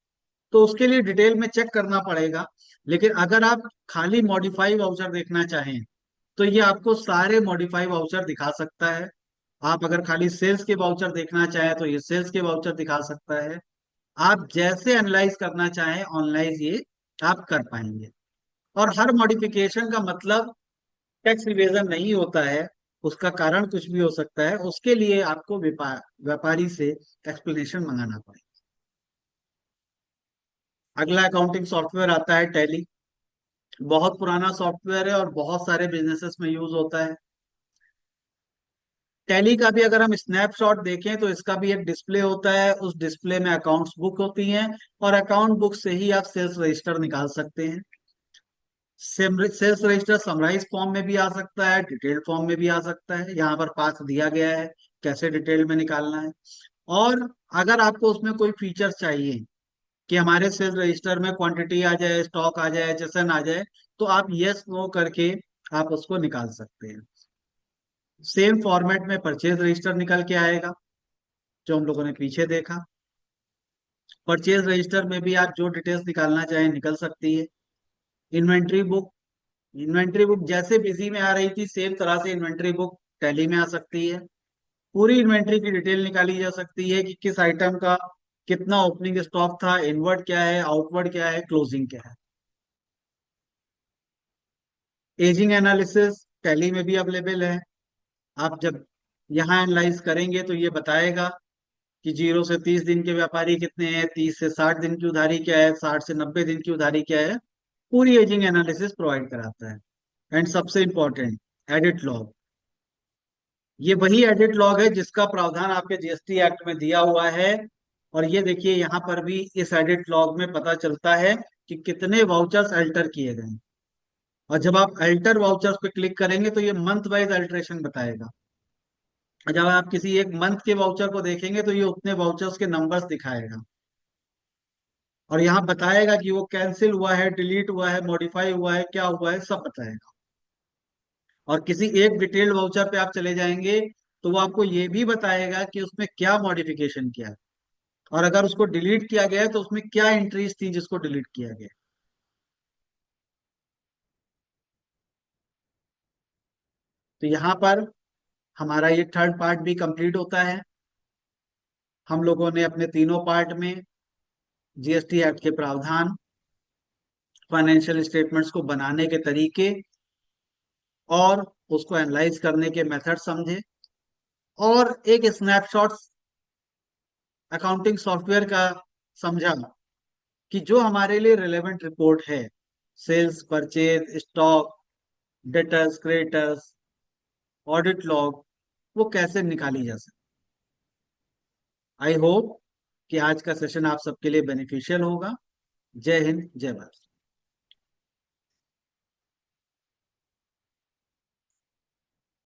तो उसके लिए डिटेल में चेक करना पड़ेगा। लेकिन अगर आप खाली मॉडिफाई वाउचर देखना चाहें तो ये आपको सारे मॉडिफाई वाउचर दिखा सकता है। आप अगर खाली सेल्स के वाउचर देखना चाहें तो ये सेल्स के वाउचर दिखा सकता है। आप जैसे एनालाइज करना चाहें ऑनलाइन ये आप कर पाएंगे। और हर मॉडिफिकेशन का मतलब टैक्स रिवीजन नहीं होता है, उसका कारण कुछ भी हो सकता है। उसके लिए आपको व्यापारी से एक्सप्लेनेशन मंगाना पड़ेगा। अगला अकाउंटिंग सॉफ्टवेयर आता है टैली। बहुत पुराना सॉफ्टवेयर है और बहुत सारे बिजनेसेस में यूज होता है। टैली का भी अगर हम स्नैपशॉट देखें तो इसका भी एक डिस्प्ले होता है, उस डिस्प्ले में अकाउंट्स बुक होती हैं, और अकाउंट बुक से ही आप सेल्स रजिस्टर निकाल सकते हैं। सेल्स रजिस्टर समराइज फॉर्म में भी आ सकता है, डिटेल्ड फॉर्म में भी आ सकता है। यहाँ पर पाथ दिया गया है कैसे डिटेल में निकालना है। और अगर आपको उसमें कोई फीचर्स चाहिए कि हमारे सेल्स रजिस्टर में क्वांटिटी आ जाए, स्टॉक आ जाए, एचएसएन आ जाए, तो आप यस नो करके आप उसको निकाल सकते हैं। सेम फॉर्मेट में परचेज रजिस्टर निकल के आएगा, जो हम लोगों ने पीछे देखा। परचेज रजिस्टर में भी आप जो डिटेल्स निकालना चाहें निकल सकती है। इन्वेंट्री बुक, इन्वेंट्री बुक जैसे बिजी में आ रही थी सेम तरह से इन्वेंट्री बुक टैली में आ सकती है। पूरी इन्वेंट्री की डिटेल निकाली जा सकती है कि किस आइटम का कितना ओपनिंग स्टॉक था, इनवर्ड क्या है, आउटवर्ड क्या है, क्लोजिंग क्या है। एजिंग एनालिसिस टैली में भी अवेलेबल है। आप जब यहाँ एनालाइज करेंगे तो ये बताएगा कि 0 से 30 दिन के व्यापारी कितने हैं, 30 से 60 दिन की उधारी क्या है, 60 से 90 दिन की उधारी क्या है। पूरी एजिंग एनालिसिस प्रोवाइड कराता है। एंड सबसे इंपॉर्टेंट, एडिट लॉग। ये वही एडिट लॉग है जिसका प्रावधान आपके जीएसटी एक्ट में दिया हुआ है। और ये देखिए यहाँ पर भी इस एडिट लॉग में पता चलता है कि कितने वाउचर्स अल्टर किए गए हैं। और जब आप अल्टर वाउचर्स पे क्लिक करेंगे तो ये मंथ वाइज अल्ट्रेशन बताएगा। और जब आप किसी एक मंथ के वाउचर को देखेंगे तो ये उतने वाउचर्स के नंबर्स दिखाएगा। और यहाँ बताएगा कि वो कैंसिल हुआ है, डिलीट हुआ है, मॉडिफाई हुआ है, क्या हुआ है, सब बताएगा। और किसी एक डिटेल्ड वाउचर पे आप चले जाएंगे तो वो आपको ये भी बताएगा कि उसमें क्या मॉडिफिकेशन किया है, और अगर उसको डिलीट किया गया है तो उसमें क्या एंट्रीज थी जिसको डिलीट किया गया। तो यहाँ पर हमारा ये थर्ड पार्ट भी कंप्लीट होता है। हम लोगों ने अपने तीनों पार्ट में जीएसटी एक्ट के प्रावधान, फाइनेंशियल स्टेटमेंट्स को बनाने के तरीके और उसको एनालाइज करने के मेथड समझे, और एक स्नैपशॉट अकाउंटिंग सॉफ्टवेयर का समझा कि जो हमारे लिए रिलेवेंट रिपोर्ट है, sales, purchase, stock, debtors, creditors, audit log, वो कैसे निकाली जा सकती। आई होप कि आज का सेशन आप सबके लिए बेनिफिशियल होगा। जय हिंद, जय भारत।